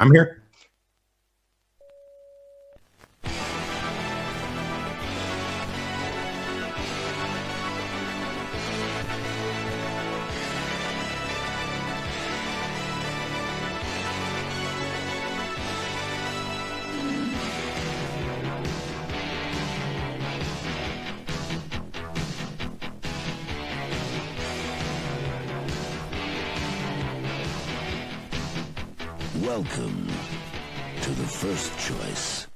I'm here. Welcome to the first choice.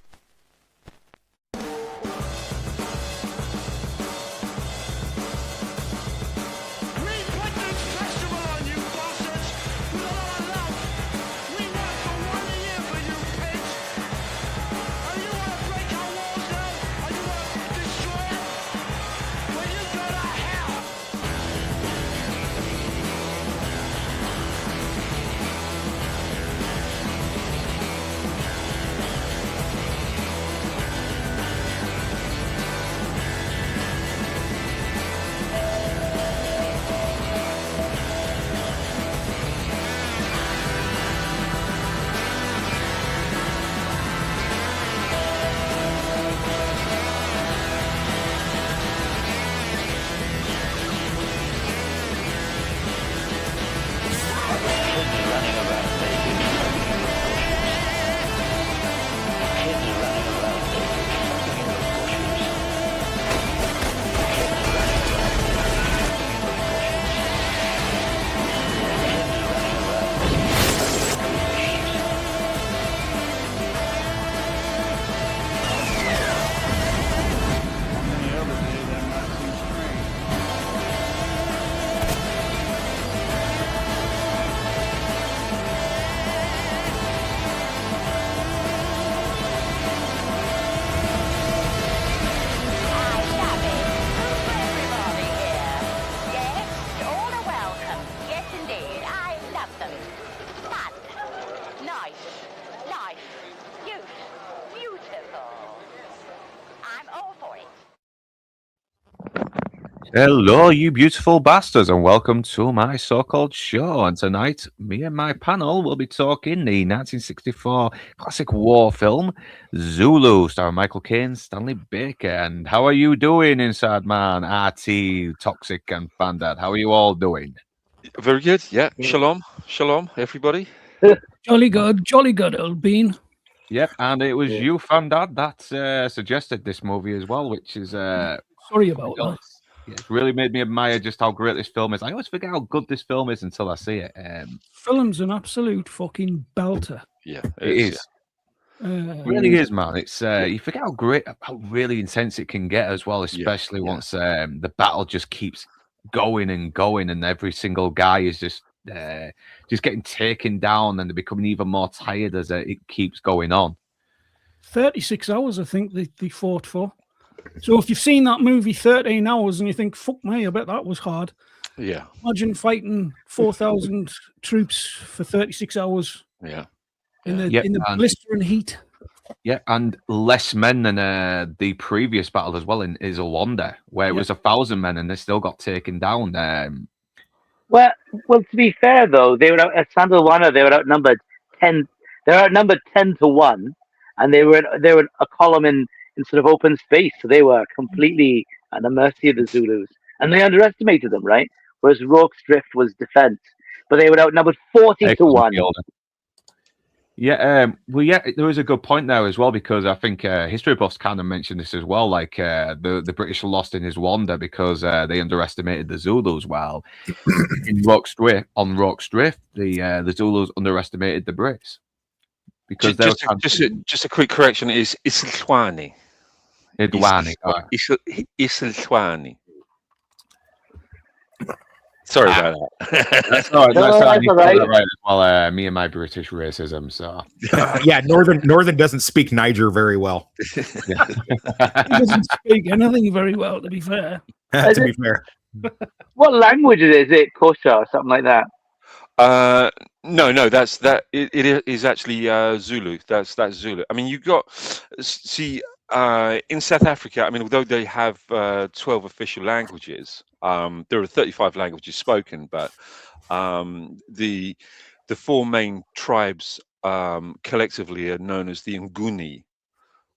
Hello, you beautiful bastards, and welcome to my so-called show. And tonight, me and my panel will be talking the 1964 classic war film Zulu, starring Michael Caine, Stanley Baker. And how are you doing, InsideMan, RT, Toxic, and Fandad? How are you all doing? Very good. Yeah. Shalom, shalom, everybody. Jolly good, old bean. Yep, and it was you, Fandad, that suggested this movie as well, which is sorry about that. Yeah, it really made me admire just how great this film is. I always forget how good this film is until I see it. Film's an absolute fucking belter. Yeah, it is. It really is, man. It's you forget how really intense it can get as well, especially once the battle just keeps going and going, and every single guy is just getting taken down, and they're becoming even more tired as it keeps going on. 36 hours, I think they fought for. So if you've seen that movie 13 hours and you think, fuck me, I bet that was hard. Yeah. Imagine fighting 4,000 troops for 36 hours. Yeah. In the blistering heat. Yeah, and less men than the previous battle as well in Isolanda, where it was 1,000 men and they still got taken down. Well, to be fair though, they were at Sandelwana. They were outnumbered 10. They were outnumbered 10-1, and they were a column in sort of open space, so they were completely at the mercy of the Zulus, and they underestimated them, right? Whereas Rourke's Drift was defense, but they were outnumbered 40-1. Yeah, there was a good point there as well, because I think history buffs kind of mentioned this as well. Like the British lost in Rwanda because they underestimated the Zulus. Well, in Rourke's Drift, the Zulus underestimated the Brits because just a quick correction: is Isiltwani. Isiltwani. Sorry about that. That's all right. Well, me and my British racism. So yeah, Northern doesn't speak Niger very well. He doesn't speak anything very well, to be fair. To be fair. What language is it? Kosha or something like that? No, it is actually Zulu. That's Zulu. I mean, you got in South Africa. I mean, although they have 12 official languages, there are 35 languages spoken, but the four main tribes collectively are known as the Nguni,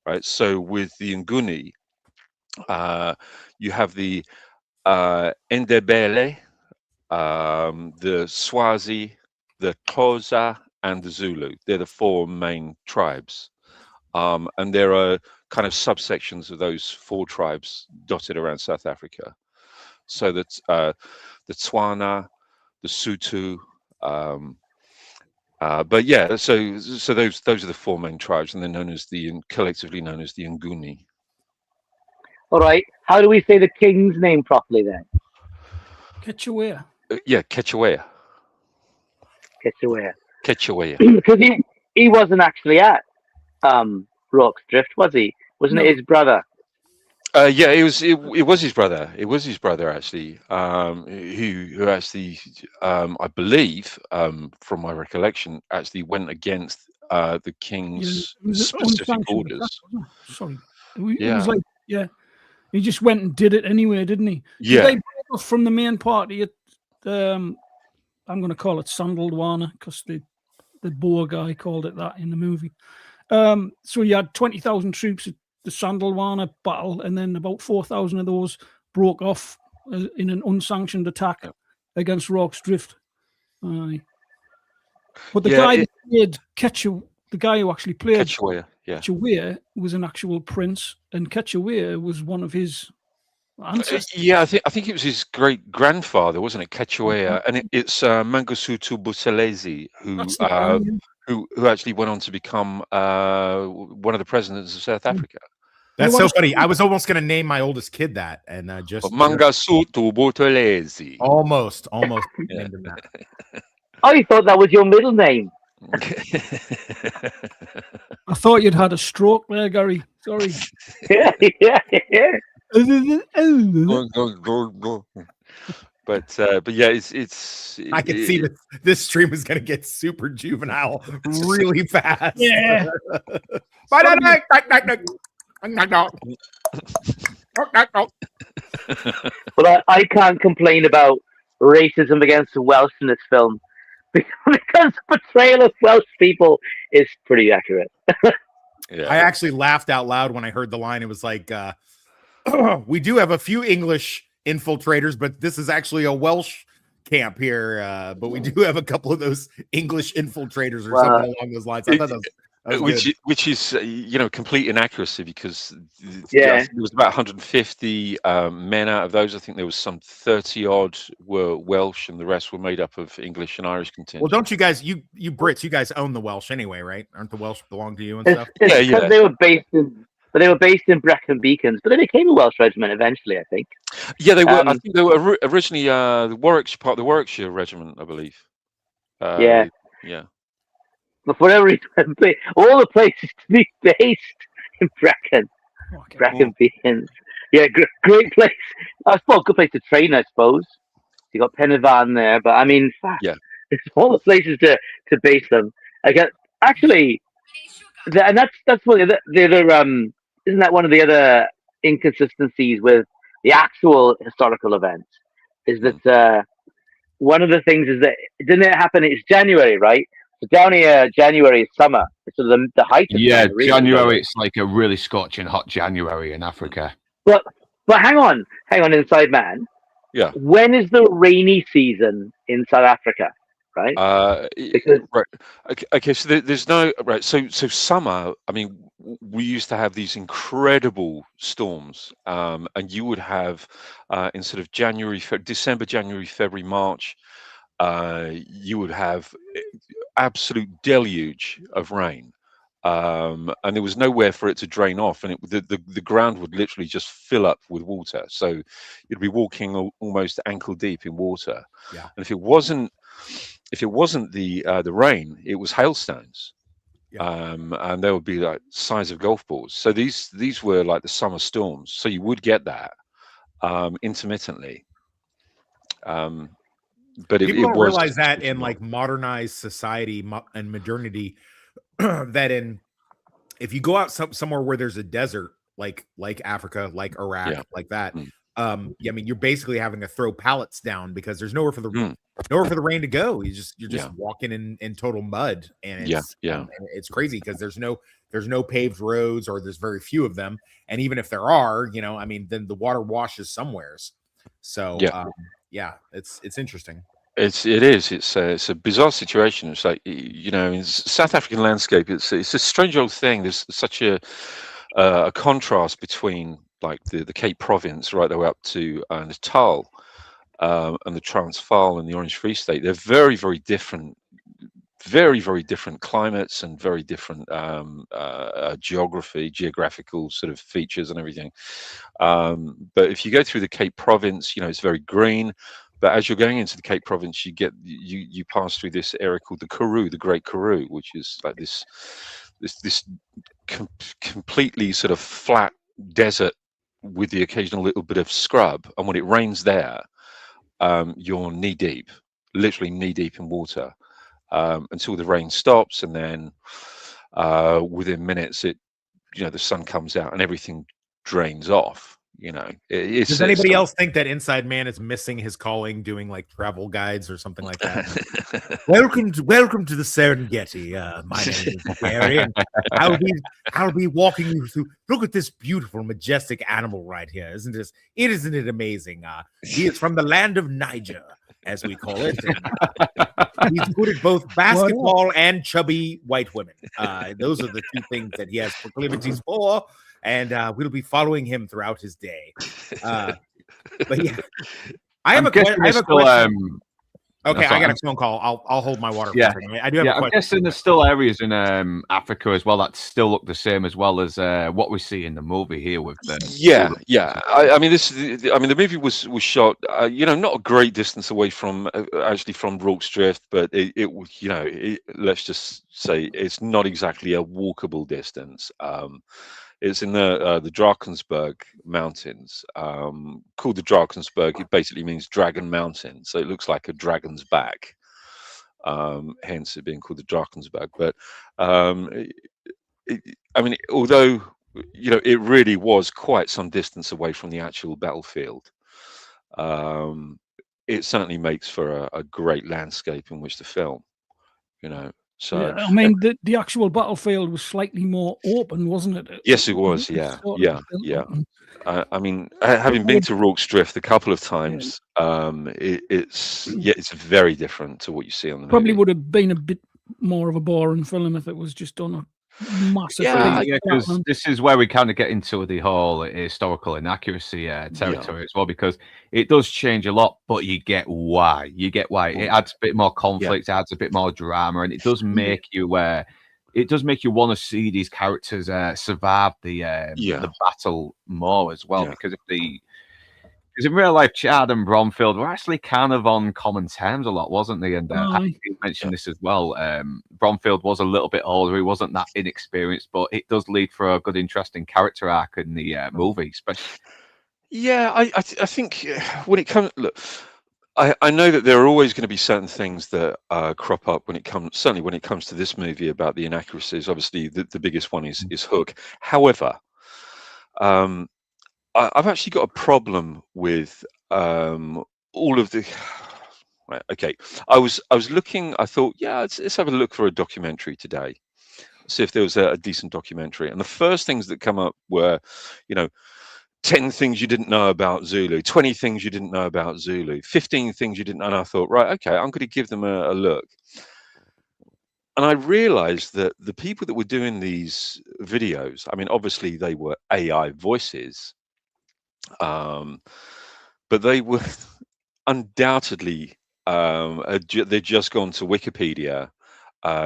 right? So with the Nguni, you have the Ndebele, the Swazi, the Xhosa, and the Zulu. They're the four main tribes. And there are kind of subsections of those four tribes dotted around South Africa. So that the Tswana, the Sotho, but yeah, so those are the four main tribes, and they're known as collectively known as the Nguni. All right. How do we say the king's name properly then? Ketchawea. Yeah, Quechua. Ketchawea. Quechua. Because he wasn't actually at Rorke's Drift, was he? Wasn't it his brother? Yeah, it was his brother. It was his brother actually, who actually, I believe, from my recollection, actually went against the king's specific orders. Attack, sorry, it Yeah. was like he just went and did it anyway, didn't he? Yeah. They broke off from the main party at I'm going to call it Sandaldwana because the Boer guy called it that in the movie. So you had 20,000 troops at the Sandaldwana battle, and then about 4,000 of those broke off in an unsanctioned attack against Rorke's Drift. But the guy that played the guy who actually played Quechua was an actual prince, and Quechua was one of his ancestors. Yeah, I think it was his great grandfather, wasn't it, Quechua? And it's Mangosuthu Buthelezi who actually went on to become one of the presidents of South Africa. That's so funny. I was almost going to name my oldest kid that, and just Mangosuthu Buthelezi. Almost named him that. I thought that was your middle name. I thought you'd had a stroke there, Gary. Sorry. yeah. But yeah, it's. I can see that this stream is going to get super juvenile really fast. Yeah. But I can't complain about racism against the Welsh in this film because the portrayal of Welsh people is pretty accurate. Yeah. I actually laughed out loud when I heard the line. It was like, we do have a few English infiltrators, but this is actually a Welsh camp here. But we do have a couple of those English infiltrators or something along those lines. I thought that was which is complete inaccuracy, because there was about 150 men out of those. I think there was some 30 odd were Welsh, and the rest were made up of English and Irish contingent. Well, don't you guys, you Brits, you guys own the Welsh anyway, right? Aren't the Welsh belong to you and stuff? Yeah. They were based in Brecon Beacons, but they became a Welsh regiment eventually, I think. Yeah, they were. I think they were originally the Warwickshire part of the Warwickshire regiment, I believe. Yeah. But for whatever reason, all the places to be based in Brecon Beacons. Yeah, great place. I suppose a good place to train, I suppose. You got Pennyvan there, but I mean, it's all the places to base them. Actually, and that's one of the other. Isn't that one of the other inconsistencies with the actual historical events? Is that one of the things is that didn't it happen? It's January, right? So down here, January is summer. It's sort of the height of summer, really. January, it's like a really scorching hot January in Africa. But hang on, Inside Man. Yeah. When is the rainy season in South Africa? Right. Okay. So there's no right. So summer. I mean, we used to have these incredible storms, and you would have in sort of December, January, February, March. You would have absolute deluge of rain, and there was nowhere for it to drain off, and the ground would literally just fill up with water. So you'd be walking almost ankle deep in water. Yeah. And if it wasn't the rain, it was hailstones. Yeah. And they would be like size of golf balls. So these were like the summer storms. So you would get that intermittently. But people don't was realize that in like modernized society and modernity, that if you go out somewhere where there's a desert, like Africa, like Iraq, like that, I mean, you're basically having to throw pallets down because there's nowhere for the rain to go. You're just walking in total mud, and it's crazy because there's no paved roads, or there's very few of them, and even if there are, I mean, then the water washes somewheres. So it's interesting. It's a bizarre situation. It's like, in South African landscape, it's a strange old thing. There's such a contrast between like the Cape Province right the way up to Natal, and the Transvaal and the Orange Free State. They're very, very different, very, very different climates and very different geographical sort of features and everything. But if you go through the Cape Province, it's very green. But as you're going into the Cape Province, you pass through this area called the Karoo, the Great Karoo, which is like this completely sort of flat desert with the occasional little bit of scrub. And when it rains there, you're knee deep, literally knee deep in water, until the rain stops, and then within minutes, the sun comes out and everything drains off. Does anybody else think that InsideMan is missing his calling, doing like travel guides or something like that? welcome to the Serengeti. My name is Gary, and I'll be walking you through. Look at this beautiful, majestic animal right here. Isn't it amazing? He is from the land of Niger, as we call it. He's good at both basketball and chubby white women. Those are the two things that he has proclivities for. And we'll be following him throughout his day. But yeah, I have a question. Okay, I got a phone call. I'll hold my water for a second. I do have a question. I'm guessing there's still areas in Africa as well that still look the same as well as what we see in the movie here with them. I mean, the movie was shot, not a great distance away from Rorke's Drift, but let's just say it's not exactly a walkable distance. It's in the Drakensberg Mountains, called the Drakensberg. It basically means Dragon Mountain, so it looks like a dragon's back, hence it being called the Drakensberg. But I mean, although it really was quite some distance away from the actual battlefield, it certainly makes for a great landscape in which to film. So I mean, the actual battlefield was slightly more open, wasn't it? Yes, it was. Yeah. I mean, having been to Rorke's Drift a couple of times, it's very different to what you see on the probably movie. would have been a bit more of a boring film if it was just on a massive. Because this is where we kind of get into the whole historical inaccuracy territory as well, because it does change a lot, but you get why. It adds a bit more conflict, adds a bit more drama, and it does make you want to see these characters survive the battle more as well, because in real life, Chad and Bromfield were actually kind of on common terms a lot, wasn't they? And you mentioned this as well. Bromfield was a little bit older; he wasn't that inexperienced, but it does lead for a good, interesting character arc in the movie, especially. Yeah, I think when it comes, look, I know that there are always going to be certain things that crop up when it comes to this movie about the inaccuracies. Obviously, the biggest one is Hook. However, I've actually got a problem with all of the. Right, okay, I was looking. I thought, let's have a look for a documentary today. See if there was a decent documentary. And the first things that come up were, 10 things you didn't know about Zulu, 20 things you didn't know about Zulu, 15 things you didn't know. And I thought, right, okay, I'm going to give them a look. And I realized that the people that were doing these videos, I mean, obviously they were AI voices, but they were undoubtedly, they'd just gone to Wikipedia,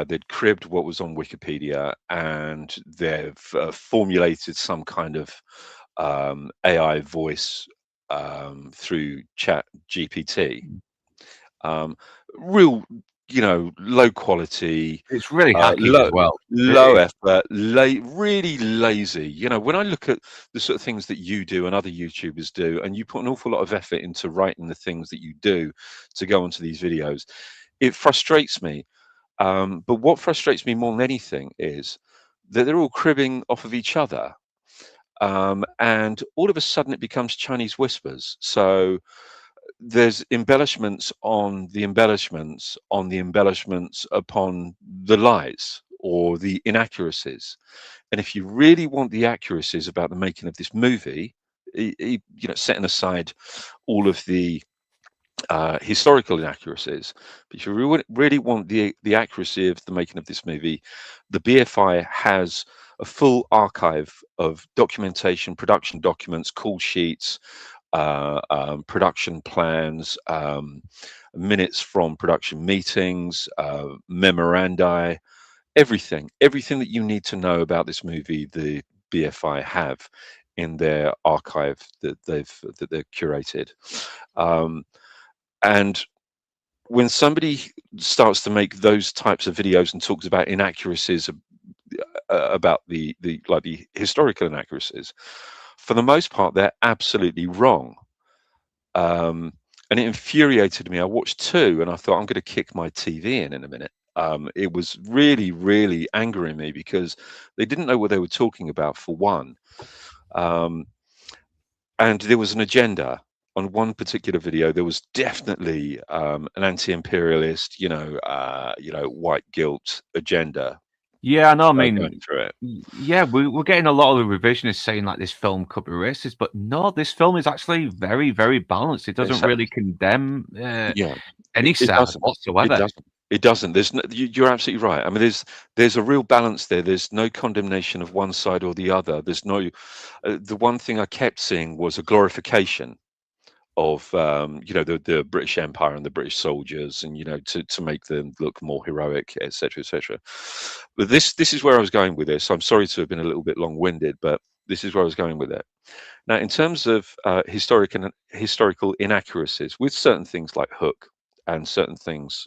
they'd cribbed what was on Wikipedia, and they've formulated some kind of AI voice through Chat GPT. Real, low quality. It's really hacky as well. Low effort, really lazy. When I look at the sort of things that you do and other YouTubers do, and you put an awful lot of effort into writing the things that you do to go onto these videos, it frustrates me. But what frustrates me more than anything is that they're all cribbing off of each other. and all of a sudden it becomes Chinese whispers. So there's embellishments on the embellishments on the embellishments upon the lies or the inaccuracies. And if you really want the accuracies about the making of this movie, setting aside all of the historical inaccuracies, but if you really want the accuracy of the making of this movie, the BFI has a full archive of documentation, production documents, call sheets, production plans, minutes from production meetings, memorandi, everything that you need to know about this movie, the BFI have in their archive that they've curated. And when somebody starts to make those types of videos and talks about inaccuracies about the historical inaccuracies, for the most part they're absolutely wrong. And it infuriated me. I watched two and I thought, I'm going to kick my TV in a minute. It was really, really angering me because they didn't know what they were talking about, for one. And there was an agenda. On one particular video, there was definitely an anti-imperialist, white guilt agenda. Yeah, I know. I mean, Going through it. Yeah, we're getting a lot of the revisionists saying like this film could be racist, but no, this film is actually very, very balanced. It doesn't really condemn any side whatsoever. It doesn't. There's no, you're absolutely right. I mean, there's a real balance there. There's no condemnation of one side or the other. There's no. The one thing I kept seeing was a glorification of the British Empire and the British soldiers, and to make them look more heroic, etc., etc. But this is where I was going with this. I'm sorry to have been a little bit long-winded, but this is where I was going with it. Now, in terms of historical inaccuracies with certain things like Hook and certain things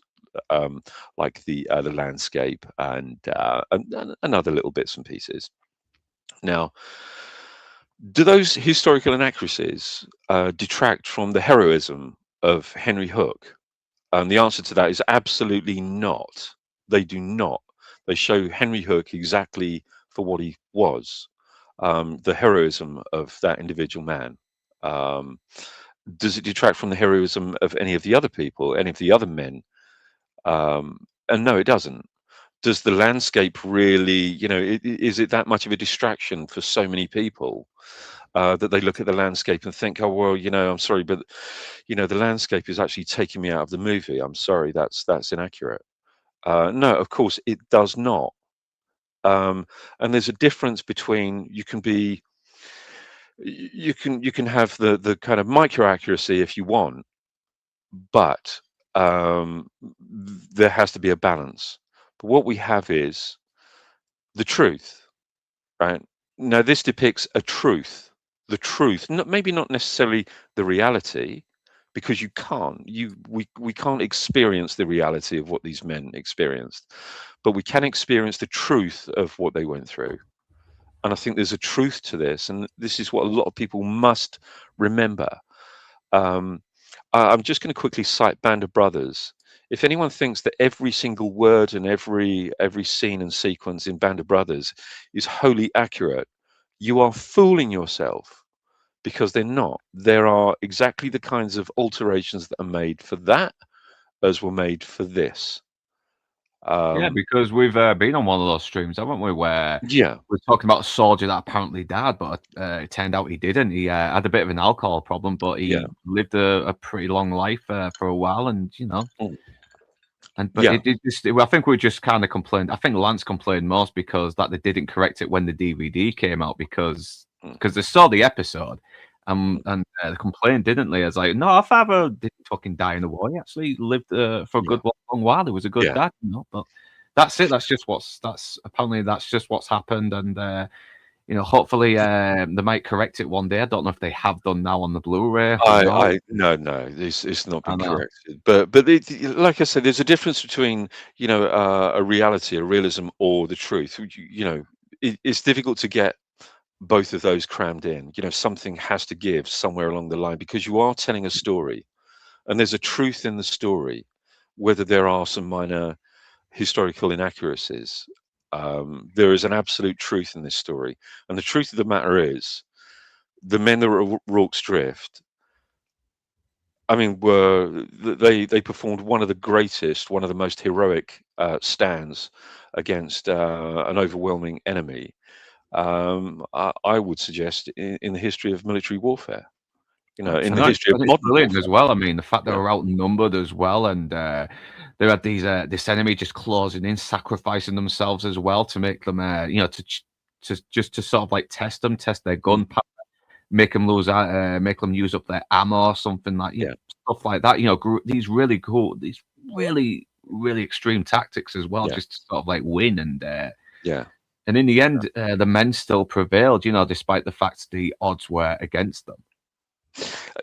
like the landscape and other little bits and pieces. Now, do those historical inaccuracies detract from the heroism of Henry Hook? And the answer to that is absolutely not. They do not. They show Henry Hook exactly for what he was, the heroism of that individual man. Does it detract from the heroism of any of the other people, any of the other men? And no, it doesn't. Does the landscape really, is it that much of a distraction for so many people that they look at the landscape and think, oh, well, I'm sorry, but, the landscape is actually taking me out of the movie. I'm sorry, that's inaccurate. No, of course, it does not. And there's a difference between you can have the kind of micro accuracy if you want, but there has to be a balance. But what we have is the truth, right? Now, this depicts a truth, the truth, maybe not necessarily the reality, because we can't experience the reality of what these men experienced, but we can experience the truth of what they went through. And I think there's a truth to this, and this is what a lot of people must remember. I'm just going to quickly cite Band of Brothers. If anyone thinks that every single word and every scene and sequence in Band of Brothers is wholly accurate, you are fooling yourself, because they're not. There are exactly the kinds of alterations that are made for that as were made for this. Yeah, because we've been on one of those streams, haven't we, where Yeah, we're talking about a soldier that apparently died, but it turned out he didn't. He had a bit of an alcohol problem, but he lived a pretty long life for a while, and I think we just kind of complained. I think Lance complained most because that they didn't correct it when the DVD came out, because they saw the episode and they complained, didn't they? As like, no, our father didn't fucking die in the war. He actually lived for a good long while. He was a good dad, But that's it. That's just what's happened, and hopefully they might correct it one day. I don't know if they have done now on the Blu-ray. No, it's not been corrected. But like I said, there's a difference between a reality, a realism, or the truth. It's difficult to get both of those crammed in. Something has to give somewhere along the line, because you are telling a story, and there's a truth in the story, whether there are some minor historical inaccuracies. There is an absolute truth in this story, and the truth of the matter is, the men that were at Rorke's Drift, I mean, they performed one of the greatest, one of the most heroic stands against an overwhelming enemy. I would suggest in the history of military warfare. In the history of modern brilliant warfare. as well. I mean, the fact they Yeah. were outnumbered as well, and they had this enemy just closing in, sacrificing themselves as well to make them, to sort of like test their gunpowder, make them make them use up their ammo or something like stuff like that. These really cool, these really extreme tactics as well, just to sort of like win and And in the end, the men still prevailed, despite the fact the odds were against them.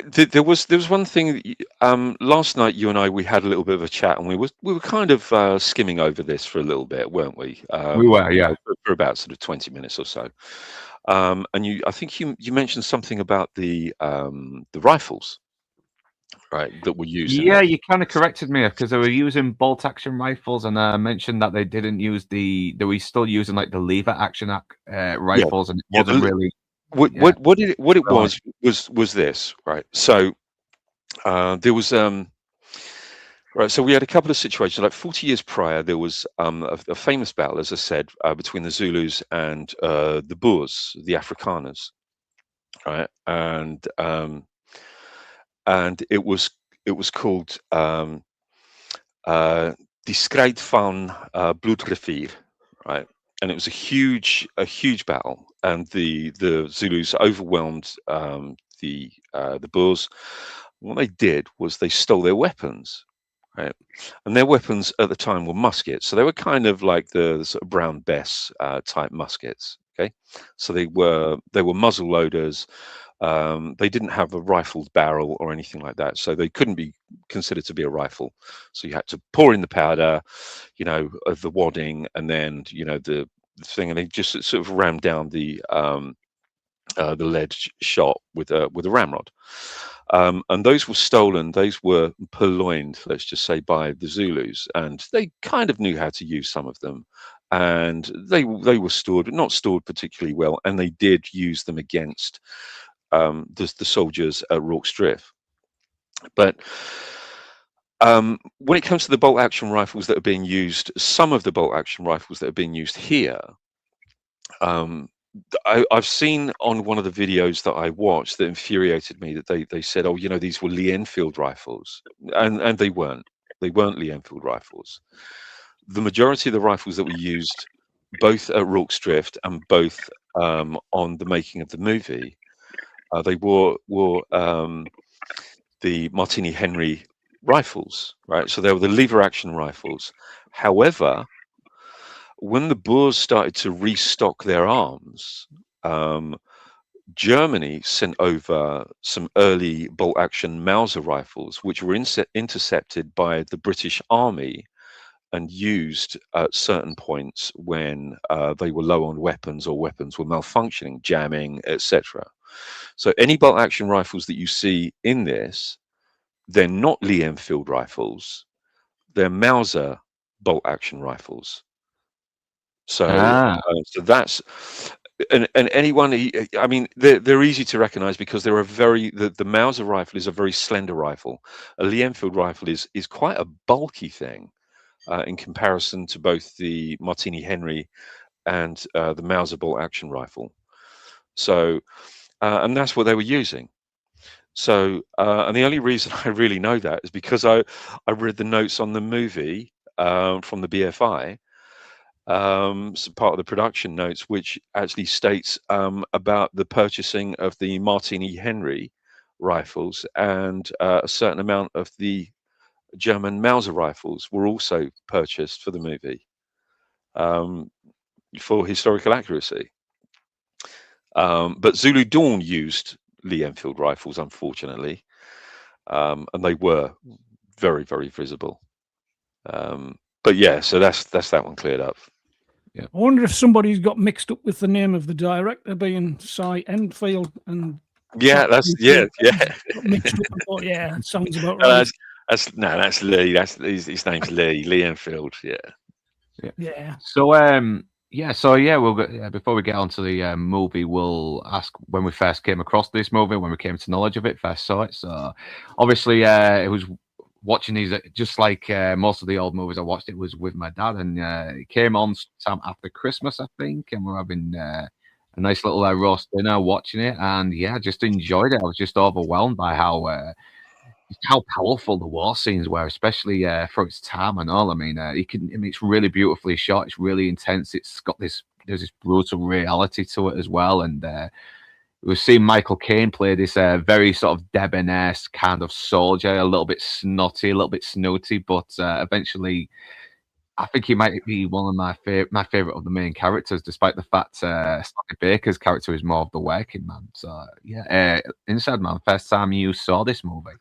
There was one thing. Last night, you and I, we had a little bit of a chat, and we were kind of skimming over this for a little bit, weren't we? We were, yeah, for about sort of 20 minutes or so. And I think you mentioned something about the rifles, right, that were used. Yeah, you kind of corrected me because they were using bolt action rifles, and I mentioned that they didn't use they were still using like the lever action rifles, and it wasn't really. What it was this, right? So there was right. So we had a couple of situations. Like 40 years prior, there was a famous battle, as I said, between the Zulus and the Boers, the Afrikaners, right? And it was called Die Strijd van Bloedrivier, right? And it was a huge battle, and the Zulus overwhelmed the Boers. What they did was they stole their weapons, right? And their weapons at the time were muskets, so they were kind of like the sort of Brown Bess type muskets. Okay, so they were muzzle loaders. They didn't have a rifled barrel or anything like that, so they couldn't be considered to be a rifle. So you had to pour in the powder, the wadding, and then the thing, and they just sort of rammed down the lead shot with a ramrod. And those were stolen. Those were purloined, let's just say, by the Zulus, and they kind of knew how to use some of them. And they were stored, but not stored particularly well, and they did use them against the soldiers at Rorke's Drift. But when it comes to the bolt action rifles that are being used, some of the bolt action rifles that are being used here, I've seen on one of the videos that I watched that infuriated me that they said, oh, these were Lee Enfield rifles, and they weren't. They weren't Lee Enfield rifles. The majority of the rifles that were used, both at Rorke's Drift and both on the making of the movie, they wore the Martini Henry rifles, right? So they were the lever action rifles. However, when the Boers started to restock their arms, Germany sent over some early bolt action Mauser rifles, which were intercepted by the British Army and used at certain points when they were low on weapons or weapons were malfunctioning, jamming, etc. So any bolt action rifles that you see in this, they're not Lee Enfield rifles, they're Mauser bolt action rifles. So, so that's and anyone, I mean, they're easy to recognize because they're the Mauser rifle is a very slender rifle. A Lee Enfield rifle is quite a bulky thing in comparison to both the Martini Henry and the Mauser bolt action rifle. So, and that's what they were using. So, and the only reason I really know that is because I read the notes on the movie from the BFI, so part of the production notes, which actually states about the purchasing of the Martini Henry rifles, and a certain amount of the German Mauser rifles were also purchased for the movie for historical accuracy. But Zulu Dawn used Lee Enfield rifles, unfortunately, and they were very, very visible. But yeah, so that's that one cleared up. Yeah. I wonder if somebody's got mixed up with the name of the director being Cy Enfield, and mixed up. Thought, yeah, that sounds about right. That's Lee. His name's Lee Enfield. Yeah. Yeah. So Yeah, so yeah, we'll go, before we get on to the movie, we'll ask when we first came across this movie, when we came to knowledge of it, first saw it. So obviously, it was watching these just like most of the old movies I watched. It was with my dad, and it came on sometime after Christmas, I think, and we're having a nice little roast dinner, watching it, and yeah, just enjoyed it. I was just overwhelmed by how powerful the war scenes were, especially for its time and all. I mean, it's really beautifully shot. It's really intense. There's this brutal reality to it as well. And we've seen Michael Caine play this very sort of debonair kind of soldier, a little bit snotty, a little bit snooty, but eventually, I think he might be one of my favorite of the main characters, despite the fact Stanley Baker's character is more of the working man. So yeah, Inside Man, first time you saw this movie.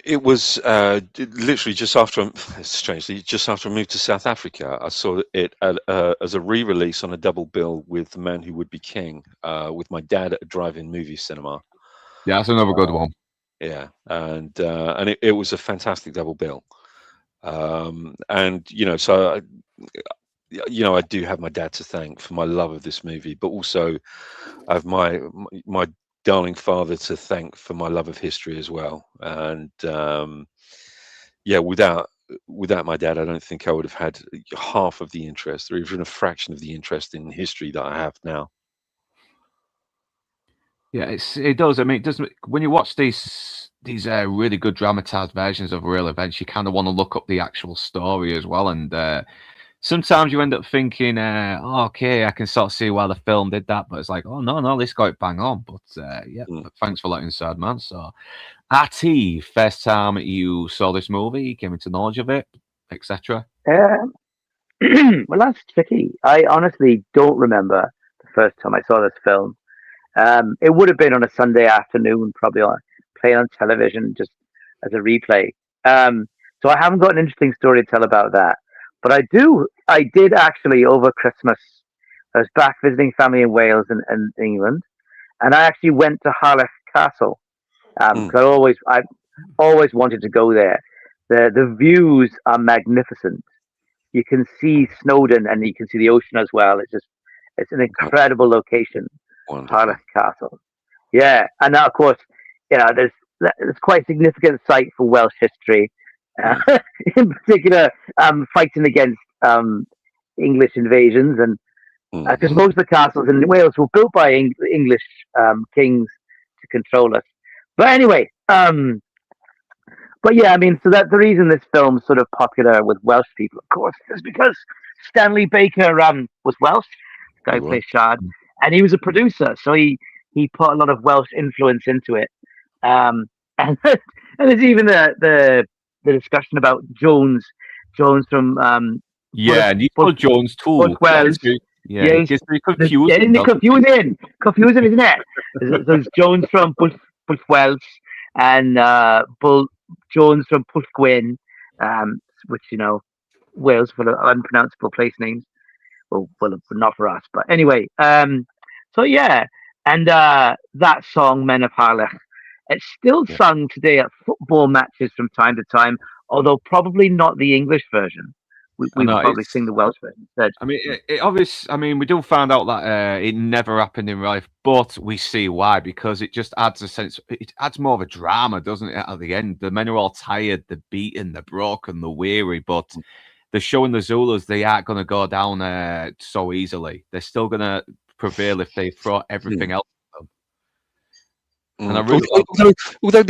It was literally just after, strangely, just after I moved to South Africa. I saw it as a re-release on a double bill with The Man Who Would Be King, with my dad at a drive-in movie cinema. Yeah, that's another good one. Yeah, and it was a fantastic double bill. And so I do have my dad to thank for my love of this movie, but also I have my darling father to thank for my love of history as well. And yeah, without my dad, I don't think I would have had half of the interest, or even a fraction of the interest in history that I have now. Yeah, it does. I mean, it doesn't. When you watch these really good dramatized versions of real events, you kind of want to look up the actual story as well. And sometimes you end up thinking, okay, I can sort of see why the film did that, but it's like, oh no, this got it bang on. But yeah, but thanks for letting Inside Man. So, RT, first time you saw this movie, came into knowledge of it, etc. Well, that's tricky. I honestly don't remember the first time I saw this film. It would have been on a Sunday afternoon, probably playing on television just as a replay. So I haven't got an interesting story to tell about that. But I did actually over Christmas. I was back visiting family in Wales and England, and I actually went to Harlech Castle. 'Cause I've always wanted to go there. The views are magnificent. You can see Snowdon and you can see the ocean as well. It's an incredible location. Wonderful. Harlech Castle. Yeah, and now of course, there's quite a significant site for Welsh history, in particular, fighting against English invasions, and because most of the castles in Wales were built by English kings to control us. But anyway, but yeah, I mean, so that the reason this film's sort of popular with Welsh people, of course, is because Stanley Baker was Welsh. The guy who plays Shard, and he was a producer, so he put a lot of Welsh influence into it. And and there's even the discussion about Jones from yeah, and you called Jones too. Welsh. Yeah, it gets very confusing. Confusing, isn't it? There's Jones from Bull Welsh and Jones from Pwllgwyn, which Wales for the unpronounceable place names. Well, not for us, but anyway. So yeah, and that song "Men of Harlech," it's still sung today at football matches from time to time, although probably not the English version. We would probably sing the Welsh version instead. I mean, we do find out that it never happened in real life, but we see why, because it just adds a sense. It adds more of a drama, doesn't it? At the end, the men are all tired, they're beaten, they're broken, they're weary, but they're showing the Zulus they aren't going to go down so easily. They're still going to prevail if they throw everything else at them. And I really although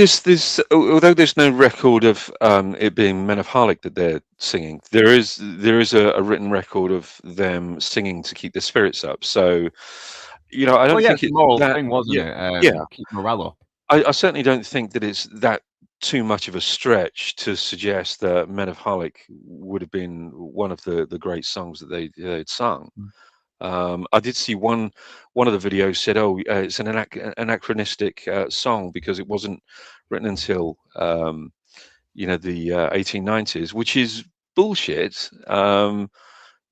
there's no record of it being Men of Harlech that they're singing, there is a written record of them singing to keep their spirits up. So I don't think it's a moral that thing, wasn't it? Keep morale up. I certainly don't think that it's that too much of a stretch to suggest that Men of Harlech would have been one of the great songs that they'd sung. I did see one of the videos said, it's an anachronistic song because it wasn't written until the 1890s, which is bullshit,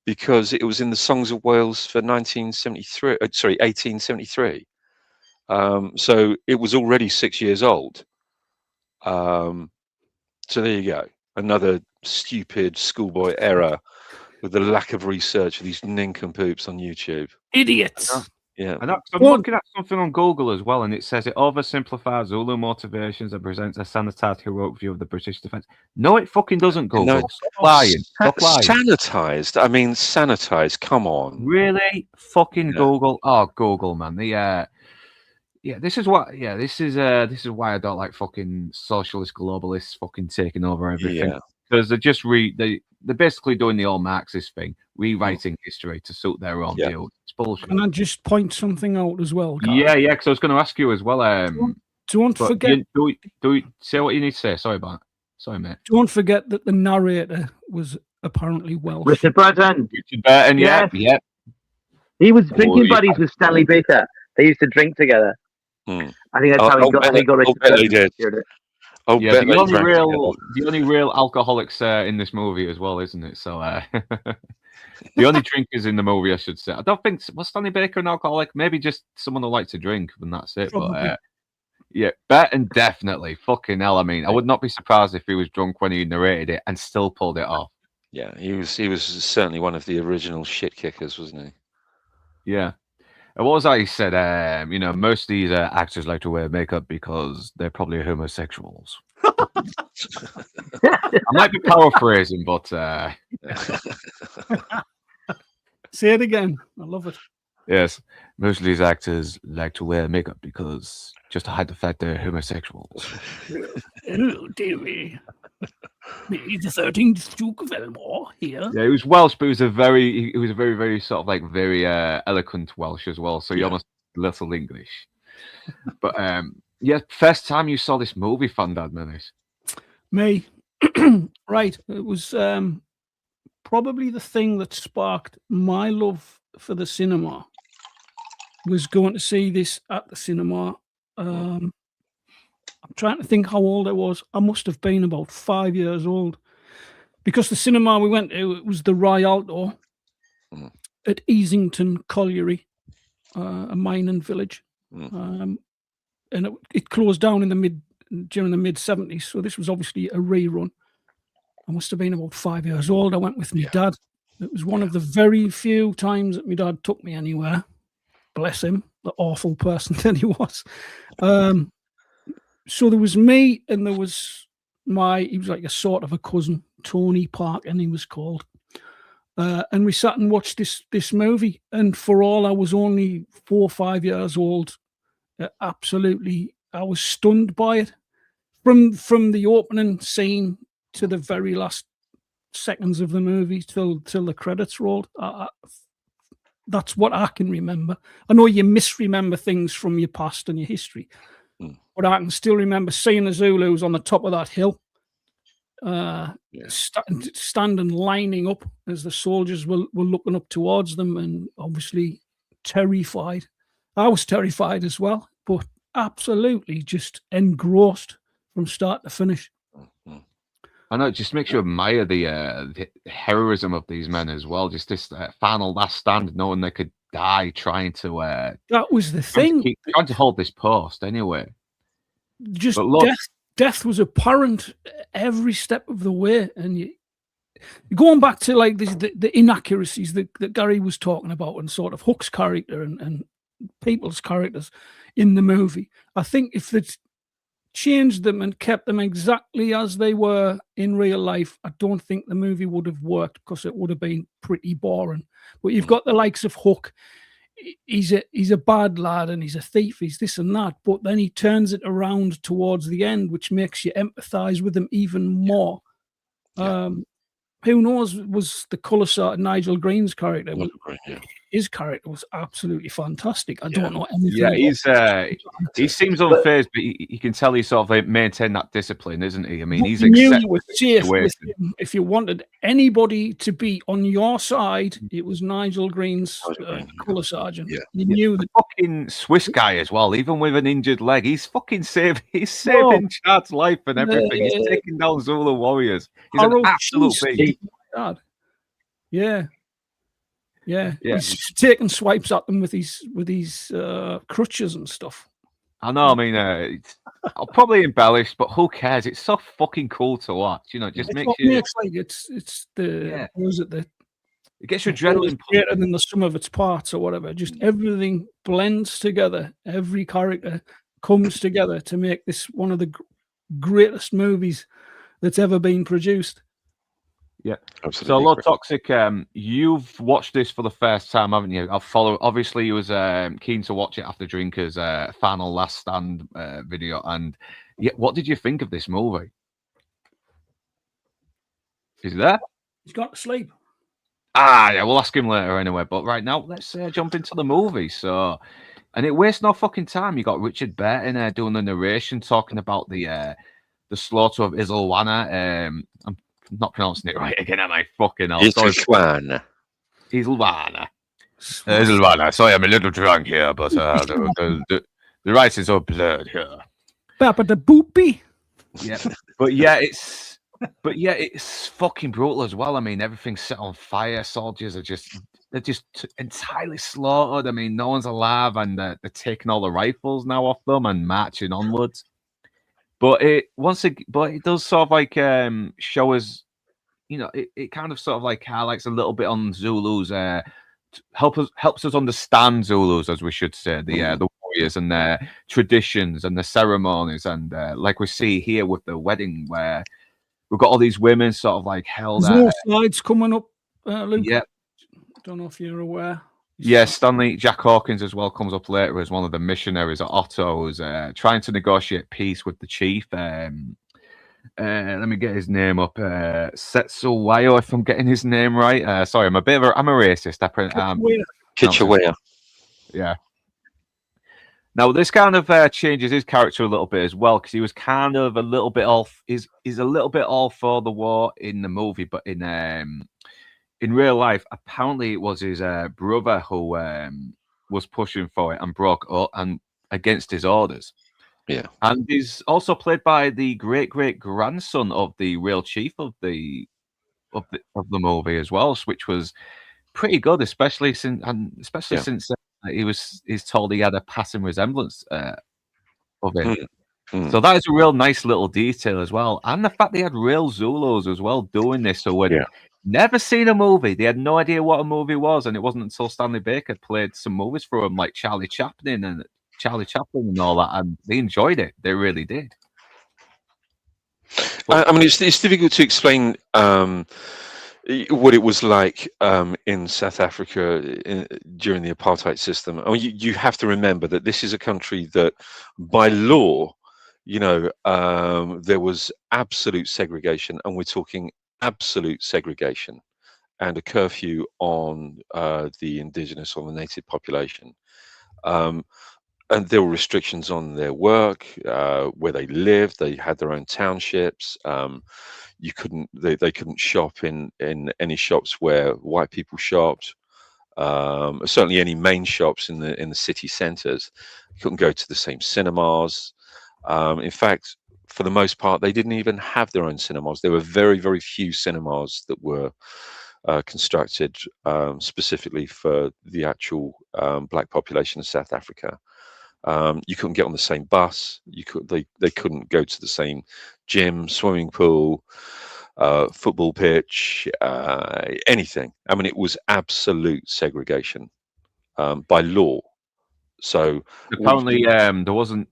because it was in the Songs of Wales for 1873. So it was already 6 years old. So there you go, another stupid schoolboy error with the lack of research of these nincompoops on YouTube. Idiots. Yeah. I'm looking at something on Google as well, and it says it oversimplifies Zulu motivations and presents a sanitized heroic view of the British defence. No, it fucking doesn't, Google. No, Stop lying. Stop lying. Sanitized. I mean, sanitized. Come on. Really? Fucking Yeah. Google. Oh, Google, man. This is why I don't like fucking socialist globalists fucking taking over everything. Yeah. Because they're basically doing the old Marxist thing, rewriting history to suit their own view. It's bullshit. Can I just point something out as well, guys? Yeah, because I was going to ask you as well. Don't forget. Say what you need to say. Sorry, mate. Don't forget that the narrator was apparently Welsh. Richard Burton. Richard Burton, Yes. yeah. He was drinking buddies with Stanley Baker. They used to drink together. Hmm. I think that's how he got Richard Bentley Burton. did. Oh, Yeah, Bentley the only drank real alcoholics in this movie as well, isn't it? So the only drinkers in the movie, I should say. I don't think was Stanley Baker an alcoholic. Maybe just someone who liked to drink, and that's it. Probably. But yeah, Burton definitely. Fucking hell, I mean, I would not be surprised if he was drunk when he narrated it and still pulled it off. Yeah, he was certainly one of the original shit kickers, wasn't he? Yeah. And what was that he said? Most of these actors like to wear makeup because they're probably homosexuals. I might be paraphrasing, but Say it again. I love it. yes, most of these actors like to wear makeup because just to hide the fact they're homosexuals. Oh, dear me. Me, the 13th Duke of Elmore here. Yeah, he was Welsh, but he was a very, very sort of like very eloquent Welsh as well. So he almost little English. But first time you saw this movie, Fandad Menace. Me. Right. It was probably the thing that sparked my love for the cinema. Was going to see this at the cinema. I'm trying to think how old I was. I must have been about 5 years old. Because the cinema we went to, it was the Rialto at Easington Colliery, a mining village. And it closed down during the mid-70s. So this was obviously a rerun. I must have been about 5 years old. I went with my dad. It was one of the very few times that my dad took me anywhere. Bless him, the awful person that he was. So there was me and there was he was like a sort of a cousin, Tony Park, and he was called. And we sat and watched this movie. And for all I was only 4 or 5 years old, I was stunned by it. From the opening scene to the very last seconds of the movie till the credits rolled. That's what I can remember. I know you misremember things from your past and your history, but I can still remember seeing the Zulus on the top of that hill, standing lining up as the soldiers were looking up towards them, and obviously terrified. I was terrified as well, but absolutely just engrossed from start to finish. I know, it just makes you admire the heroism of these men as well. Just this final last stand, knowing they could die trying to. That was the thing. Trying to hold this post anyway. Just death was apparent every step of the way, and going back to like the inaccuracies that Gary was talking about, and sort of Hook's character and people's characters in the movie. I think if it's changed them and kept them exactly as they were in real life, I don't think the movie would have worked, because it would have been pretty boring. But you've got the likes of Hook. He's a bad lad and he's a thief, he's this and that, but then he turns it around towards the end, which makes you empathize with him even more. Who knows, was the colour sort Nigel Green's character? His character was absolutely fantastic. I don't know anything. Yeah, he seems unfazed, but you can tell he sort of maintained that discolour, isn't he? I mean, he's accepted with him. If you wanted anybody to be on your side, it was Nigel Green's colour sergeant. Yeah. You knew the fucking Swiss guy as well, even with an injured leg, he's fucking saving Chad's life and everything. He's taking down Zulu warriors. He's an absolute beast. Yeah. He's taking swipes at them with these crutches and stuff. I know. I mean, I'll probably embellish, but who cares? It's so fucking cool to watch. You know, it just makes you. It's like it's the was it It gets your The whole is adrenaline. greater than the sum of its parts or whatever. Just everything blends together. Every character comes together to make this one of the greatest movies that's ever been produced. Yeah, Absolutely. so Lord Toxic, you've watched this for the first time, haven't you? I'll follow. Obviously, you was keen to watch it after Drinker's final Last Stand video, and yeah, what did you think of this movie? Is he there? He's got to sleep. Yeah, we'll ask him later anyway. But right now, let's jump into the movie. So, and it wastes no fucking time. You got Richard Burton doing the narration, talking about the slaughter of Isilwana. I'm not pronouncing it right again, am I? Fucking hell. Isilwana. Isilwana. Isilwana. Sorry, I'm a little drunk here, but the writings are blurred here. Papa the boopy. Yeah, but yeah, it's fucking brutal as well. I mean, everything's set on fire. Soldiers are they're just entirely slaughtered. I mean, no one's alive, and they're taking all the rifles now off them and marching onwards. But it does sort of like show us, you know, it kind of sort of like highlights a little bit on Zulus. Helps us understand Zulus, as we should say, the warriors and their traditions and the ceremonies, and like we see here with the wedding, where we've got all these women sort of like held. There's more slides coming up, Luke. Yeah. Don't know if you're aware. Yeah, Stanley Jack Hawkins as well comes up later as one of the missionaries at Otto, who's trying to negotiate peace with the chief. Let me get his name up. Setsuwayo, if I'm getting his name right. Sorry, I'm a racist. Kitchawaya. Yeah. Now this kind of changes his character a little bit as well, because he was kind of a little bit off. He's a little bit all for the war in the movie, but in real life, apparently it was his brother who was pushing for it and broke up and against his orders. Yeah, and he's also played by the great grandson of the real chief of the movie as well, which was pretty good, especially since he's told he had a passing resemblance of it. So that is a real nice little detail as well, and the fact they had real Zulus as well doing this. So when never seen a movie, they had no idea what a movie was, and it wasn't until Stanley Baker played some movies for them, like Charlie Chaplin and all that, and they enjoyed it. They really did. I mean, it's difficult to explain what it was like in South Africa during the apartheid system. I mean, you have to remember that this is a country that, by law, you know, there was absolute segregation, and we're talking absolute segregation, and a curfew on the indigenous or the native population. And there were restrictions on their work, where they lived. They had their own townships. They couldn't shop in any shops where white people shopped. Certainly, any main shops in the city centres. You couldn't go to the same cinemas. In fact, for the most part, they didn't even have their own cinemas. There were very, very few cinemas that were constructed specifically for the actual black population of South Africa. You couldn't get on the same bus. They couldn't go to the same gym, swimming pool, football pitch, anything. I mean, it was absolute segregation by law. So apparently, there wasn't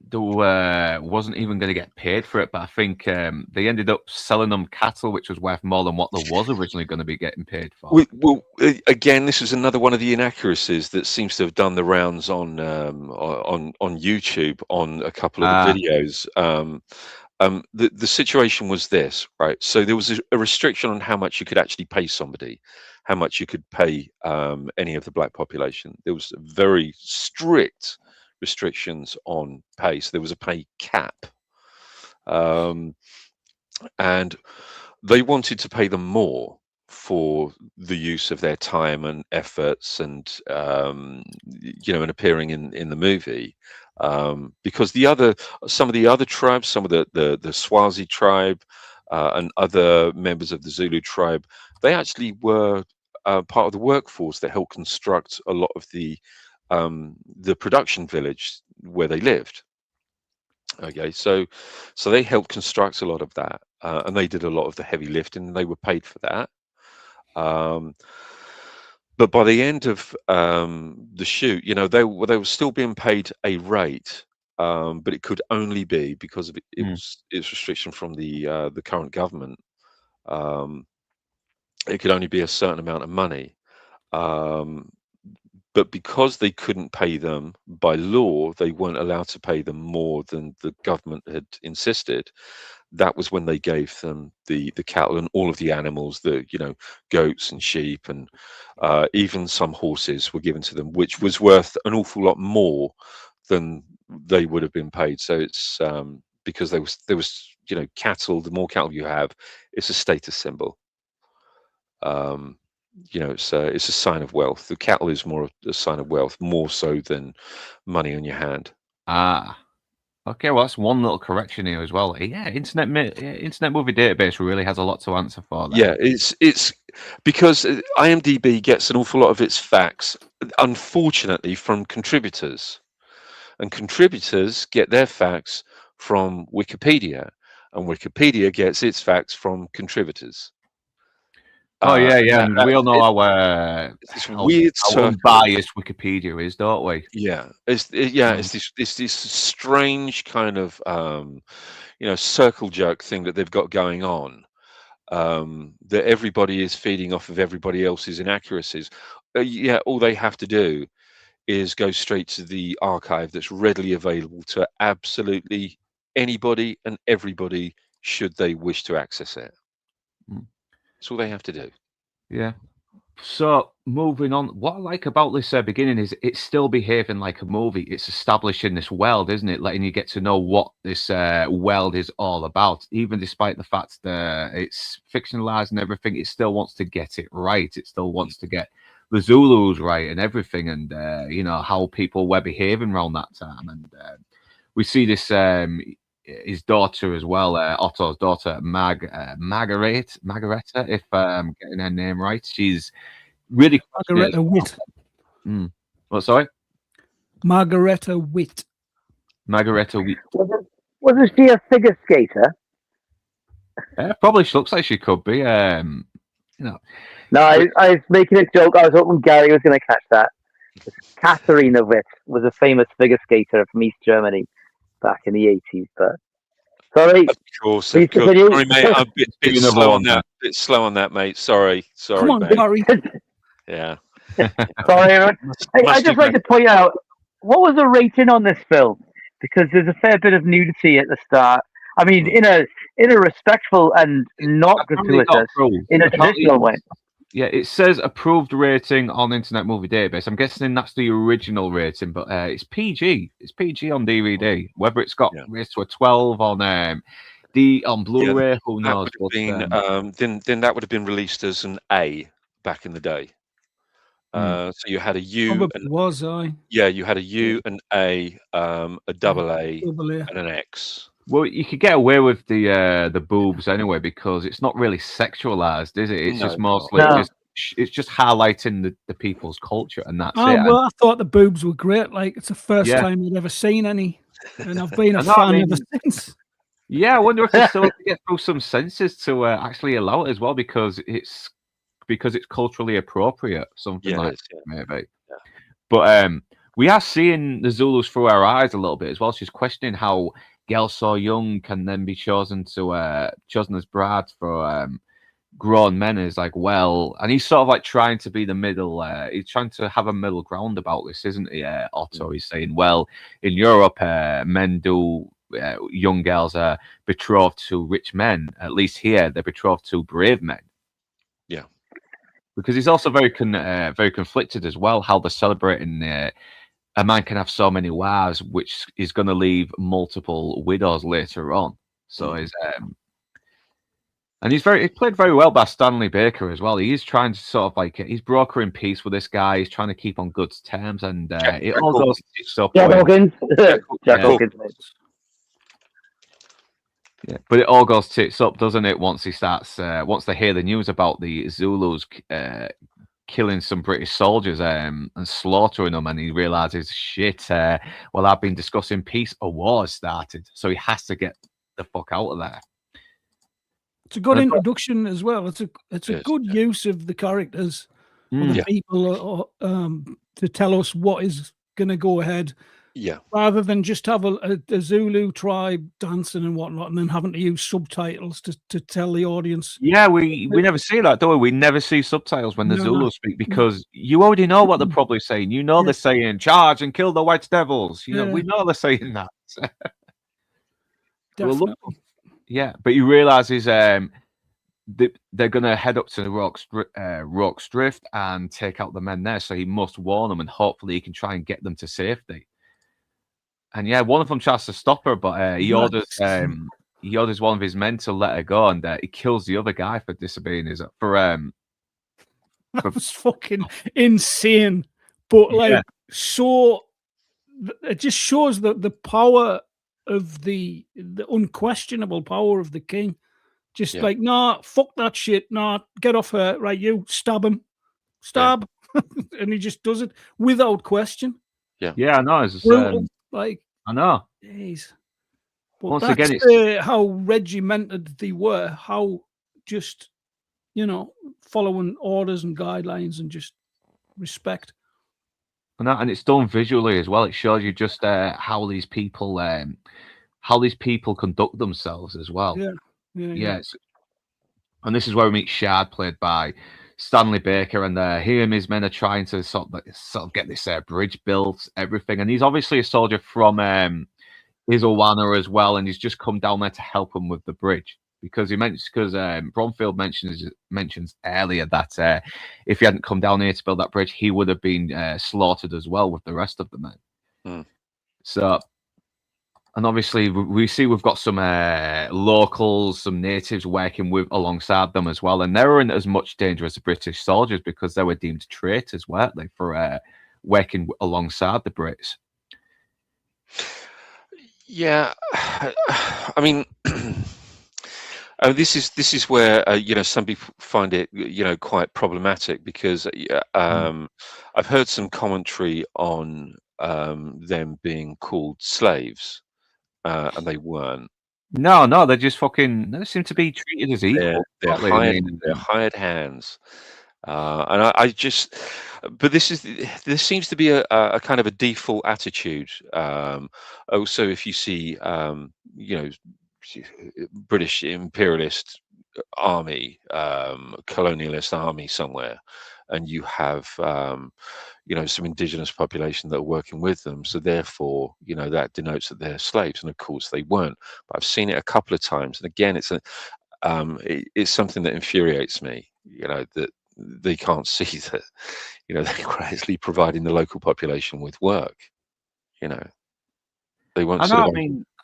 even going to get paid for it, but I think they ended up selling them cattle, which was worth more than what there was originally going to be getting paid for. Well, again, this was another one of the inaccuracies that seems to have done the rounds on YouTube on a couple of the videos. The situation was this, right? So there was a restriction on how much you could actually pay somebody, how much you could pay any of the black population. There was very strict restrictions on pay. So there was a pay cap. And they wanted to pay them more for the use of their time and efforts and, and appearing in the movie. Because some of the other tribes, some of the Swazi tribe and other members of the Zulu tribe, they actually were part of the workforce that helped construct a lot of the production village where they lived. Okay, so they helped construct a lot of that, and they did a lot of the heavy lifting, and they were paid for that. but by the end of the shoot, they were still being paid a rate, but it could only be because of its restriction from the current government. It could only be a certain amount of money. But because they couldn't pay them by law, they weren't allowed to pay them more than the government had insisted. That was when they gave them the cattle and all of the animals, the goats and sheep, and even some horses were given to them, which was worth an awful lot more than they would have been paid. So it's because there was cattle. The more cattle you have, it's a status symbol. It's a sign of wealth. The cattle is more a sign of wealth, more so than money on your hand. Okay, well, that's one little correction here as well. Yeah, Internet Movie Database really has a lot to answer for there. Yeah, it's because IMDb gets an awful lot of its facts, unfortunately, from contributors, and contributors get their facts from Wikipedia, and Wikipedia gets its facts from contributors. Oh yeah. We all know how weird unbiased Wikipedia is, don't we? Yeah, it's this strange kind of circle jerk thing that they've got going on, that everybody is feeding off of everybody else's inaccuracies. All they have to do is go straight to the archive that's readily available to absolutely anybody and everybody should they wish to access it. That's all they have to do. Yeah. So moving on, what I like about this beginning is it's still behaving like a movie. It's establishing this world, isn't it? Letting you get to know what this world is all about. Even despite the fact that it's fictionalized and everything, it still wants to get it right. It still wants to get the Zulus right and everything, and how people were behaving around that time. And we see this. His daughter as well, Otto's daughter, Margareta, if I'm getting her name right. She's really Margareta Witt. What? Sorry, Margareta Witt. Margareta Witt. Wasn't she a figure skater? Probably looks like she could be. No, I was making a joke. I was hoping Gary was going to catch that. Katharina Witt was a famous figure skater from East Germany back in the 80s, but sorry. Of course. Sorry, mate. I'm a bit slow on that. Bit slow on that, mate. Sorry. Come on, mate. Gary. Yeah. Sorry, everyone. I'd just like to point out, what was the rating on this film? Because there's a fair bit of nudity at the start. I mean, in a respectful and not gratuitous, in a traditional way. Yeah, it says approved rating on Internet Movie Database. I'm guessing that's the original rating, but it's PG. It's PG on DVD. Whether it's got raised to a 12 on Blu-ray, who knows? Then that would have been released as an A back in the day. So you had a U. You had a U, an A, a double A, and an X. Well, you could get away with the boobs anyway because it's not really sexualized, is it? It's just mostly it's just highlighting the people's culture, and that's it. Well, I thought the boobs were great. Like, it's the first time I'd ever seen any, and I've been a fan ever since. Yeah, I wonder if they still have to get through some censors to actually allow it as well because it's culturally appropriate, something like that, maybe. Yeah. But we are seeing the Zulus through our eyes a little bit as well. She's questioning how girls so young can then be chosen as brides for grown men. Is like, well, and he's sort of like trying to be the middle. He's trying to have a middle ground about this, isn't he? Otto, he's saying, well, in Europe, men do. Young girls are betrothed to rich men. At least here, they're betrothed to brave men. Yeah, because he's also very conflicted as well. How they're celebrating. A man can have so many wives, which is going to leave multiple widows later on. So and he played very well by Stanley Baker as well. He's trying to sort of like he's brokering peace with this guy. He's trying to keep on good terms, and it all goes tits up. Jack Hawkins. Yeah, but it all goes tits up, doesn't it? Once he starts, once they hear the news about the Zulus killing some British soldiers and slaughtering them, and he realizes, shit, well, I've been discussing peace, a war has started, so he has to get the fuck out of there. It's a good introduction as well. It's a good use of the characters other Yeah. people to tell us what is going to go ahead, Yeah. rather than just have a Zulu tribe dancing and whatnot, and then having to use subtitles to tell the audience. Yeah, we never see that, do we? We never see subtitles when the No, Zulus speak because you already know what they're probably saying. You know Yeah. they're saying charge and kill the White Devils. You know, we Yeah. know they're saying that. Well, look, Definitely. yeah, but you realise is they're going to head up to Rock's Drift and take out the men there. So he must warn them, and hopefully he can try and get them to safety. And yeah, one of them tries to stop her, but he orders one of his men to let her go, and he kills the other guy for disobeying his That was fucking insane. But like, so it just shows the power of the unquestionable power of the king. Just like, nah, fuck that shit. Nah, get off her. Right, you stab him. Stab. And he just does it without question. Yeah, I know. It's Brutal. Like, I know. Jeez. But Once that's again, it's how regimented they were. How just, following orders and guidelines and just respect. and it's done visually as well. It shows you just how these people conduct themselves as well. Yeah. And this is where we meet Shard, played by Stanley Baker, and he and his men are trying to sort of get this bridge built, everything. And he's obviously a soldier from Isolwana as well, and he's just come down there to help him with the bridge because Bromfield mentions earlier that if he hadn't come down here to build that bridge, he would have been slaughtered as well with the rest of the men. So. And obviously, we see we've got some locals, some natives working alongside them as well. And they were in as much danger as the British soldiers because they were deemed traitors, weren't they, for working alongside the Brits? Yeah, I mean, this is where some people find it quite problematic because I've heard some commentary on them being called slaves. And they weren't. No, they just they seem to be treated as equal. They're hired hands. And I just, but there seems to be a kind of a default attitude. Also, if you see, British imperialist army, colonialist army somewhere, and you have some indigenous population that are working with them, so therefore that denotes that they're slaves, and of course they weren't. But I've seen it a couple of times, and again it's something that infuriates me, that they can't see that they're actually providing the local population with work. They weren't they weren't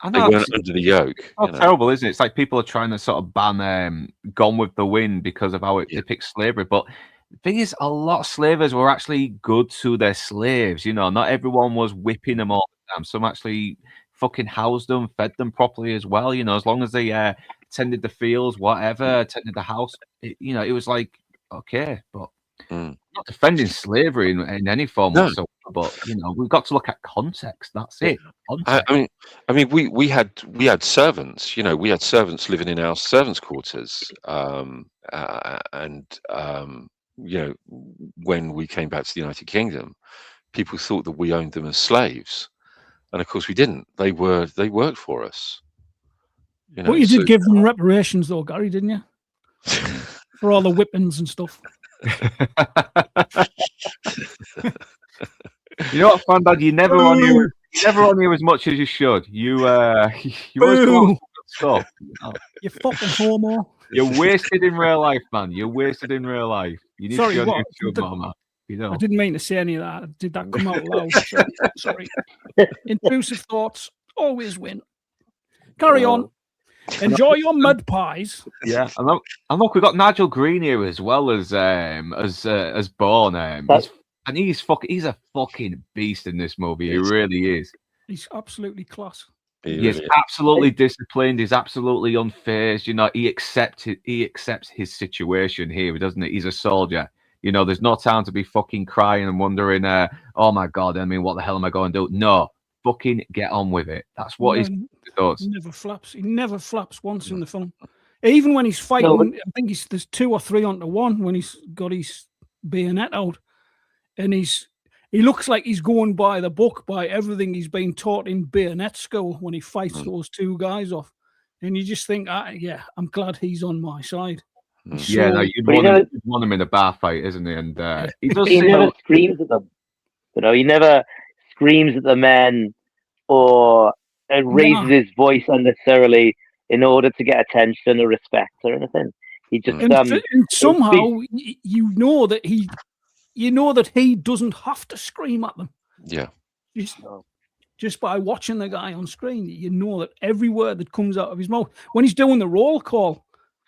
under the yoke. Oh, terrible, isn't it? It's like people are trying to sort of ban Gone with the Wind because of how it depicts slavery, but the thing is, a lot of slavers were actually good to their slaves. Not everyone was whipping them all the time. Some actually fucking housed them, fed them properly as well. As long as they tended the fields, whatever, tended the house, it was like, okay, but not defending slavery in any form whatsoever. But we've got to look at context. That's it. I mean, we had servants. We had servants living in our servants' quarters, when we came back to the United Kingdom, people thought that we owned them as slaves, and of course we didn't. They worked for us. But you did give them reparations, though, Gary, didn't you? For all the whippings and stuff. You know what, Fandad? You never on you as much as you should. You always come on with stuff. You fucking homo. You're wasted in real life, man. You're wasted in real life. You need to go on YouTube, mama. I didn't mean to say any of that. Did that come out loud? Sorry. Intrusive thoughts always win. Carry on. Enjoy your mud pies. Yeah, and look, we've got Nigel Green here as well as Bourne. He's a fucking beast in this movie. He really is. He's absolutely class. He's absolutely disciplined. He's absolutely unfazed. He accepts his situation here, doesn't he? He's a soldier. There's no time to be fucking crying and wondering, oh my God, what the hell am I going to do? No, fucking get on with it. That's what he does. He never flaps. He never flaps once in the film. Even when he's fighting, I think there's 2 or 3 onto 1 when he's got his bayonet out, and he looks like he's going by the book, by everything he's been taught in bayonet school when he fights those two guys off. And you just think, yeah, I'm glad he's on my side. Yeah, no, you'd want him in a bar fight, isn't he? And he does. He never screams at them. You know, he never screams at the men or raises his voice unnecessarily in order to get attention or respect or anything. He just and somehow you know that he doesn't have to scream at them. Yeah. Just by watching the guy on screen, you know that every word that comes out of his mouth, when he's doing the roll call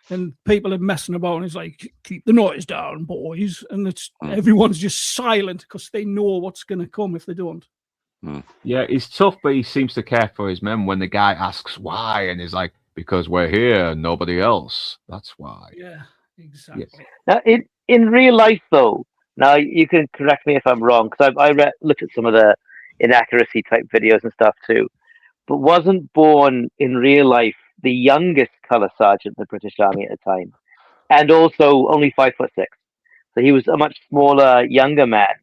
and people are messing about and he's like, keep the noise down, boys. And everyone's just silent because they know what's going to come if they don't. Yeah, he's tough, but he seems to care for his men when the guy asks why. And he's like, because we're here, nobody else. That's why. Yeah, exactly. Yes. Now, in real life, though, now you can correct me if I'm wrong, because I looked at some of the inaccuracy type videos and stuff too. But wasn't Bourne in real life the youngest colour sergeant in the British Army at the time, and also only 5'6"? So he was a much smaller, younger man.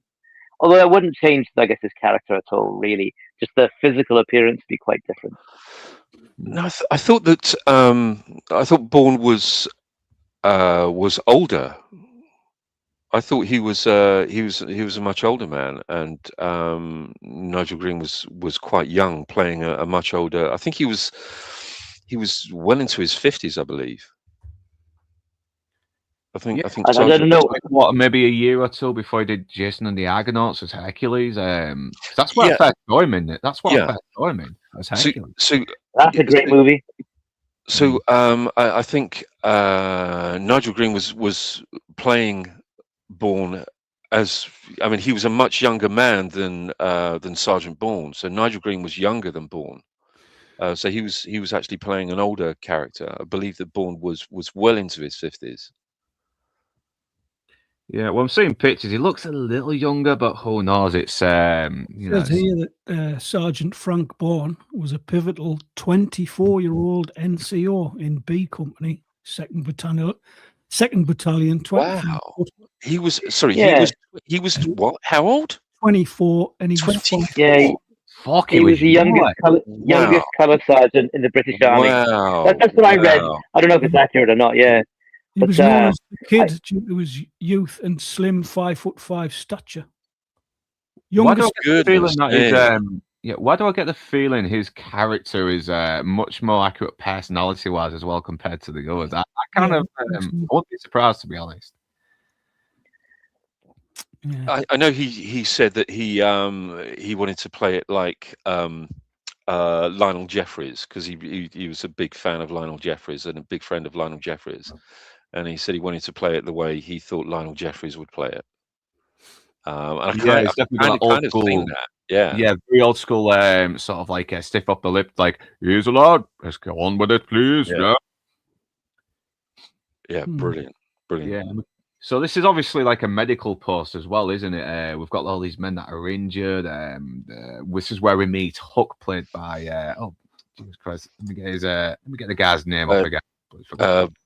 Although that wouldn't change, I guess, his character at all. Really, just the physical appearance would be quite different. No, I thought that Bourne was older. I thought he was a much older man, and Nigel Green was quite young, playing a much older. I think he was well into his 50s, I believe. I think I don't know. What, maybe a year or two before he did Jason and the Argonauts as Hercules. That's what I first saw him in. That's what I first saw him in as Hercules. So that's a great movie. So I think Nigel Green was playing Bourne as, I mean, he was a much younger man than Sergeant Bourne. So Nigel Green was younger than Bourne. So he was actually playing an older character. I believe that Bourne was well into his 50s. Yeah, well, I'm seeing pictures. He looks a little younger, but who knows? It's says here that Sergeant Frank Bourne was a pivotal 24-year-old NCO in B Company, 2nd Battalion. 24. Wow, he was he was what? How old? 24, and he was 24. Yeah, he was the youngest colour sergeant in the British Army. Wow, that's what I read. I don't know if it's accurate or not. Yeah. He was known as the kid due to his youth and slim 5'5" stature. Why do I get the feeling his character is much more accurate personality-wise as well compared to the others? I wouldn't be surprised, to be honest. Yeah. I know he said that he wanted to play it like Lionel Jeffries, because he was a big fan of Lionel Jeffries and a big friend of Lionel Jeffries. And he said he wanted to play it the way he thought Lionel Jeffries would play it. And it's definitely old school. Yeah, very old school. Sort of like stiff up the lip, like here's a lad. Let's go on with it, please. Yeah, brilliant. Yeah. So this is obviously like a medical post as well, isn't it? We've got all these men that are injured. This is where we meet Hook, played by Jesus Christ. Let me get the guy's name up again.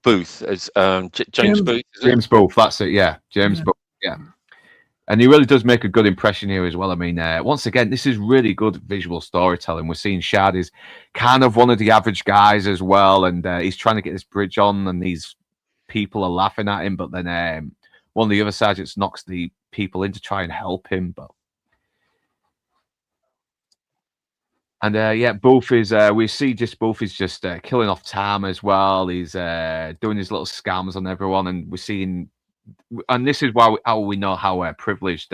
Booth, is James Booth. James Booth, that's it. Yeah, James Booth. Yeah, and he really does make a good impression here as well. I mean, once again, this is really good visual storytelling. We're seeing Shad is kind of one of the average guys as well, and he's trying to get this bridge on, and these people are laughing at him. But then one of the other sergeants knocks the people in to try and help him, but. And Booth is we see Booth is just killing off Tam as well. He's doing his little scams on everyone, and we're seeing, and this is how we know how privileged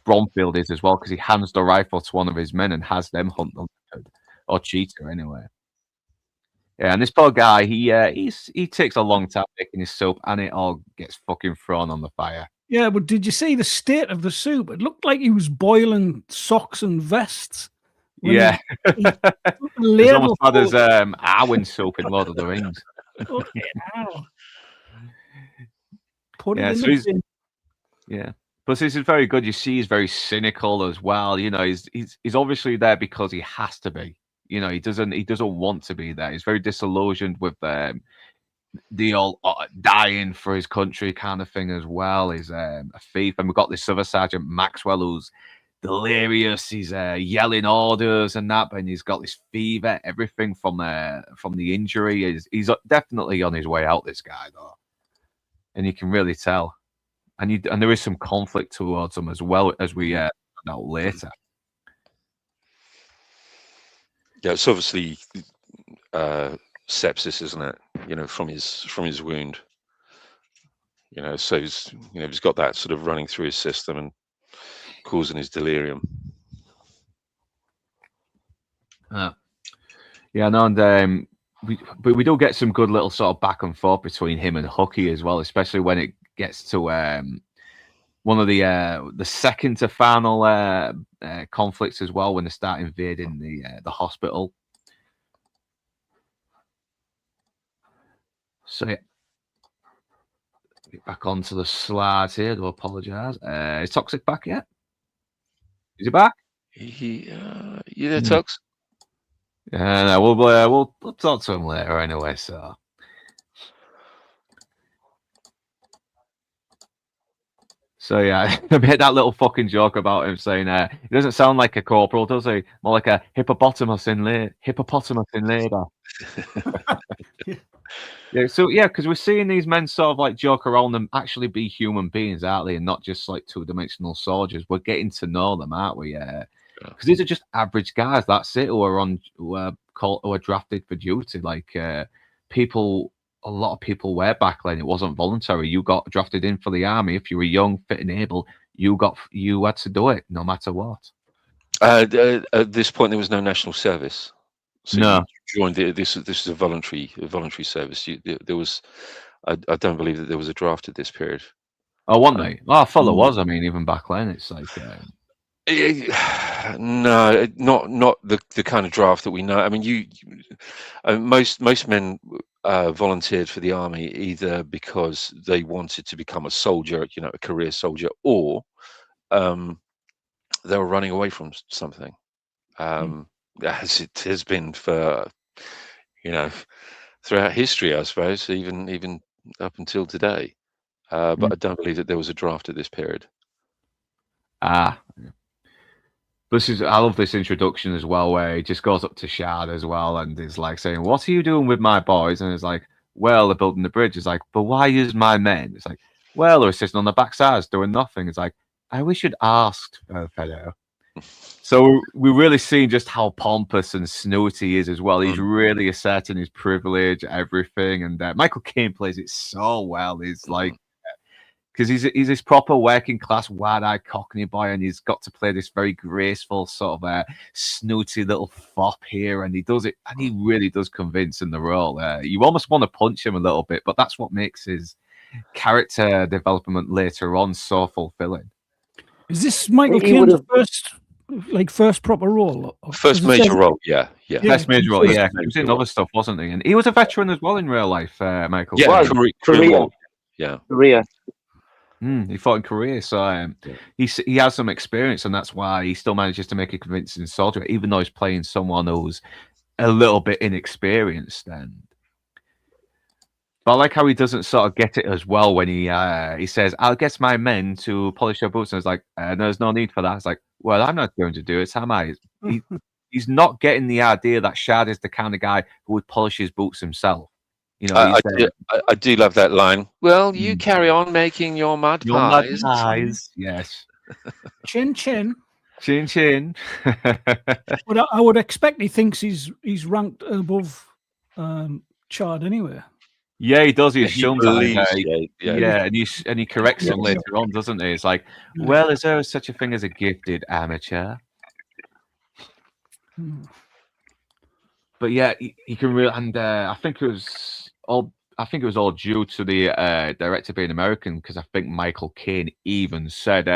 Bromfield is as well, because he hands the rifle to one of his men and has them hunt them, or Cheetah anyway. Yeah, and this poor guy, he takes a long time making his soup, and it all gets fucking thrown on the fire. Yeah, but did you see the state of the soup? It looked like he was boiling socks and vests. Yeah, it's almost bad as Arwen soup in Lord of the Rings. But this is very good. You see, he's very cynical as well. You know, he's obviously there because he has to be. You know, he doesn't want to be there. He's very disillusioned with the old dying for his country kind of thing as well. He's a thief, and we've got this other Sergeant Maxwell who's delirious. He's yelling orders and that, and he's got this fever. Everything from the injury he's definitely on his way out. This guy though, and you can really tell. And there is some conflict towards him as well, as we know later. Yeah, it's obviously sepsis, isn't it? You know, from his wound. You know, so he's got that sort of running through his system and causing his delirium. Yeah, no, and we do get some good little sort of back and forth between him and Hooky as well, especially when it gets to one of the second to final conflicts as well, when they start invading the hospital. So yeah, get back onto the slides here. Do apologise. Is Toxic back yet? Is he back? You there, Tux? Yeah, no, we'll talk to him later anyway. So yeah, I made that little fucking joke about him saying he doesn't sound like a corporal, does he? More like a hippopotamus in labour. Yeah, so yeah, because we're seeing these men sort of like joke around them, actually be human beings, aren't they, and not just like two-dimensional soldiers. We're getting to know them, aren't we? Because these are just average guys. That's it. Who are drafted for duty. Like people, a lot of people were back then. It wasn't voluntary. You got drafted in for the army if you were young, fit, and able. You had to do it, no matter what. At this point, there was no national service. So no, you joined this is a voluntary service. There was, I don't believe that there was a draft at this period. Oh, wasn't they? Oh, I thought there was. I mean, even back then, it's like no, not the kind of draft that we know. I mean, most men volunteered for the army either because they wanted to become a soldier, a career soldier, or they were running away from something. As it has been for throughout history, I suppose, even up until today. But I don't believe that there was a draft at this period. I love this introduction as well, where he just goes up to Shard as well and is like saying, "What are you doing with my boys?" And it's like, "Well, they're building the bridge." It's like, "But why use my men?" It's like, "Well, they're sitting on the backsides doing nothing." It's like, "I wish you'd asked, fellow." So we're really seeing just how pompous and snooty he is as well. He's really asserting his privilege, everything. And Michael Caine plays it so well. He's like, because he's this proper working class, wide-eyed Cockney boy, and he's got to play this very graceful sort of snooty little fop here, and he does it, and he really does convince in the role. You almost want to punch him a little bit, but that's what makes his character development later on so fulfilling. Is this Michael Caine's first proper role? First major role, yeah. First major role, yeah. He was in other stuff, wasn't he? And he was a veteran as well in real life, Michael. Yeah, Korea. Yeah, Korea. He fought in Korea, so he has some experience, and that's why he still manages to make a convincing soldier, even though he's playing someone who's a little bit inexperienced. But I like how he doesn't sort of get it as well when he says, "I'll get my men to polish your boots," and it's like, "There's no need for that." It's like, "Well, I'm not going to do it, am I?" He's not getting the idea that Shard is the kind of guy who would polish his boots himself. I do love that line. Well, you carry on making your mud pies. Mud pies, yes. Chin chin. Chin chin. But I would expect he thinks he's ranked above Chard anyway. Yeah, he does. He's shown that. And he corrects him later on, doesn't he? It's like, well, is there such a thing as a gifted amateur? But yeah, he can really, and I think it was all due to the director being American, because I think Michael Caine even said,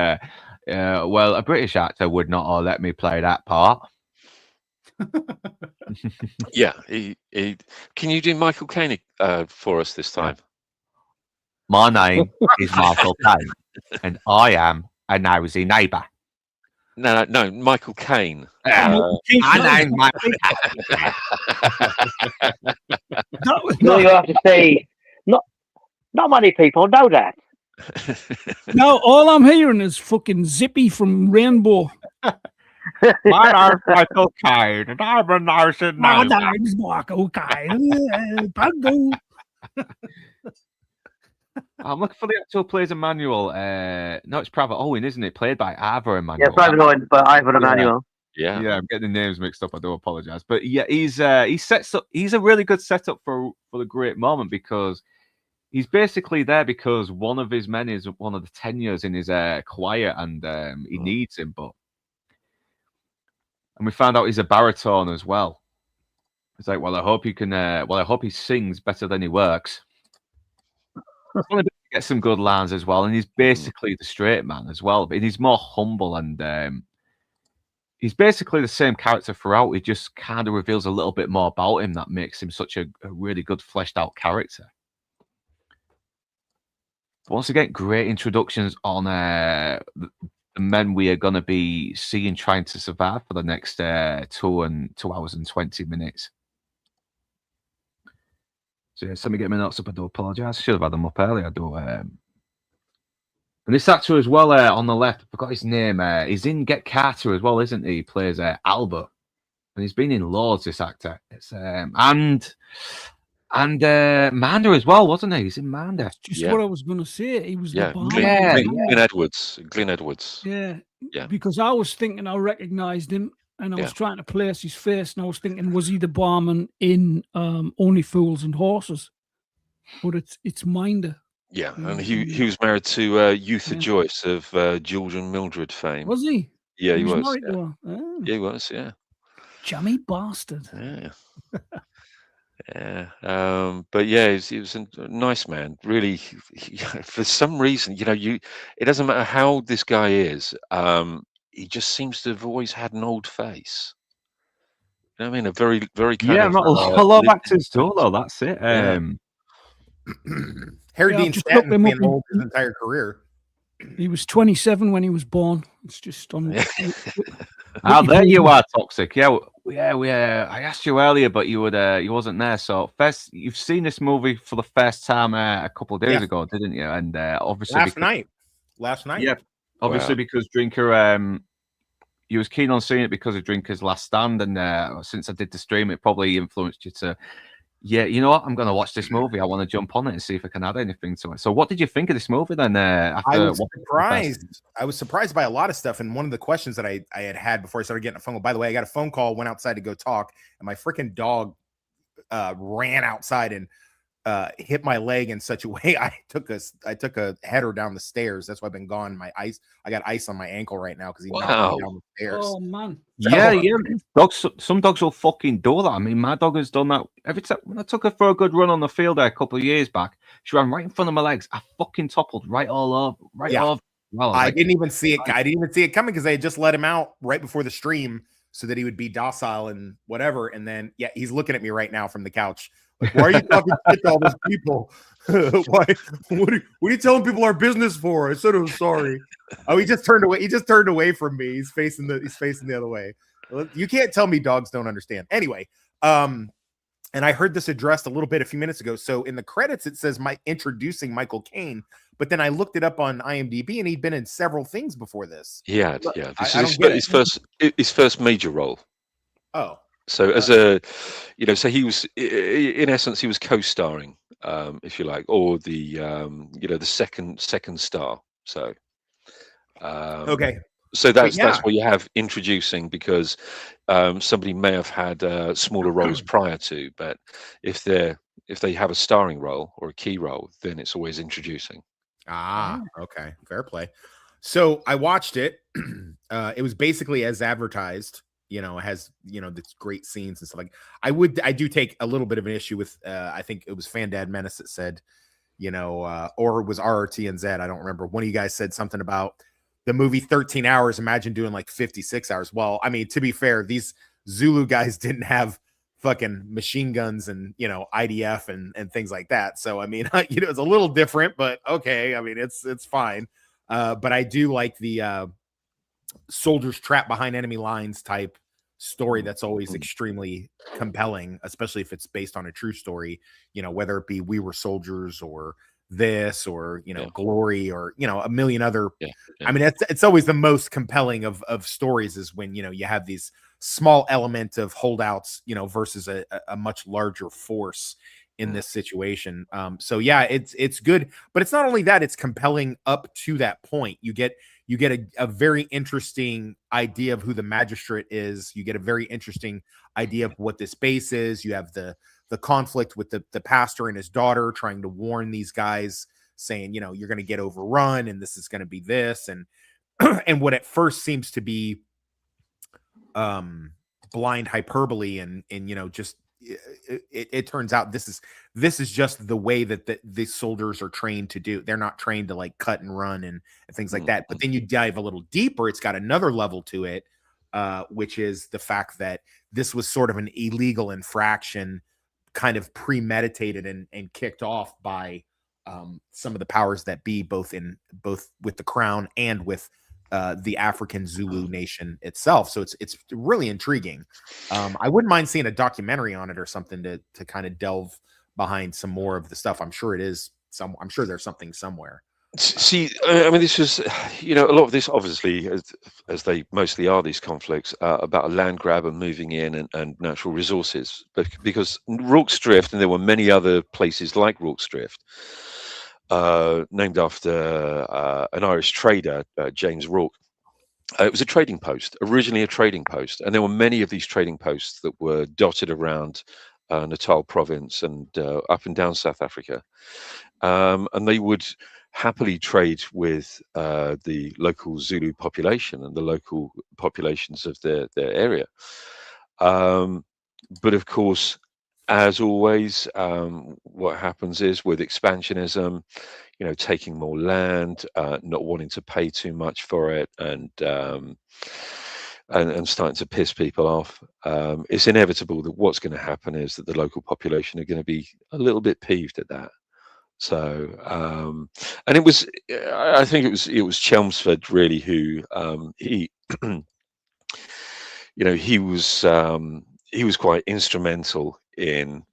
"Well, a British actor would not let me play that part." Yeah, can you do Michael Caine for us this time? My name is Michael Caine, and I am a nosy neighbour. No, Michael Caine. My name's Michael Caine. No, you have to say Not many people know that. Now all I'm hearing is fucking Zippy from Rainbow. My name's Michael Caine, and I'm a nice and My nice. name's Marco Caine. Pango. I'm looking for the actor who plays Emmanuel. No, it's Private Owen, isn't it? Played by Ivor Emmanuel. Yeah, Private Owen, but Ivor Emmanuel. Yeah. Yeah, I'm getting the names mixed up. I do apologize, but yeah, he sets up. He's a really good setup for the great moment because he's basically there because one of his men is one of the tenures in his choir, and he needs him. And we found out he's a baritone as well. It's like, well, I hope you can. Well, I hope he sings better than he works. He's only to get some good lines as well, and he's basically the straight man as well. But he's more humble and. He's basically the same character throughout. He just kind of reveals a little bit more about him that makes him such a really good fleshed out character. But once again, great introductions on the men we are going to be seeing trying to survive for the next 2 hours and 20 minutes. So yeah, let me get my notes up. I do apologise. Should have had them up earlier. I do. And this actor as well on the left, I forgot his name. He's in Get Carter as well, isn't he? He plays Albert, and he's been in loads. This actor, it's and Manda as well, wasn't he? He's in Manda. Just what I was going to say. He was the barman. Glenn Edwards. Glenn Edwards. Yeah. Yeah. Because I was thinking I recognised him, and I was trying to place his face, and I was thinking, was he the barman in Only Fools and Horses? But it's Minder. Yeah, and he was married to Eutha Joyce of George and Mildred fame. Was he? Yeah, he was. Married to her. Oh. Yeah, he was. Yeah. Jammy bastard. Yeah. Yeah. But yeah, he was a nice man. Really, for some reason, it doesn't matter how this guy is. He just seems to have always had an old face. You know what I mean? A very, very kind of. Not a lot of actors do though. That's it. Harry Dean Stanton's been old his entire career. He was 27 when he was born. It's just on. There you are, Toxic. Yeah. I asked you earlier, but you wasn't there. So first, you've seen this movie for the first time a couple of days ago, didn't you? And obviously last night. Yeah, obviously because Drinker, you was keen on seeing it because of Drinker's Last Stand, and since I did the stream, it probably influenced you to. Yeah, you know what? I'm going to watch this movie. I want to jump on it and see if I can add anything to it. So, what did you think of this movie then? I was surprised. I was surprised by a lot of stuff. And one of the questions that I had before I started getting a phone call. By the way, I got a phone call. Went outside to go talk, and my freaking dog ran outside and hit my leg in such a way I took a header down the stairs. That's why I've been gone. I got ice on my ankle right now because he knocked me down the stairs. Oh man. Some dogs will fucking do that. I mean, my dog has done that every time. When I took her for a good run on the field there a couple of years back, she ran right in front of my legs. I fucking toppled right all over. Well, I didn't even see it. I didn't even see it coming because they had just let him out right before the stream so that he would be docile and whatever. And then he's looking at me right now from the couch. Like, why are you talking shit to all those people? What are you telling people our business for? I said I'm sorry. Oh, he just turned away. He just turned away from me. He's facing the other way. You can't tell me dogs don't understand. Anyway, and I heard this addressed a little bit a few minutes ago. So in the credits, it says introducing Michael Caine, but then I looked it up on IMDb, and he'd been in several things before this. Yeah. This is his first major role. Oh. So as so he was in essence he was co-starring, if you like, or the the second star. So okay. So that's what you have introducing because somebody may have had smaller roles prior to, but if they have a starring role or a key role, then it's always introducing. Okay, fair play. So I watched it. It was basically as advertised. It has, this great scenes and stuff like. I do take a little bit of an issue with. I think it was Fandad Menace that said, or it was RRTNZ. I don't remember. One of you guys said something about the movie 13 hours. Imagine doing like 56 hours. Well, I mean, to be fair, these Zulu guys didn't have fucking machine guns and IDF and things like that. So I mean, it's a little different, but okay. I mean, it's fine. But I do like the soldiers trapped behind enemy lines type story. That's always extremely compelling, especially if it's based on a true story. Whether it be We Were Soldiers or this, or Yeah. Glory, or a million other. Yeah. I mean, it's always the most compelling of stories, is when you have these small element of holdouts, versus a much larger force in this situation. So yeah, it's good, but it's not only that, it's compelling up to that point. You get a very interesting idea of who the magistrate is. You get a very interesting idea of what this base is. You have the conflict with the pastor and his daughter trying to warn these guys, saying, you're going to get overrun, and this is going to be this, and and what at first seems to be blind hyperbole, and just it turns out this is just the way that the soldiers are trained to do. They're not trained to like cut and run and things like that. But then you dive a little deeper, it's got another level to it, which is the fact that this was sort of an illegal infraction, kind of premeditated and kicked off by some of the powers that be, both with the crown and with the African Zulu nation itself. So it's really intriguing. I wouldn't mind seeing a documentary on it or something to kind of delve behind some more of the stuff. I'm sure there's something somewhere. See, I mean, this was, a lot of this, obviously, as they mostly are, these conflicts, about a land grab and moving in and natural resources. But because Rorke's Drift, and there were many other places like Rorke's Drift, named after an Irish trader, James Rourke. It was originally a trading post, and there were many of these trading posts that were dotted around Natal province and up and down South Africa, and they would happily trade with the local Zulu population and the local populations of their area. But of course, as always, what happens is, with expansionism, taking more land, not wanting to pay too much for it, and starting to piss people off, it's inevitable that what's going to happen is that the local population are going to be a little bit peeved at that. So, and it was, I think it was Chelmsford really who he was quite instrumental in.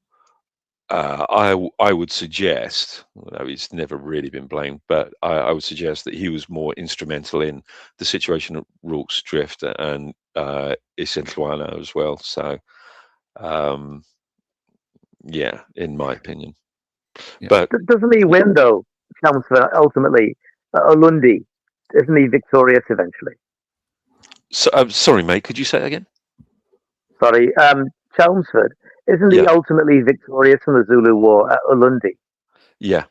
I would suggest, he's never really been blamed, but I would suggest that he was more instrumental in the situation at Rorke's Drift and Isentwana as well. So, yeah, in my opinion. Yeah. But doesn't he win though, Chelmsford, ultimately? Ulundi, isn't he victorious eventually? So, sorry, mate, could you say that again? Sorry, Chelmsford, isn't he ultimately victorious in the Zulu War at Ulundi? Yeah,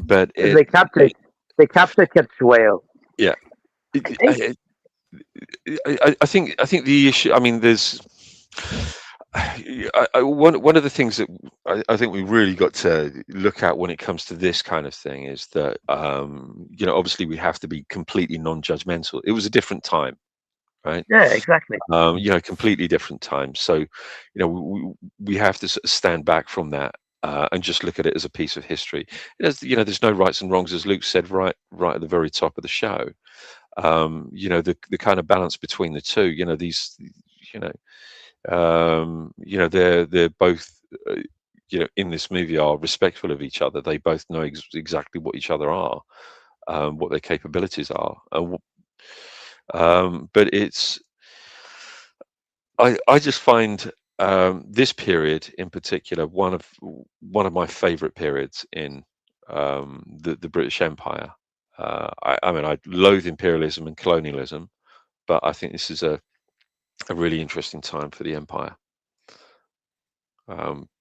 but they captured Ketchwale. Yeah, I think the issue. I mean, there's one of the things that I think we really got to look at when it comes to this kind of thing is that obviously we have to be completely non-judgmental. It was a different time. Right. Yeah, exactly. Completely different time. So, we have to sort of stand back from that and just look at it as a piece of history. There's no rights and wrongs, as Luke said right at the very top of the show. The kind of balance between the two. They're both in this movie are respectful of each other. They both know exactly what each other are, what their capabilities are, but I just find this period in particular one of my favorite periods in the British Empire. I mean, I loathe imperialism and colonialism, but I think this is a really interesting time for the empire,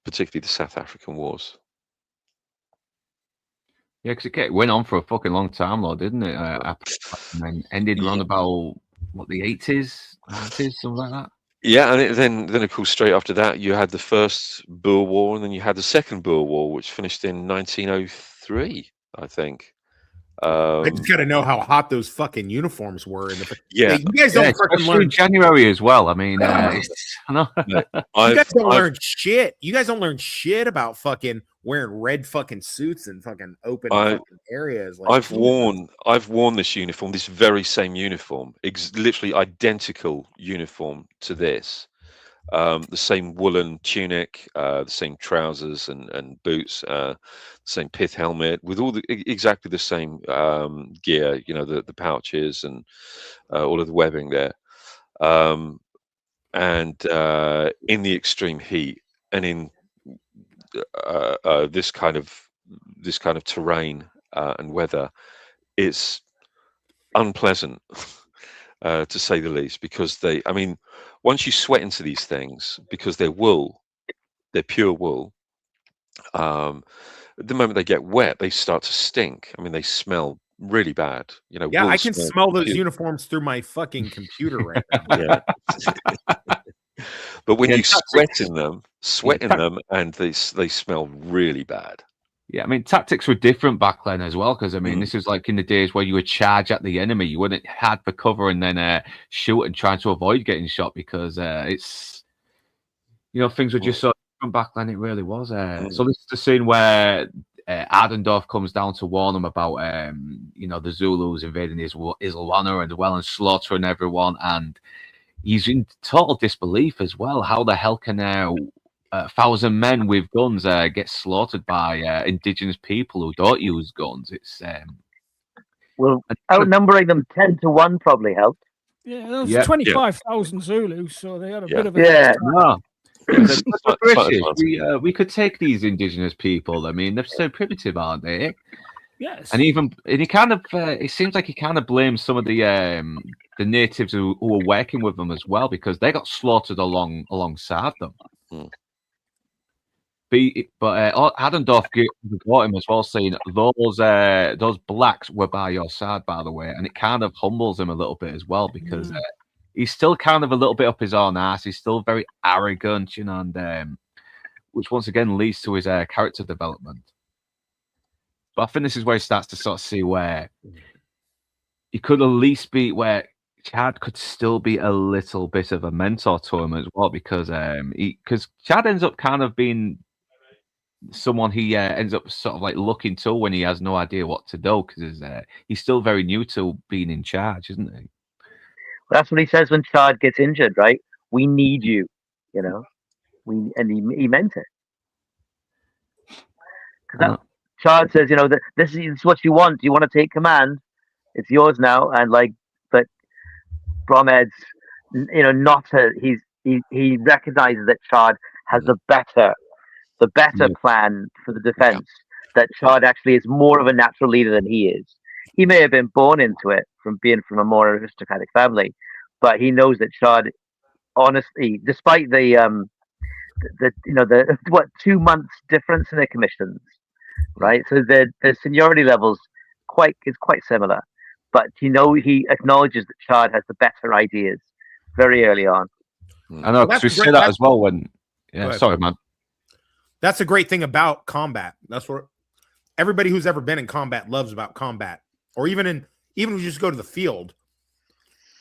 particularly the South African Wars. Yeah, because it went on for a fucking long time, though, didn't it? And then ended around about the 80s, 90s, something like that. Yeah, and then of course straight after that you had the first Boer War, and then you had the second Boer War, which finished in 1903, I think. I just got to know how hot those fucking uniforms were. Yeah, you guys don't fucking learn in January as well. I mean, you guys don't learn shit. You guys don't learn shit about fucking wearing red fucking suits and fucking open fucking areas. Like, I've worn this uniform, this very same uniform, literally identical uniform to this. the same woolen tunic, the same trousers and boots, same pith helmet with all exactly the same gear. You know, the pouches and all of the webbing there. And in the extreme heat and in this kind of terrain and weather, it's unpleasant to say the least, because once you sweat into these things, because they're pure wool, the moment they get wet, they start to stink. I mean, they smell really bad. You know, Yeah, wool I can smells smell those pure. uniforms through my fucking computer right now. Yeah. But when Yeah, you tactics- sweat in them, and they smell really bad. Yeah, I mean, tactics were different back then as well, because I mean, this is like in the days where you would charge at the enemy, you wouldn't hide for cover and then shoot and try to avoid getting shot, because it's, you know, things were just so different back then. It really was. So this is the scene where Ardendorf comes down to warn them about, you know, the Zulus invading Islwana and well and slaughtering everyone, and he's in total disbelief as well. How the hell can 1,000 men with guns get slaughtered by indigenous people who don't use guns? It's well, outnumbering them 10-1 probably helped. Yeah, there was Yeah. 25,000 Zulus, so they had a bit of a Yeah. no. It's But like British, advantage. we could take these indigenous people. I mean, they're so primitive, aren't they? Yes. And he kind of it seems like he kind of blames some of the natives who were working with them as well, because they got slaughtered alongside them. But Adendorf got him as well, saying those blacks were by your side, by the way, and it kind of humbles him a little bit as well, because he's still kind of a little bit up his own ass. He's still very arrogant, you know, and which once again leads to his character development. But I think this is where he starts to sort of see where he could at least be, where Chad could still be a little bit of a mentor to him as well, because Chad ends up kind of being someone he ends up sort of like looking to when he has no idea what to do, because he's still very new to being in charge, isn't he? That's what he says when Chad gets injured, right? We need you, you know. He meant it. Chad says, you know, that this is what you want. You want to take command. It's yours now. And but Bromhead's, you know, he recognizes that Chad has the better plan for the defense. That Chad actually is more of a natural leader than he is. He may have been born into it from being from a more aristocratic family, but he knows that Chad, honestly, despite the 2 months difference in their commissions, right? So the seniority levels is quite similar, but he acknowledges that Chad has the better ideas very early on. I know, because we say that as well when. Yeah, sorry, man. That's a great thing about combat. That's what everybody who's ever been in combat loves about combat, or even if you just go to the field.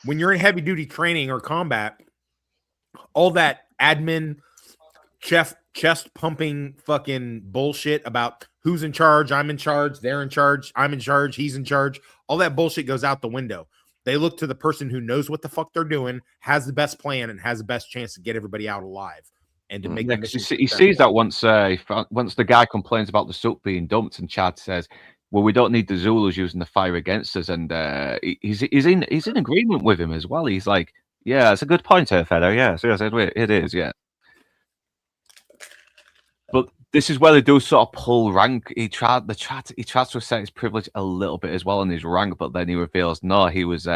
When you're in heavy duty training or combat, all that admin, chest pumping fucking bullshit about who's in charge, I'm in charge, they're in charge, I'm in charge, he's in charge. All that bullshit goes out the window. They look to the person who knows what the fuck they're doing, has the best plan, and has the best chance to get everybody out alive. And to make he sees that once the guy complains about the soap being dumped, and Chad says, well, we don't need the Zulus using the fire against us, and he's in agreement with him as well. He's like, yeah, it's a good point here, Feather. Yeah, so it is, yeah. But this is where they do sort of pull rank. He tries to assert his privilege a little bit as well in his rank, but then he reveals no, he was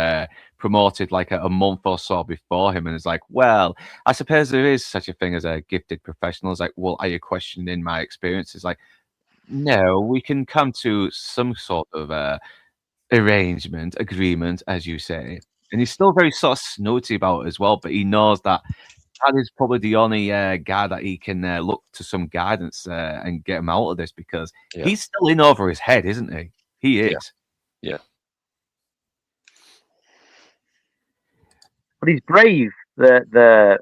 promoted like a month or so before him, and it's like, well, I suppose there is such a thing as a gifted professional. It's like, well, are you questioning my experience? It's like, no, we can come to some sort of agreement, as you say. And he's still very sort of snooty about it as well, but he knows that Chad is probably the only guy that he can look to some guidance and get him out of this, because he's still in over his head, isn't he? He is. Yeah. But he's brave. The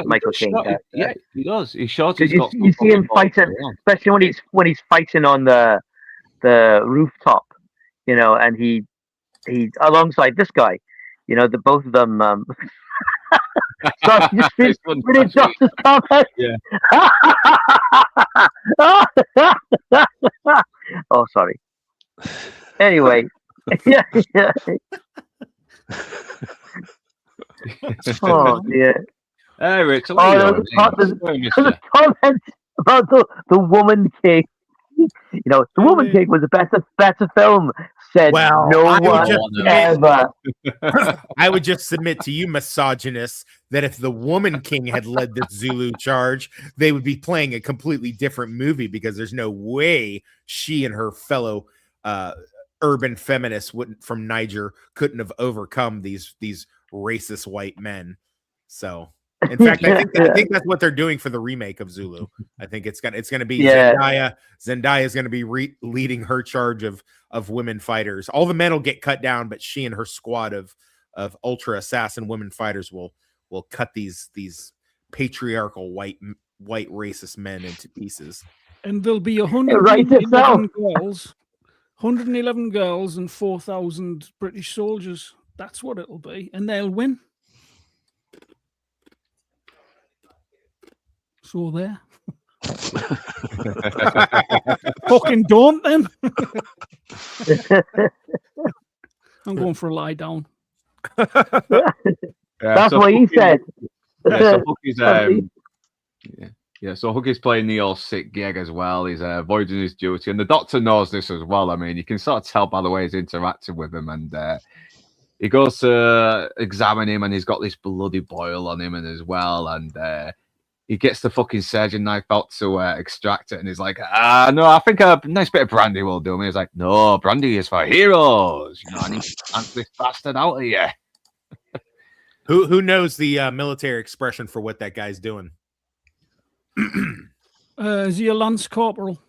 Michael King. Yeah, he does. He shows. You see him fighting, especially when he's fighting on the rooftop, you know, and he's alongside this guy, you know, both of them. God, you just It's fun, reading actually. Josh's comment. Yeah. Oh, sorry. Anyway, yeah. Oh dear. Hey, Rich, Oh, what are there was you doing? there was a comment about the Woman King. You know, the Woman King was a better film. Said Well, no I would one just ever. I would just submit to you, misogynists, that if the Woman King had led this Zulu charge, they would be playing a completely different movie, because there's no way she and her fellow urban feminists from Niger couldn't have overcome these racist white men. So, in fact, I think that's what they're doing for the remake of Zulu. I think it's gonna be Zendaya. Zendaya is gonna be leading her charge of women fighters. All the men will get cut down, but she and her squad of ultra assassin women fighters will cut these patriarchal white racist men into pieces. And there'll be writes itself. 111 girls and 4,000 British soldiers. That's what it'll be, and they'll win. So there. Fucking don't then. I'm going for a lie down. That's what he said. So Hookie's, so Hookie's playing the all sick gig as well. He's avoiding his duty, and the Doctor knows this as well. I mean, you can sort of tell by the way he's interacting with him, and he goes to examine him, and he's got this bloody boil on him, and as well, and he gets the fucking surgeon knife out to extract it, and he's like, no, I think a nice bit of brandy will do me. He's like, no, brandy is for heroes. You know, I need to dance this bastard out of here. Who knows the military expression for what that guy's doing? Is he a lance corporal?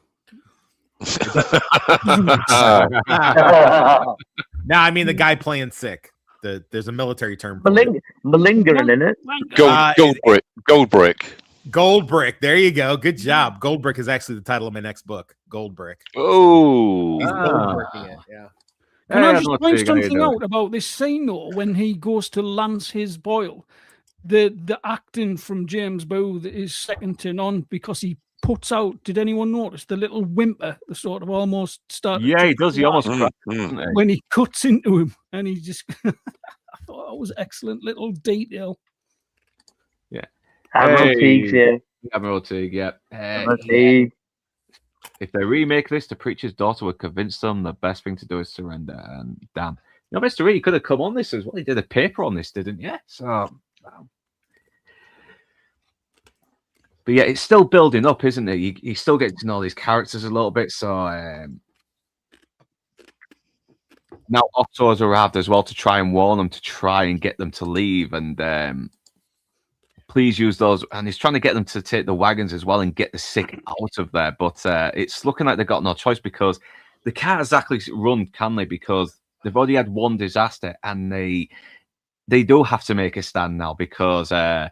No, I mean the guy playing sick. There's a military term. Malingering in it. Gold brick. Gold brick. There you go. Good job. Gold brick is actually the title of my next book. Gold brick. Oh, He's gold bricking it. Yeah. Can I just point something out about this scene though? When he goes to lance his boil, the acting from James Booth is second to none, because he puts out. Did anyone notice the little whimper? The sort of almost start. Yeah, he does. He almost when he cuts into him, and he just. I thought that was excellent little detail. Yeah. Admiral Teagues, yeah. Admiral Teague, yeah. Admiral Teague. If they remake this, the preacher's daughter would convince them the best thing to do is surrender. And damn, you know, Mr. E, you could have come on this as well. He did a paper on this, didn't you? So, but yeah, it's still building up, isn't it? You still get to know these characters a little bit. So now Otto has arrived as well to try and warn them, to try and get them to leave, and please use those. And he's trying to get them to take the wagons as well and get the sick out of there. But it's looking like they've got no choice, because they can't exactly run, can they? Because they've already had one disaster, and they do have to make a stand now, because it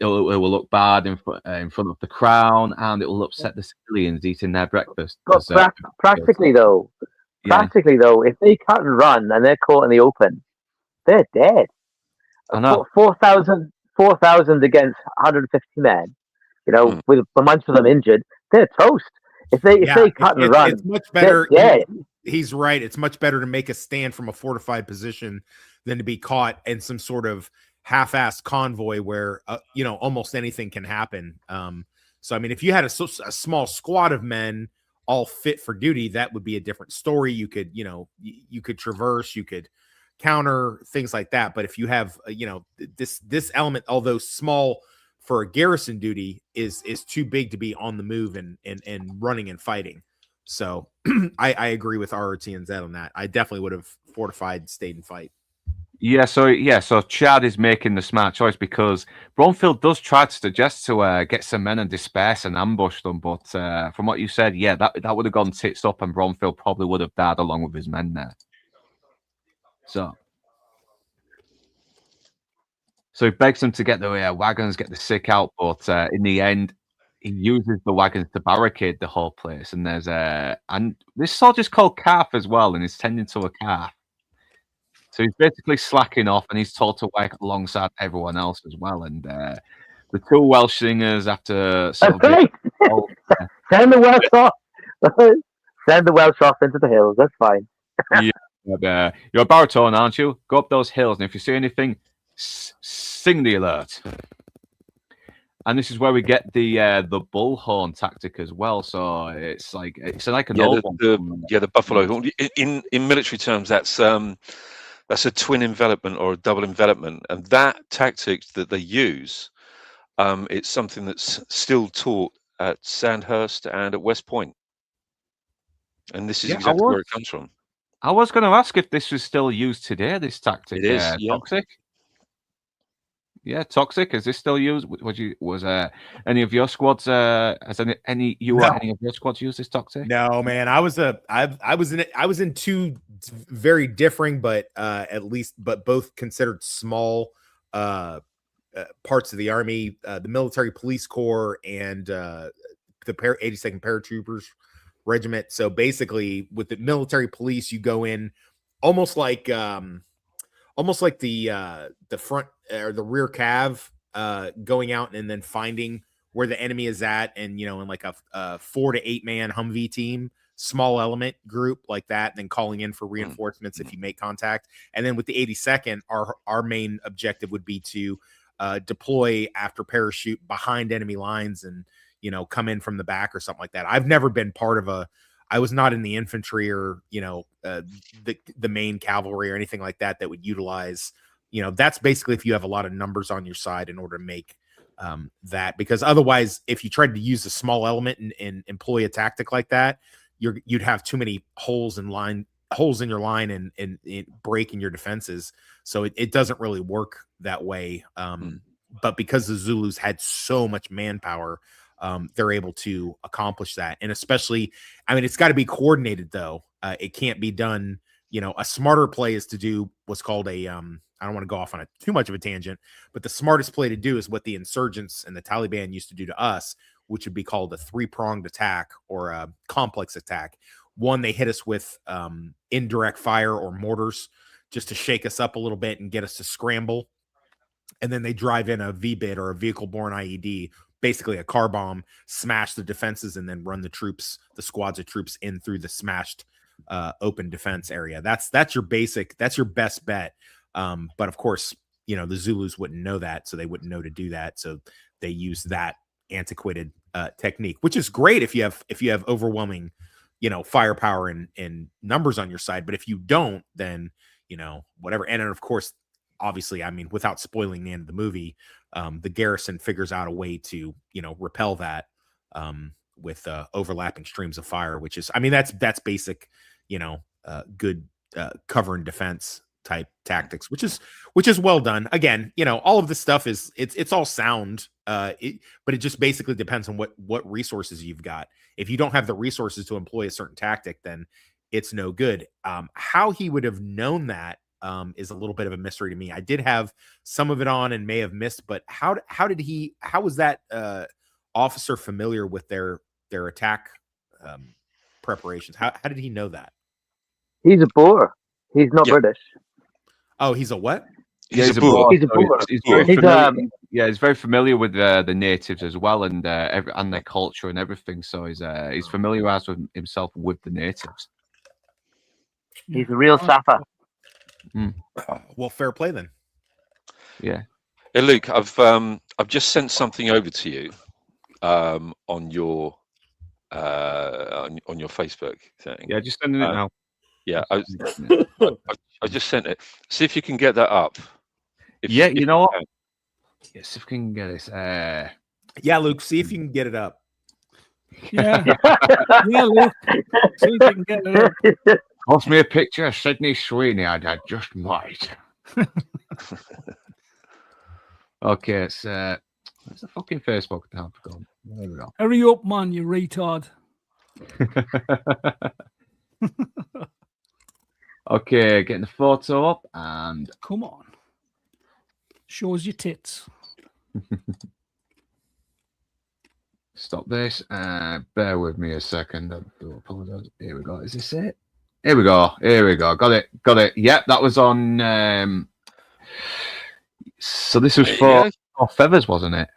will look bad in front of the crown, and it will upset the civilians eating their breakfast. Practically though, if they cut and run and they're caught in the open, they're dead. I know. 4,000 against 150 men, you know, with a bunch of them injured, they're toast. If they cut and run, it's much better. Yeah, he's right. It's much better to make a stand from a fortified position than to be caught in some sort of half-assed convoy where you know, almost anything can happen. So I mean, if you had a small squad of men all fit for duty, that would be a different story. You could, you know, you could traverse, you could counter, things like that. But if you have, you know, this element, although small for a garrison duty, is too big to be on the move and running and fighting. So I agree with RRTNZ on that. I definitely would have fortified, stayed and fight. So Chad is making the smart choice, because Bromfield does try to suggest to get some men and disperse and ambush them, but from what you said, yeah, that would have gone tits up, and Bromfield probably would have died along with his men there. So he begs them to get the wagons, get the sick out, but in the end, he uses the wagons to barricade the whole place. And there's and this soldier's called Calf as well, and he's tending to a calf. So he's basically slacking off, and he's told to work alongside everyone else as well. And the two Welsh singers, after sort of That's great. Send the Welsh off. Send the Welsh off into the hills. That's fine. You're a baritone, aren't you? Go up those hills, and if you see anything, sing the alert. And this is where we get the bullhorn tactic as well. So it's like an old one. The buffalo horn. In military terms, that's a twin envelopment or a double envelopment, and that tactic that they use, it's something that's still taught at Sandhurst and at West Point, and this is exactly where it comes from. I was going to ask if this was still used today. This tactic, it is. Toxic. Yeah, Toxic. Is this still used? Was any of your squads? Has any of your squads used this Toxic? No, man. I was in two very differing, but both considered small parts of the Army, the Military Police Corps and the 82nd Paratroopers Regiment. So basically, with the military police, you go in almost like the front or the rear cav, going out and then finding where the enemy is at, and in like a 4 to 8 man Humvee team, small element group like that, and then calling in for reinforcements if you make contact. And then with the 82nd, our main objective would be to deploy after parachute behind enemy lines and come in from the back or something like that. I've never been part of I was not in the infantry or the main cavalry or anything like that would utilize that's basically if you have a lot of numbers on your side in order to make that, because otherwise if you tried to use a small element and employ a tactic like that, you'd have too many holes in your line and breaking your defenses, so it doesn't really work that way. But because the Zulus had so much manpower, they're able to accomplish that. And especially, it's got to be coordinated though. It can't be done, a smarter play is to do what's called I don't want to go off on too much of a tangent, but the smartest play to do is what the insurgents and the Taliban used to do to us, which would be called a 3-pronged attack or a complex attack. One, they hit us with indirect fire or mortars just to shake us up a little bit and get us to scramble. And then they drive in a VBID or a vehicle-borne IED, basically a car bomb, smash the defenses, and then run the squads of troops in through the smashed open defense area. That's your best bet. But of course, the Zulus wouldn't know that, so they wouldn't know to do that. So they use that antiquated technique, which is great if you have overwhelming, firepower and numbers on your side. But if you don't, then whatever. And then of course, obviously, without spoiling the end of the movie, the garrison figures out a way to repel that with overlapping streams of fire, which is that's basic good cover and defense type tactics, which is well done. Again, all of this stuff is it's all sound, but it just basically depends on what resources you've got. If you don't have the resources to employ a certain tactic, then it's no good. How he would have known that is a little bit of a mystery to me. I did have some of it on and may have missed, but how was that officer familiar with their attack preparations? How did he know that? He's a Boer. He's not British. Oh, he's a what? He's a Boer. He's a Boer. He's very familiar with the natives as well, and their culture and everything. So he's familiarized with himself with the natives. He's a real sapper. Well, fair play then. Yeah. Hey, Luke, I've just sent something over to you on your Facebook thing. Yeah, just sending it now. Yeah, I just sent it. See if you can get that up. You know what? Yes, if we can get this. Yeah, Luke, see if you can get it up. Yeah. Yeah, Luke. See if you can get it up. Post me a picture of Sydney Sweeney. I just might. Okay, it's where's the fucking Facebook now? There we go. Hurry up, man, you retard. Okay, getting the photo up and come on. Shows your tits. Stop this. Bear with me a second. I do apologize. Here we go. Is this it? Here we go. Got it. Yep, that was on. So this was for Feathers, wasn't it?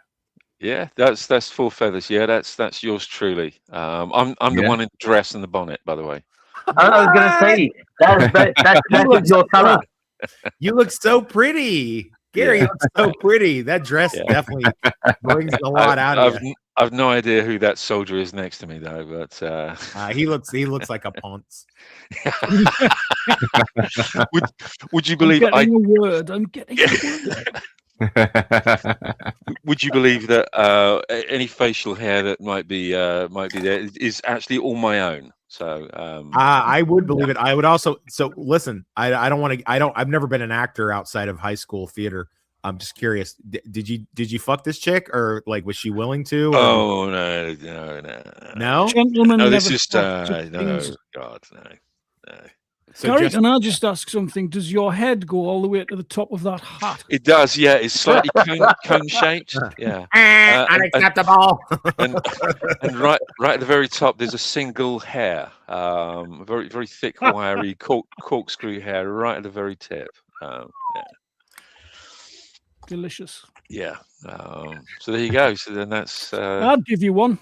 Yeah, that's Four Feathers. Yeah, that's yours truly. I'm the one in the dress and the bonnet, by the way. I was gonna say that's your color. You look so pretty, Gary. You look so pretty. That dress definitely brings a lot out of you. I've no idea who that soldier is next to me though, but he looks like a ponce. would you believe I'm getting a word. Would you believe that any facial hair that might be there is actually all my own? So I would believe it. I would also. So listen, I've never been an actor outside of high school theater. I'm just curious. Did you fuck this chick, or like was she willing to? Or? Oh no. Gentlemen, No, never this is no. God, no. So Gary, can I just ask something? Does your head go all the way to the top of that hat? It does, yeah. It's slightly cone shaped. Yeah. Unacceptable. And right at the very top, there's a single hair, very very thick, wiry corkscrew hair right at the very tip. Yeah. Delicious. Yeah. So there you go. So then that's. I'd give you one.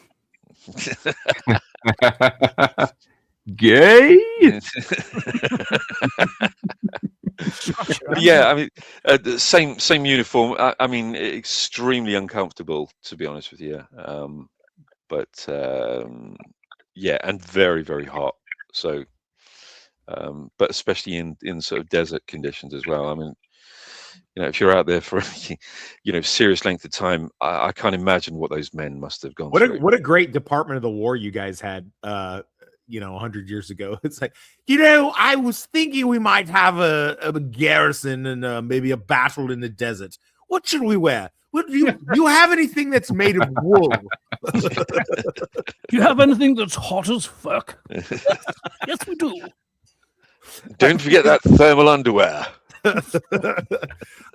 Gay. Yeah, I mean, the same uniform. I mean, extremely uncomfortable, to be honest with you. But yeah, and very very hot. So, but especially in sort of desert conditions as well. I mean, you know, if you're out there for serious length of time, I can't imagine what those men must have gone through. What a great Department of the War you guys had. 100 years ago. It's like, I was thinking we might have a garrison and maybe a battle in the desert. What should we wear? Do you have anything that's made of wool? Do you have anything that's hot as fuck? Yes, we do. Don't forget that thermal underwear.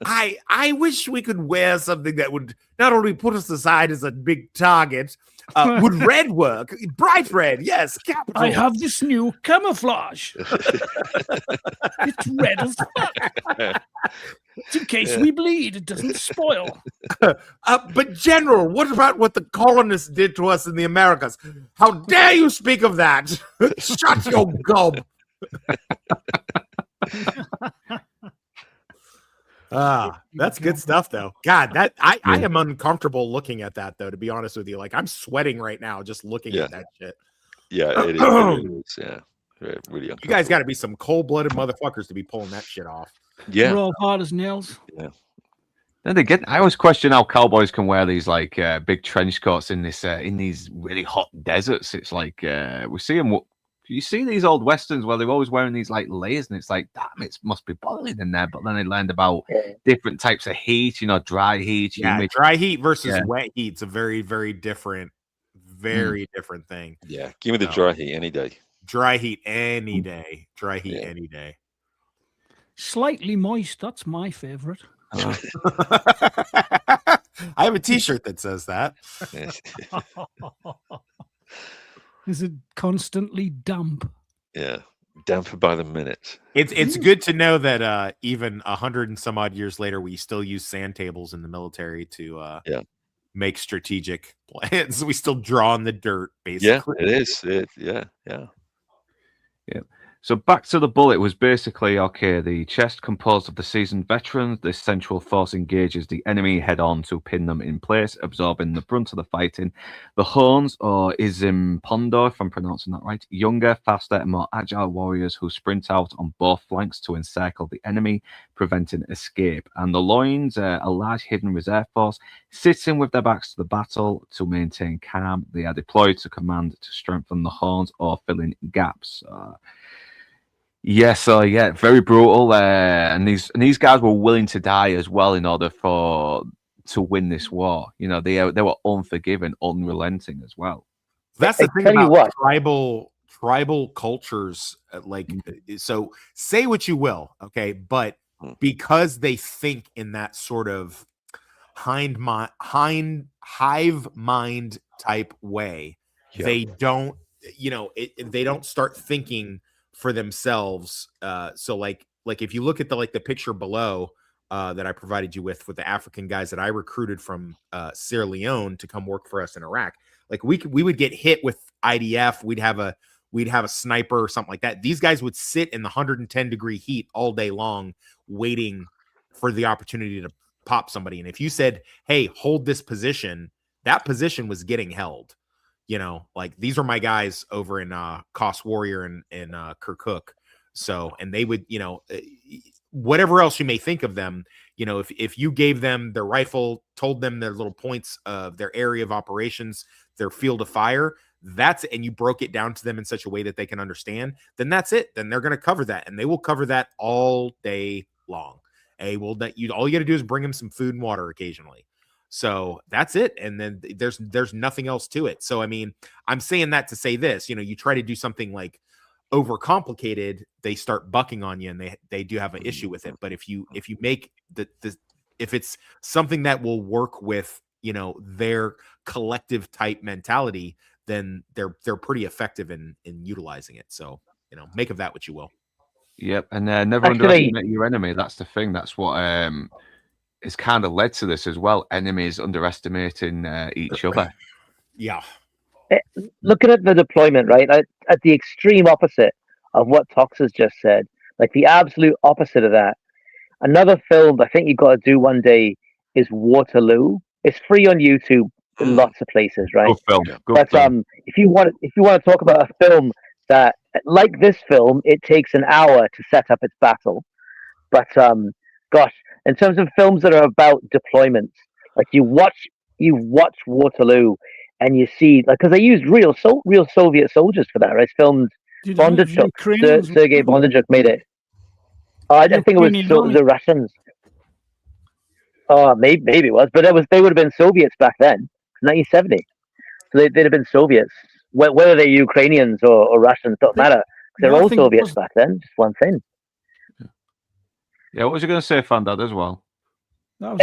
I wish we could wear something that would not only put us aside as a big target. Would red work? Bright red, yes. Capital. I have this new camouflage. It's red as fuck. It's in case we bleed, it doesn't spoil. But General, what about what the colonists did to us in the Americas? How dare you speak of that? Shut your gob. That's good stuff though. God, that I am uncomfortable looking at that though, to be honest with you. Like I'm sweating right now just looking at that shit. Yeah, it is. Yeah. Really you guys got to be some cold-blooded motherfuckers to be pulling that shit off. Yeah. We're all hard as nails. Yeah. Then again, I always question how cowboys can wear these like big trench coats in these really hot deserts. It's like we see them. You see these old westerns where they're always wearing these like layers, and it's like, damn, it must be boiling in there. But then they learned about different types of heat, dry heat. Yeah, dry heat versus wet heat's a very, very different, different thing. Yeah, give me the dry heat any day. Dry heat any day. Dry heat any day. Slightly moist. That's my favorite. I have a T-shirt that says that. Is it constantly damp? Yeah, damper by the minute. It's good to know that even 100 and some odd years later, we still use sand tables in the military to make strategic plans. We still draw in the dirt, basically. Yeah, it is. Yeah. So back to the bullet was basically, okay, the chest composed of the seasoned veterans. This central force engages the enemy head-on to pin them in place, absorbing the brunt of the fighting. The horns, or Izimpondo, if I'm pronouncing that right, younger, faster, and more agile warriors who sprint out on both flanks to encircle the enemy, preventing escape. And the loins, a large hidden reserve force, sitting with their backs to the battle to maintain calm. They are deployed to command to strengthen the horns or fill in gaps. Very brutal. And these guys were willing to die as well in order to win this war. They were unforgiving, unrelenting as well. That's the thing about tribal cultures. So say what you will, okay, but because they think in that sort of hive mind type way, they don't. They don't start thinking for themselves. So like if you look at the picture below that I provided you with the African guys that I recruited from Sierra Leone to come work for us in Iraq, like we would get hit with IDF. We'd have a sniper or something like that. These guys would sit in the 110-degree heat all day long, waiting for the opportunity to pop somebody. And if you said, hey, hold this position, that position was getting held. You know, like these are my guys over in Cost Warrior and Kirkuk. So, and they would, you know, whatever else you may think of them, you know, if you gave them their rifle, told them their little points of their area of operations, their field of fire, and you broke it down to them in such a way that they can understand, then that's it. Then they're going to cover that, and they will cover that all day long. All you got to do is bring them some food and water occasionally. So that's it. And then there's nothing else to it. So, I mean, I'm saying that to say this, you know, you try to do something like overcomplicated, they start bucking on you, and they do have an issue with it. But if you make if it's something that will work with, you know, their collective type mentality, then they're pretty effective in utilizing it. So, you know, make of that what you will. Yep. And never underestimate your enemy. That's the thing. That's what it's kind of led to this as well. Enemies underestimating each other. Yeah. Looking at the deployment, right, at the extreme opposite of what Tox has just said, like the absolute opposite of that. Another film I think you've got to do one day is Waterloo. It's free on YouTube in lots of places, right? Good film. But if you want to talk about a film that, like this film, it takes an hour to set up its battle. But gosh, in terms of films that are about deployments, like you watch Waterloo, and you see, like, because they used real Soviet soldiers for that, right? It's filmed. Bondarchuk, Sergei Bondarchuk made it. I think it was the Russians. Oh, maybe it was, but they would have been Soviets back then, 1970. So they'd have been Soviets. Whether they're Ukrainians or Russians, don't matter. They're all Soviets back then. Just one thing. Yeah, what was you going to say, Fandad, as well? But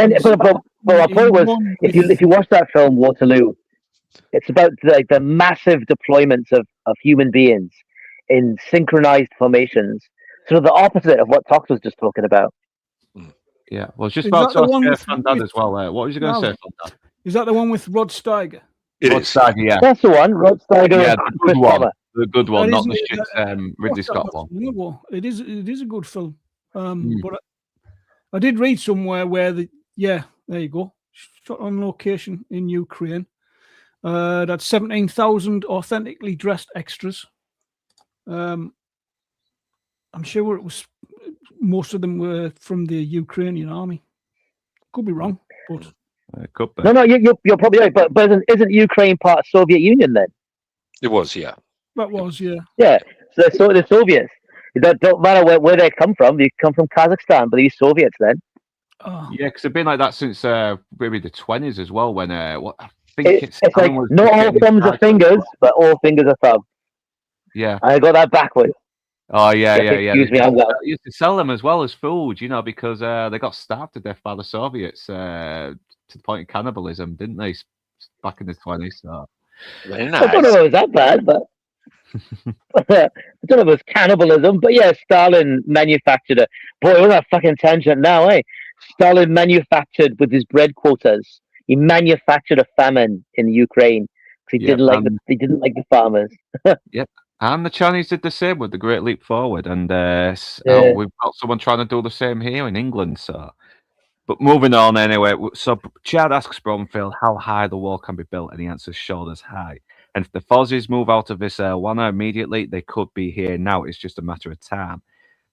my point was, if you watch that film Waterloo, it's about like the massive deployments of human beings in synchronized formations, sort of the opposite of what Tox was just talking about. Yeah, well, it's just about to ask Fandad as well. What was you going to say, Fandad? Is that the one with Rod Steiger? Rod Steiger, yeah. That's the one, Rod Steiger. Yeah, the good one, not the shit Ridley Scott one. It is a good film. But I did read somewhere where there you go, shot on location in Ukraine. That's 17,000 authentically dressed extras. I'm sure it was most of them were from the Ukrainian army. Could be wrong, but could be. No, you're probably right. But isn't Ukraine part of Soviet Union then? It was, yeah. That was, yeah. Yeah. So the Soviets. It don't matter where they come from. They come from Kazakhstan, but these Soviets then. Yeah, because they've been like that since maybe the 20s as well. When I think it's like not all thumbs are fingers, but all fingers are thumbs. Yeah, I got that backwards. Oh yeah. Excuse me, they used to sell them as well as food, you know, because they got starved to death by the Soviets to the point of cannibalism, didn't they? Back in the 20s. So. Very nice. I don't know if it was that bad, but I don't know if it was cannibalism. But yeah, Stalin manufactured boy, we're on a fucking tangent now, eh? Stalin manufactured with his bread quotas. He manufactured a famine in Ukraine because he didn't like the farmers. Yep. And the Chinese did the same with the Great Leap Forward, and we've got someone trying to do the same here in England. So, but moving on anyway. So Chad asks Bromfield how high the wall can be built, and he answers shoulders high. And if the Fozzies move out of this Wana immediately, they could be here now. It's just a matter of time.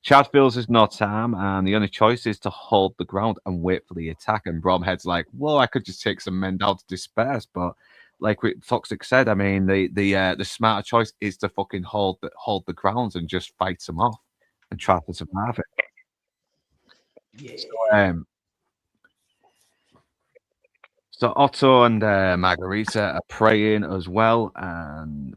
Chad feels there's no time, and the only choice is to hold the ground and wait for the attack. And Bromhead's like, well, I could just take some men down to disperse, but. Like Toxic said, I mean, the smarter choice is to fucking hold the grounds and just fight them off and try to survive it. Yeah. So Otto and Margarita are praying as well,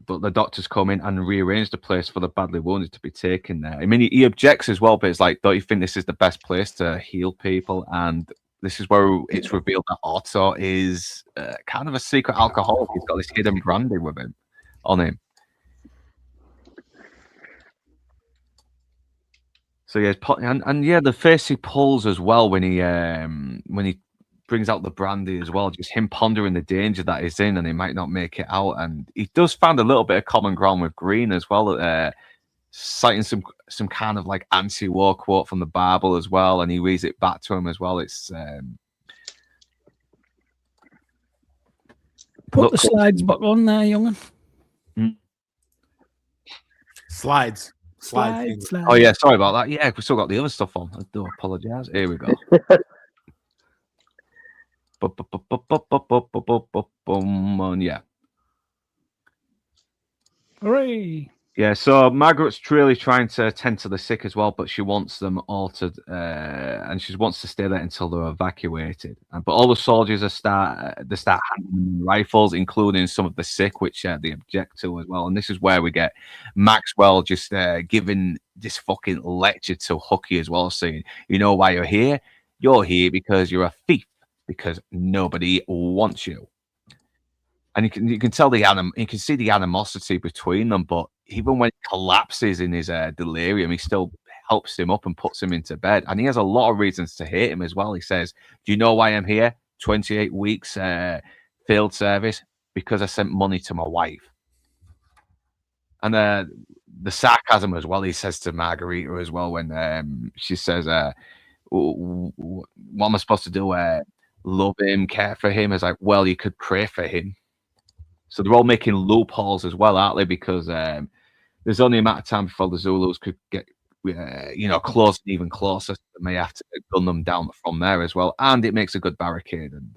but the doctors come in and rearrange the place for the badly wounded to be taken there. I mean, he objects as well, but it's like, don't you think this is the best place to heal people? And this is where it's revealed that Otto is kind of a secret alcoholic. He's got this hidden brandy with him, on him. So yeah, and yeah, the face he pulls as well when he brings out the brandy as well, just him pondering the danger that he's in and he might not make it out. And he does find a little bit of common ground with Green as well, citing some kind of like anti-war quote from the Bible as well, and he reads it back to him as well. It's put the slides back on there, young'un. Slides. Oh yeah, sorry about that. Yeah, we still got the other stuff on. I do apologize. Here we go. Yeah. Hooray! Yeah, so Margaret's really trying to tend to the sick as well, but she wants them all to, and she wants to stay there until they're evacuated. But all the soldiers start handing them rifles, including some of the sick, which they object to as well. And this is where we get Maxwell just giving this fucking lecture to Hooky as well, saying, "You know why you're here? You're here because you're a thief, because nobody wants you." And you can tell you can see the animosity between them, but even when he collapses in his delirium, he still helps him up and puts him into bed. And he has a lot of reasons to hate him as well. He says, "Do you know why I'm here? 28 weeks field service, because I sent money to my wife." And the sarcasm as well, he says to Margarita as well when she says, "What am I supposed to do? Love him, care for him?" It's like, well, you could pray for him. So they're all making loopholes as well, aren't they? Because there's only a matter of time before the Zulus could get, close and even closer. So they may have to gun them down from there as well. And it makes a good barricade and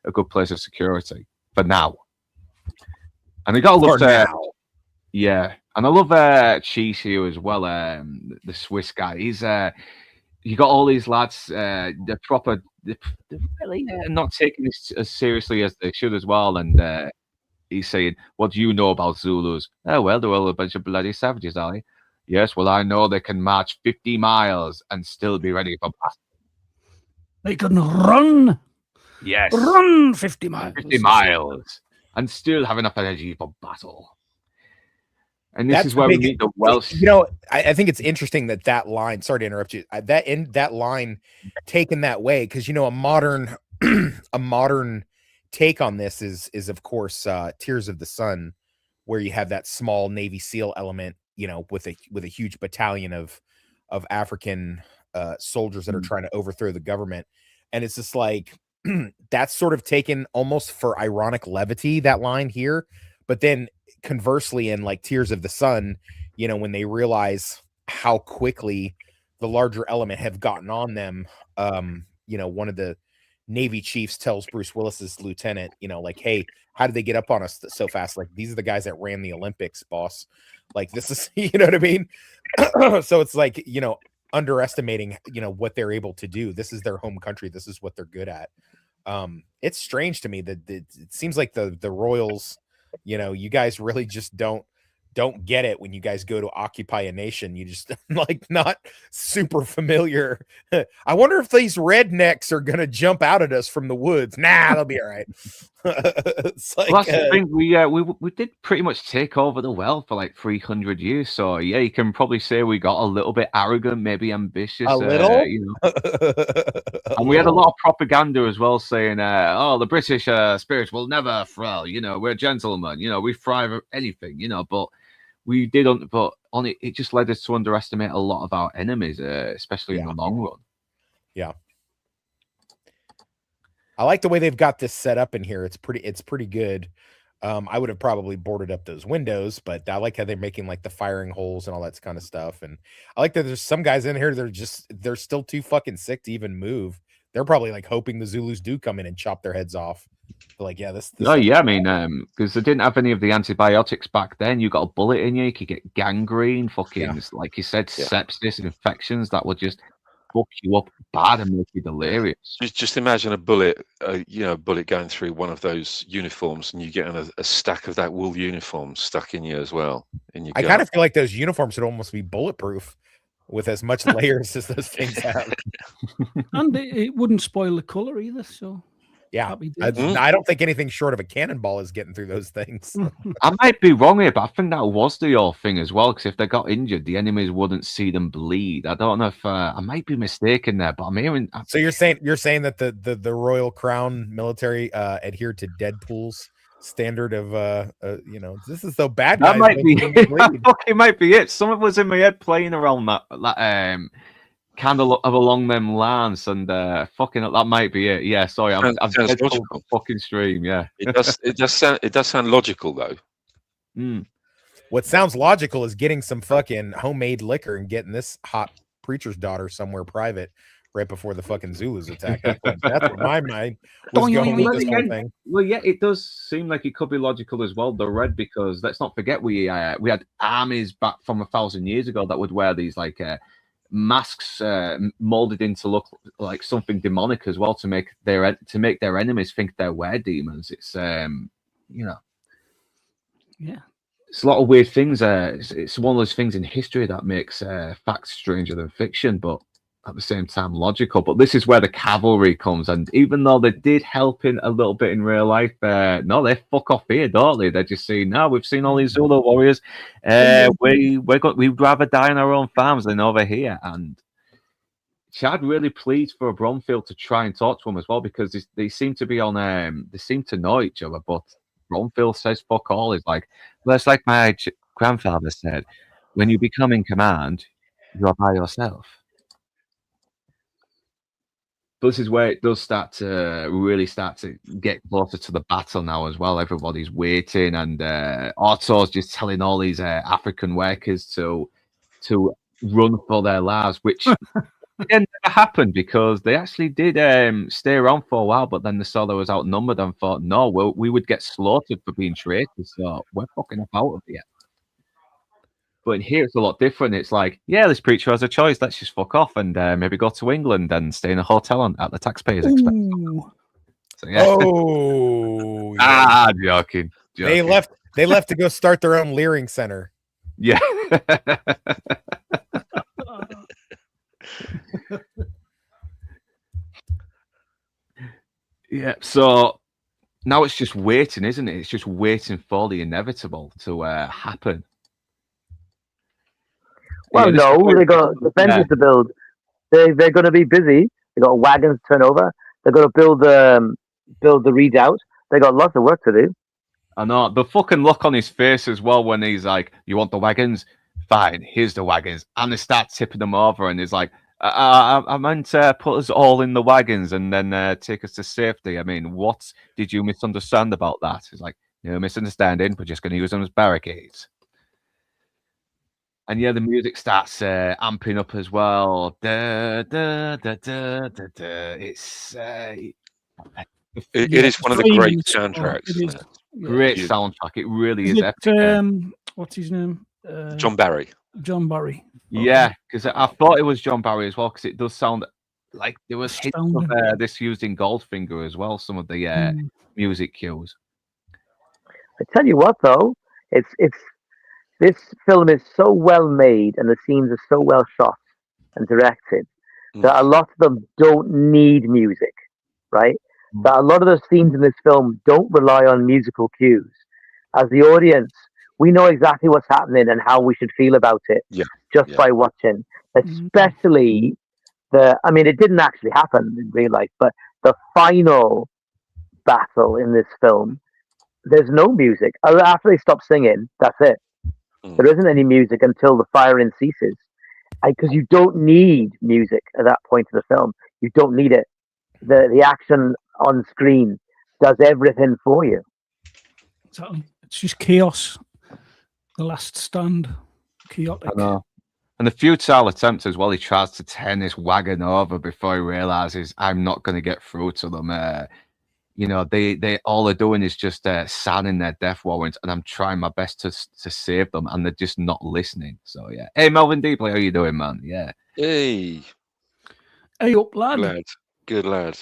a good place of security for now. And they got to love yeah. And I love Cheese here as well, the Swiss guy. He's you got all these lads, they're really not taking this as seriously as they should as well. And he's saying, "What do you know about Zulus?" "Oh, well, they're all a bunch of bloody savages, are they?" "Yes, well, I know they can march 50 miles and still be ready for battle." They can run. Yes. Run 50 miles. 50 miles and still have enough energy for battle. And this is where we meet the Welsh. I think it's interesting that line, sorry to interrupt you, that line taken that way, because, a modern take on this is of course Tears of the Sun, where you have that small Navy SEAL element, with a huge battalion of African soldiers that are trying to overthrow the government. And it's just like that's sort of taken almost for ironic levity, that line here. But then conversely, in like Tears of the Sun, when they realize how quickly the larger element have gotten on them, one of the Navy chiefs tells Bruce Willis's lieutenant, like, "Hey, how did they get up on us so fast? Like, these are the guys that ran the Olympics, boss. Like, this is," you know what I mean? So it's like, underestimating, what they're able to do. This is their home country. This is what they're good at. It's strange to me that it seems like the Royals, you guys really just don't get it when you guys go to occupy a nation. You just like not super familiar. I wonder if these rednecks are gonna jump out at us from the woods. Nah, they'll be all right. It's like, that's the thing. We did pretty much take over the world for like 300 years. So yeah, you can probably say we got a little bit arrogant, maybe ambitious. A little, and we had a lot of propaganda as well, saying, "Oh, the British spirit will never fail. We're gentlemen. We thrive anything. But we did, but on it just led us to underestimate a lot of our enemies, especially in the long run." Yeah. I like the way they've got this set up in here. It's pretty good. I would have probably boarded up those windows, but I like how they're making like the firing holes and all that kind of stuff. And I like that there's some guys in here, they're still too fucking sick to even move. They're probably like hoping the Zulus do come in and chop their heads off. They're like, yeah, this. Oh yeah, I mean, because they didn't have any of the antibiotics back then. You got a bullet in you could get gangrene, fucking like you said, sepsis, infections that would just fuck you up bad and make you delirious. Just imagine a bullet, bullet going through one of those uniforms, and you getting a stack of that wool uniform stuck in you as well. I kind of feel like those uniforms would almost be bulletproof with as much layers as those things have. And it wouldn't spoil the color either. So Yeah, happy days. I don't think anything short of a cannonball is getting through those things. I might be wrong here, but I think that was the whole thing as well. Because if they got injured, the enemies wouldn't see them bleed. I don't know if I might be mistaken there, but I'm hearing. So you're saying that the Royal Crown military adhered to Deadpool's standard of this is so bad guys. That might be it. Might be it. Something was in my head playing around that kind of along them lines, and fucking that might be it. Yeah, sorry, I'm dead fucking stream. Yeah, it does sound logical though. What sounds logical is getting some fucking homemade liquor and getting this hot preacher's daughter somewhere private right before the fucking Zulus attack. That's what my mind was going with this whole thing. Well, yeah, it does seem like it could be logical as well, the red, because let's not forget we had armies back from 1,000 years ago that would wear these like masks molded in to look like something demonic as well to make their enemies think they're were-demons. It's yeah, it's a lot of weird things. It's one of those things in history that makes facts stranger than fiction, but at the same time logical. But this is where the cavalry comes, and even though they did help in a little bit in real life, no, they fuck off here, don't they? They're just saying, no, we've seen all these Zulu warriors. We'd rather die on our own farms than over here. And Chad really pleads for Bromfield to try and talk to him as well, because they seem to be on they seem to know each other, but Bromfield says fuck all. He's like, well, it's like my grandfather said, when you become in command, you are by yourself. This is where it does really start to get closer to the battle now as well. Everybody's waiting, and Otto's just telling all these African workers to run for their lives, which again never happened, because they actually did stay around for a while, but then they saw they was outnumbered and thought, no, we would get slaughtered for being traitors, so we're fucking up out of here. But in here, it's a lot different. It's like, yeah, this preacher has a choice. Let's just fuck off and maybe go to England and stay in a hotel at the taxpayers' expense. So, yeah. Oh, yeah. Joking. They left to go start their own Leering Center. Yeah. Yeah. So now it's just waiting, isn't it? It's just waiting for the inevitable to happen. Well, no, they got defenses to build. They're going to be busy. They got wagons to turn over. They're going to build the redoubt. They got lots of work to do. I know the fucking look on his face as well when he's like, "You want the wagons? Fine, here's the wagons." And they start tipping them over, and he's like, "I meant to put us all in the wagons and then take us to safety. I mean, what did you misunderstand about that?" He's like, "No misunderstanding. We're just going to use them as barricades." And yeah, the music starts amping up as well. Da, da, da, da, da, da. It's it is one of the great soundtracks. Isn't it? Great soundtrack. It really is epic. What's his name? John Barry. John Barry. Yeah, because I thought it was John Barry as well, because it does sound like there was hints of this used in Goldfinger as well. Some of the music cues. I tell you what, though, it's. This film is so well made and the scenes are so well shot and directed that a lot of them don't need music, right? That a lot of those scenes in this film don't rely on musical cues. As the audience, we know exactly what's happening and how we should feel about it by watching. Especially it didn't actually happen in real life, but the final battle in this film, there's no music. After they stop singing, that's it. There isn't any music until the firing ceases, because you don't need music at that point in the film. You don't need it. The action on screen does everything for you. It's just chaos. The last stand, chaotic. I know. And the futile attempt as well. He tries to turn this wagon over before he realizes I'm not going to get through to them. They all they're doing is just signing their death warrants, and I'm trying my best to save them, and they're just not listening. So yeah. Hey, Melvin Deeply, how you doing, man? Yeah. Hey up, lad. Good lad.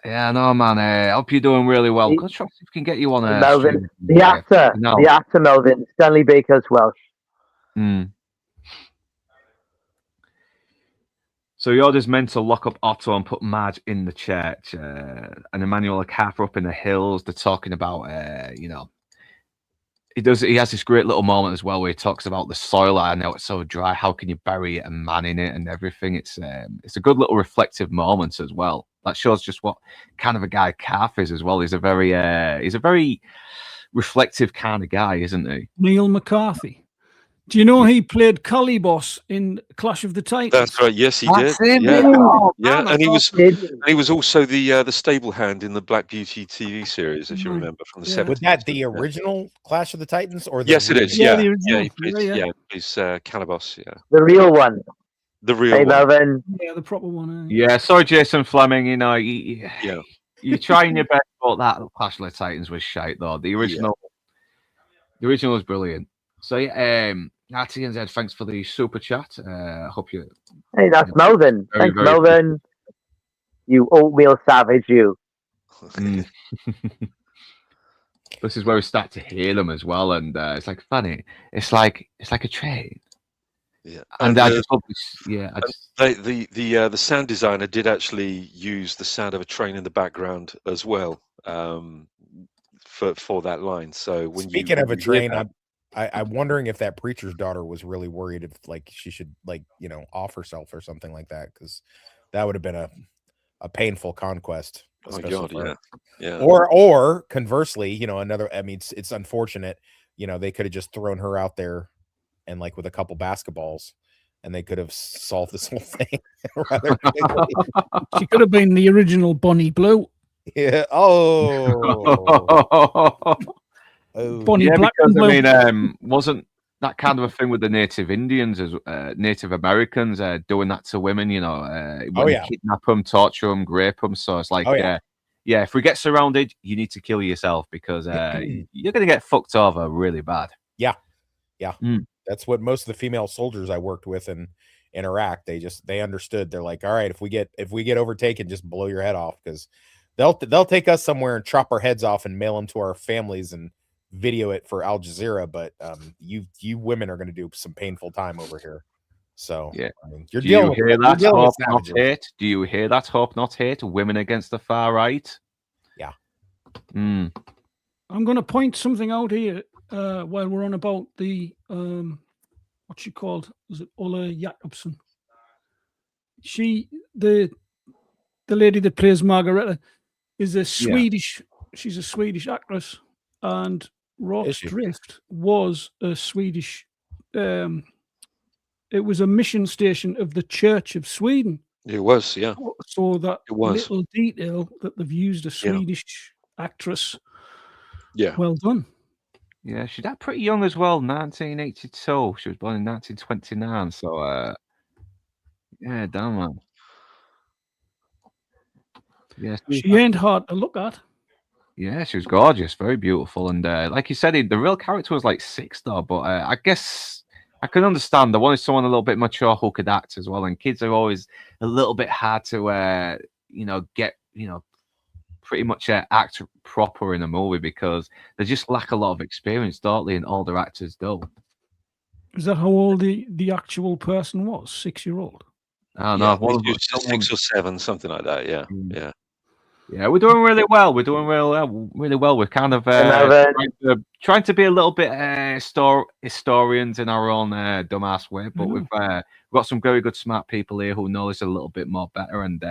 Yeah, I know, man. I hope you're doing really well. Good try if we can get you on Melvin, the actor Melvin, Stanley Baker's Welsh. So he orders men to lock up Otto and put Madge in the church. And Emmanuel and Kath are up in the hills. They're talking about, he has this great little moment as well where he talks about the soil. I know it's so dry. How can you bury a man in it and everything? It's a good little reflective moment as well. That shows just what kind of a guy Kath is as well. He's a very reflective kind of guy, isn't he? Neil McCarthy. Do you know he played Calibos in Clash of the Titans? That's right. Yes, he That's did. him, Yeah, oh, yeah, man, and he was Did- also the stable hand in the Black Beauty TV series, if you Mhm. remember from the Yeah. 70s. Was that the original Clash of the Titans or the Yes, it is. remake? Yeah, Yeah, the yeah, original. he plays, Yeah, yeah. he's Calibos. Yeah, The real one. the real Hey, one. Melvin. Yeah, the proper one. Yeah, sorry, Jason Fleming. You know, Yeah. you're trying your best, but that Clash of the Titans was shite, though. The original was brilliant. So, yeah, RTNZ, thanks for the super chat. I hope you. Hey, that's Melvin. Very, Thanks, very Melvin. You oatmeal savage, you. Mm. This is where we start to hear them as well, and it's like funny. It's like a train. Yeah, And I just love this. Yeah, the sound designer did actually use the sound of a train in the background as well, for that line. So when Speaking of a hear train, that- I'm wondering if that preacher's daughter was really worried if like she should off herself or something like that, because that would have been a painful conquest. oh my especially God, for her. yeah. Or conversely, another. I mean, it's unfortunate. They could have just thrown her out there, and like with a couple basketballs, and they could have solved this whole thing rather quickly. She could have been the original Bonnie Blue. Yeah. Oh. Oh. Bonnie yeah, Black because and Blue. I mean, wasn't that kind of a thing with the Native Indians as Native Americans doing that to women? When Oh, yeah. they kidnap them, torture them, rape them. So it's like, Oh, yeah. yeah, if we get surrounded, you need to kill yourself because you're gonna get fucked over really bad. Yeah. Mm. That's what most of the female soldiers I worked with in Iraq, they understood. They're like, all right, if we get overtaken, just blow your head off, because they'll take us somewhere and chop our heads off and mail them to our families and video it for Al Jazeera, but you women are going to do some painful time over here. So Yeah. I mean, you're Do you dealing hear with that? Hope not savages. hate. Do you hear that? Hope not hate. Women against the far right. Yeah. Mm. I'm going to point something out here while we're on about the what's she called? Is it Ulla Jacobson? The lady that plays Margareta is a Swedish. She's a Swedish actress, and Rock's Drift was a Swedish. It was a mission station of the Church of Sweden. It was, yeah. So that It was. little detail that they've used a Swedish actress. Yeah. Well done. Yeah, she died pretty young as well, 1982. She was born in 1929. So, yeah, damn man. Yeah, She ain't hard to look at. Yeah, she was gorgeous, very beautiful, and like you said, the real character was like 6 though. But I guess I can understand. I wanted someone a little bit mature who could act as well, and kids are always a little bit hard to get pretty much act proper in a movie because they just lack a lot of experience, don't they? And older actors do. Is that how old the actual person was? 6-year-old. I don't know. Yeah, 6 or 7, something like that. Yeah, yeah. Yeah, we're doing really well. We're doing really well. We're kind of trying to be a little bit historians in our own dumbass way, but we've got some very good, smart people here who know us a little bit more better, and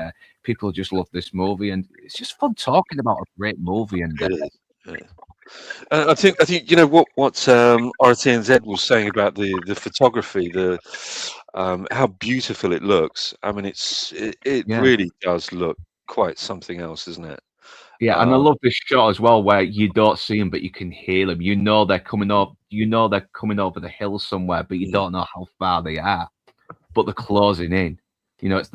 people just love this movie, and it's just fun talking about a great movie. And I think what RTNZ was saying about the photography, how beautiful it looks. I mean, it really does look quite something else, isn't it? Yeah, and I love this shot as well, where you don't see them, but you can hear them. You know they're coming up. You know they're coming over the hill somewhere, but you don't know how far they are. But they're closing in. It's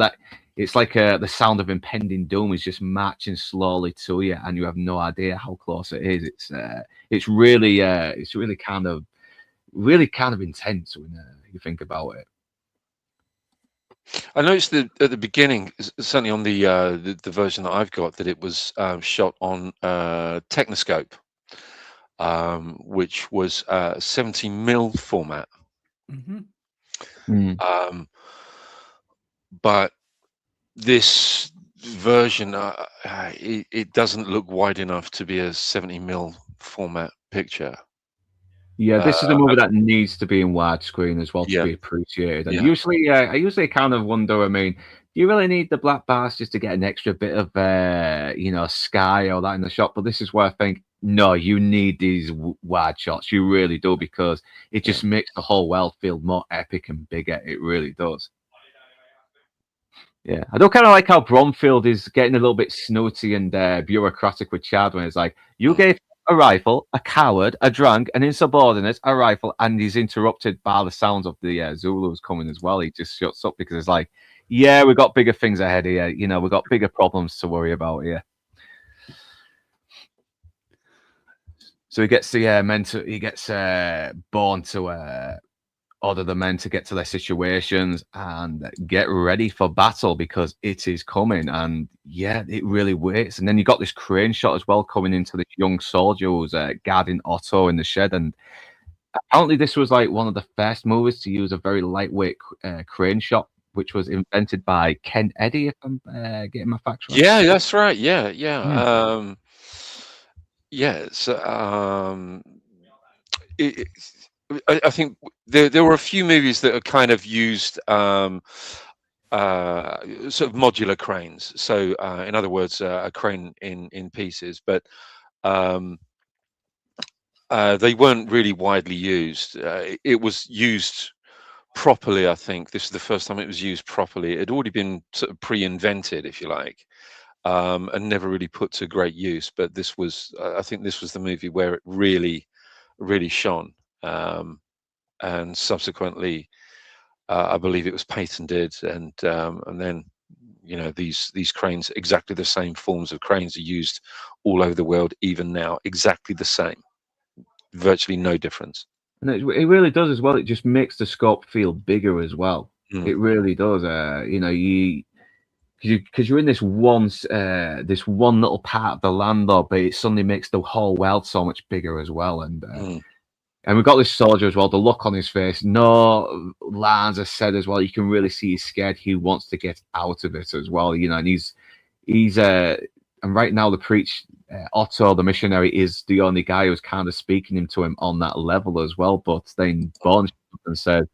like the sound of impending doom is just marching slowly to you, and you have no idea how close it is. It's really kind of intense when you think about it. I noticed that at the beginning, certainly on the version that I've got, that it was shot on Technoscope, which was 70mm format. Mm-hmm. But this version, it doesn't look wide enough to be a 70mm format picture. Yeah, this is a movie that needs to be in widescreen as well to Yeah. be appreciated. And Yeah. usually, I usually kind of wonder. I mean, do you really need the black bars just to get an extra bit of, sky or that in the shot? But this is where I think, no, you need these wide shots. You really do, because it just makes the whole world feel more epic and bigger. It really does. Yeah, I do kind of like how Bromfield is getting a little bit snooty and bureaucratic with Chad when it's like, you gave a rifle, a coward, a drunk, an insubordinate, a rifle, and he's interrupted by the sounds of the Zulus coming as well. He just shuts up because it's like, yeah, we've got bigger things ahead here. You know, we've got bigger problems to worry about here. So he gets the men to, he gets born to order the men to get to their situations and get ready for battle because it is coming. And yeah, it really waits. And then you got this crane shot as well coming into this young soldier who's guarding Otto in the shed. And apparently this was like one of the first movies to use a very lightweight crane shot, which was invented by Ken Eddy, if I'm getting my facts right. Yeah, that's right. Yeah. I think there were a few movies that are kind of used sort of modular cranes. So in other words, a crane in pieces, but they weren't really widely used. It was used properly. I think this is the first time it was used properly. It had already been sort of pre-invented, if you like, and never really put to great use. But this was, I think this was the movie where it really shone. And subsequently, I believe it was patented, and then these cranes, exactly the same forms of cranes, are used all over the world, even now, exactly the same, virtually no difference. And it really does as well. It just makes the scope feel bigger as well. It really does. Because you're in this one little part of the land, though, but it suddenly makes the whole world so much bigger as well. And we've got this soldier as well, the look on his face, no lines are said as well. You can really see he's scared. He wants to get out of it as well, and he's and right now Otto, the missionary, is the only guy who's kind of speaking to him on that level as well. But then Bond and said,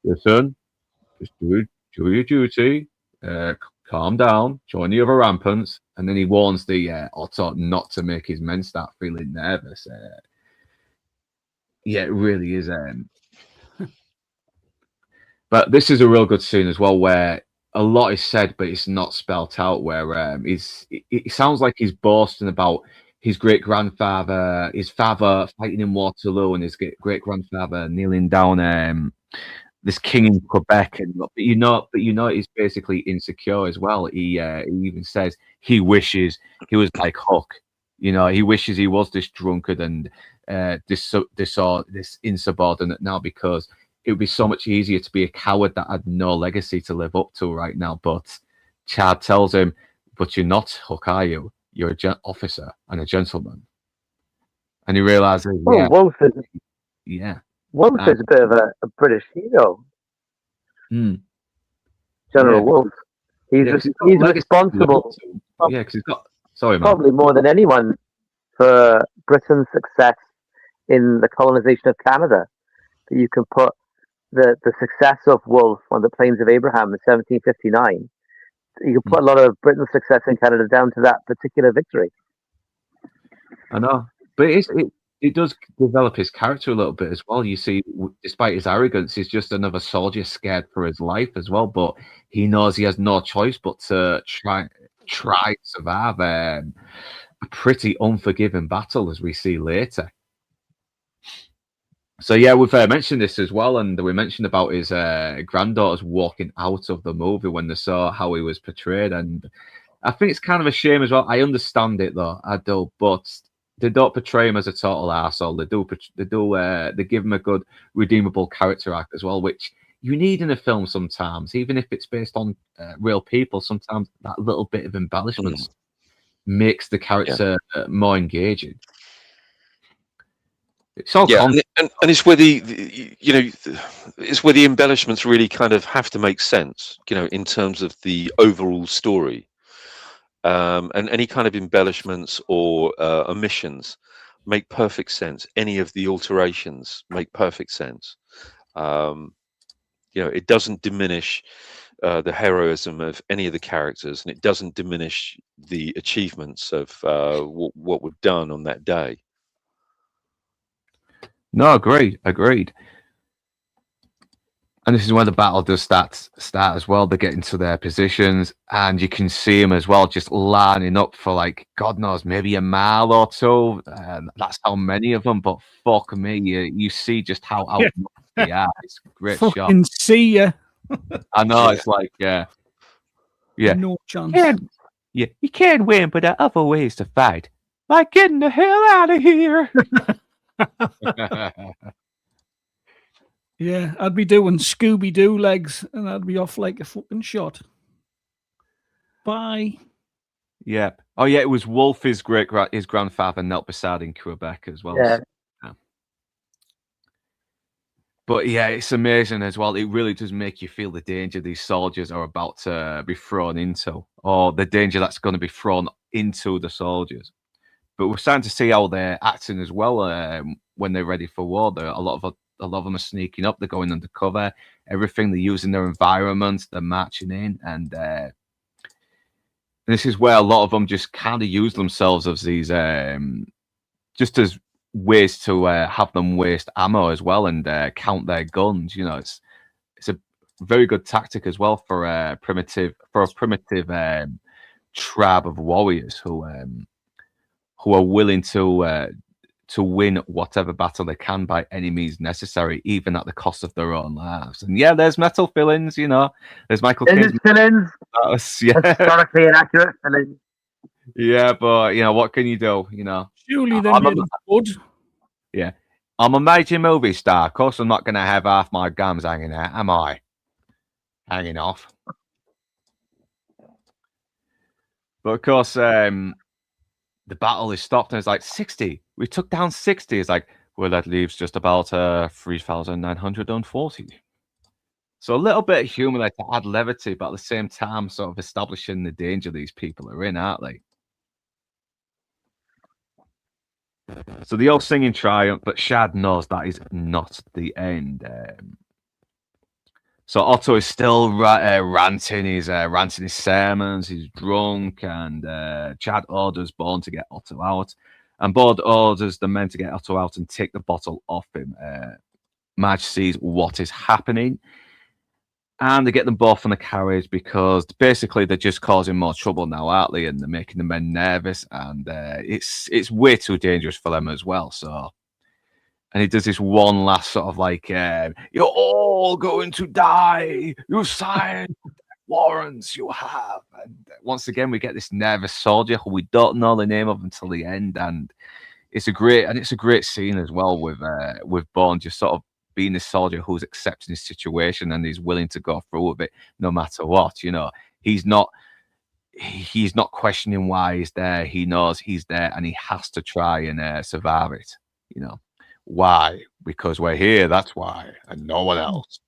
listen, just do your duty, calm down, join the other rampants. And then he warns the Otto not to make his men start feeling nervous. Yeah, it really is. But this is a real good scene as well, where a lot is said, but it's not spelt out. Where it sounds like he's boasting about his great grandfather, his father fighting in Waterloo, and his great grandfather kneeling down this king in Quebec. But you know, he's basically insecure as well. He even says he wishes he was like Hook. He wishes he was this drunkard and this insubordinate now, because it would be so much easier to be a coward that had no legacy to live up to right now. But Chad tells him, but you're not Hook, are you? You're an officer and a gentleman. And he realizes, Wolf is a bit of a British hero. General Wolf. He's responsible. Because he's got... Sorry, man. Probably more than anyone for Britain's success in the colonization of Canada. That you can put the success of Wolfe on the Plains of Abraham in 1759. You can put a lot of Britain's success in Canada down to that particular victory. I know, but it does develop his character a little bit as well. You see, despite his arrogance, he's just another soldier scared for his life as well. But he knows he has no choice but to try to survive a pretty unforgiving battle, as we see later. So yeah, we've mentioned this as well, and we mentioned about his granddaughters walking out of the movie when they saw how he was portrayed, and I think it's kind of a shame as well. I understand it though, I do, but they don't portray him as a total arsehole. They give him a good redeemable character arc as well, which you need in a film sometimes, even if it's based on real people. Sometimes that little bit of embellishment makes the character more engaging. It's all Yeah, and it's where it's where the embellishments really kind of have to make sense, in terms of the overall story. And any kind of embellishments or omissions make perfect sense. Any of the alterations make perfect sense. It doesn't diminish the heroism of any of the characters, and it doesn't diminish the achievements of what we've done on that day. No, agreed. And this is where the battle does start as well. They get into their positions, and you can see them as well, just lining up for, like, God knows, maybe a mile or two. That's how many of them. But fuck me, you see just how out they are. It's a great shot. Fucking see ya. I know, it's like, yeah, No chance. you can win, but there are other ways to fight, like getting the hell out of here. Yeah, I'd be doing Scooby-Doo legs, and I'd be off like a fucking shot. Bye. Yeah. Oh, yeah, it was Wolf, his grandfather, knelt beside in Quebec as well. Yeah. So, yeah. But yeah, it's amazing as well. It really does make you feel the danger these soldiers are about to be thrown into, or the danger that's going to be thrown into the soldiers. But we're starting to see how they're acting as well when they're ready for war. A lot of them are sneaking up. They're going undercover. Everything, they're using their environment. They're marching in, and this is where a lot of them just kind of use themselves as these just as ways to have them waste ammo as well, and count their guns. It's a very good tactic as well for a primitive tribe of warriors who are willing to win whatever battle they can by any means necessary, even at the cost of their own lives. And yeah, there's metal fill-ins, there's Michael Caine's fill-ins. Yeah. Historically inaccurate fill-ins. Yeah, but what can you do? Surely they're made of wood. Yeah, I'm a major movie star. Of course, I'm not going to have half my gums hanging out, am I? Hanging off. But of course, the battle is stopped, and it's like 60. We took down 60. It's like, well, that leaves just about 3,940. So a little bit of humor there to add levity, but at the same time, sort of establishing the danger these people are in, aren't they? So they all sing in triumph, but Shad knows that is not the end. So Otto is still ranting. He's ranting his sermons. He's drunk, and Chad orders Bourne to get Otto out, and Bourne orders the men to get Otto out and take the bottle off him. Madge sees what is happening, and they get them both on the carriage because basically they're just causing more trouble now, aren't they? And they're making the men nervous, and it's way too dangerous for them as well. So. And he does this one last sort of like, you're all going to die. You signed warrants, you have. And once again, we get this nervous soldier who we don't know the name of until the end. And it's a great scene as well with Bourne just sort of being this soldier who's accepting his situation and he's willing to go through with it no matter what. He's not questioning why he's there. He knows he's there and he has to try and survive it. Why? Because we're here, that's why, and no one else.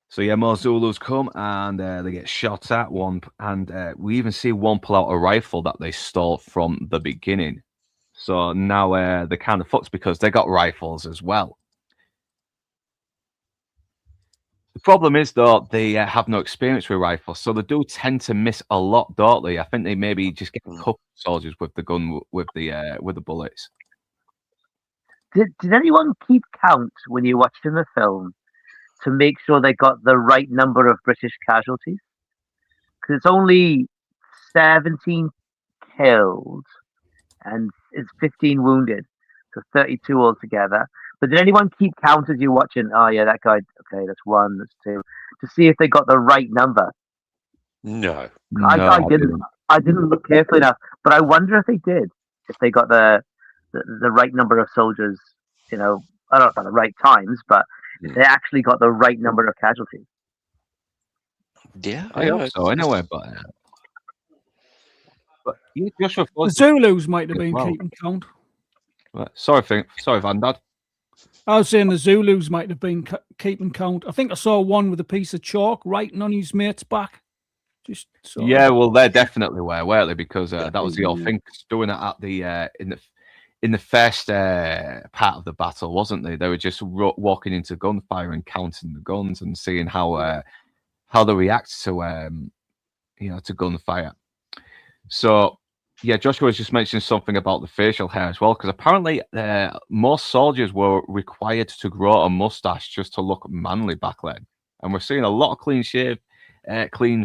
So yeah, more Zulus come and they get shot at one, and we even see one pull out a rifle that they stole from the beginning. So now they're kind of fucked because they got rifles as well. The problem is, though, they have no experience with rifles, so they do tend to miss a lot, don't they? I think they maybe just get a couple of soldiers with the gun, with the bullets. Did anyone keep count when you watched in the film to make sure they got the right number of British casualties? Because it's only 17 killed and it's 15 wounded, so 32 altogether. But did anyone keep count as you're watching? Oh yeah, that guy. Okay, that's one, that's two. To see if they got the right number. No, I didn't. I didn't look carefully enough, but I wonder if they did. If they got the right number of soldiers, I don't know about the right times, but if they actually got the right number of casualties. Yeah, I hope so. Anyway, but But yeah, Joshua The Ford. Zulus might have been well. keeping count. Right. Sorry, Fandad. I was saying the Zulus might have been keeping count. I think I saw one with a piece of chalk writing on his mate's back. Just yeah, well, they definitely were, weren't they? Because that was the old thing. Doing it at the in the first part of the battle, wasn't they? They were just walking into gunfire and counting the guns and seeing how they react to to gunfire. So yeah, Joshua was just mentioning something about the facial hair as well, because apparently most soldiers were required to grow a mustache just to look manly back then, and we're seeing a lot of clean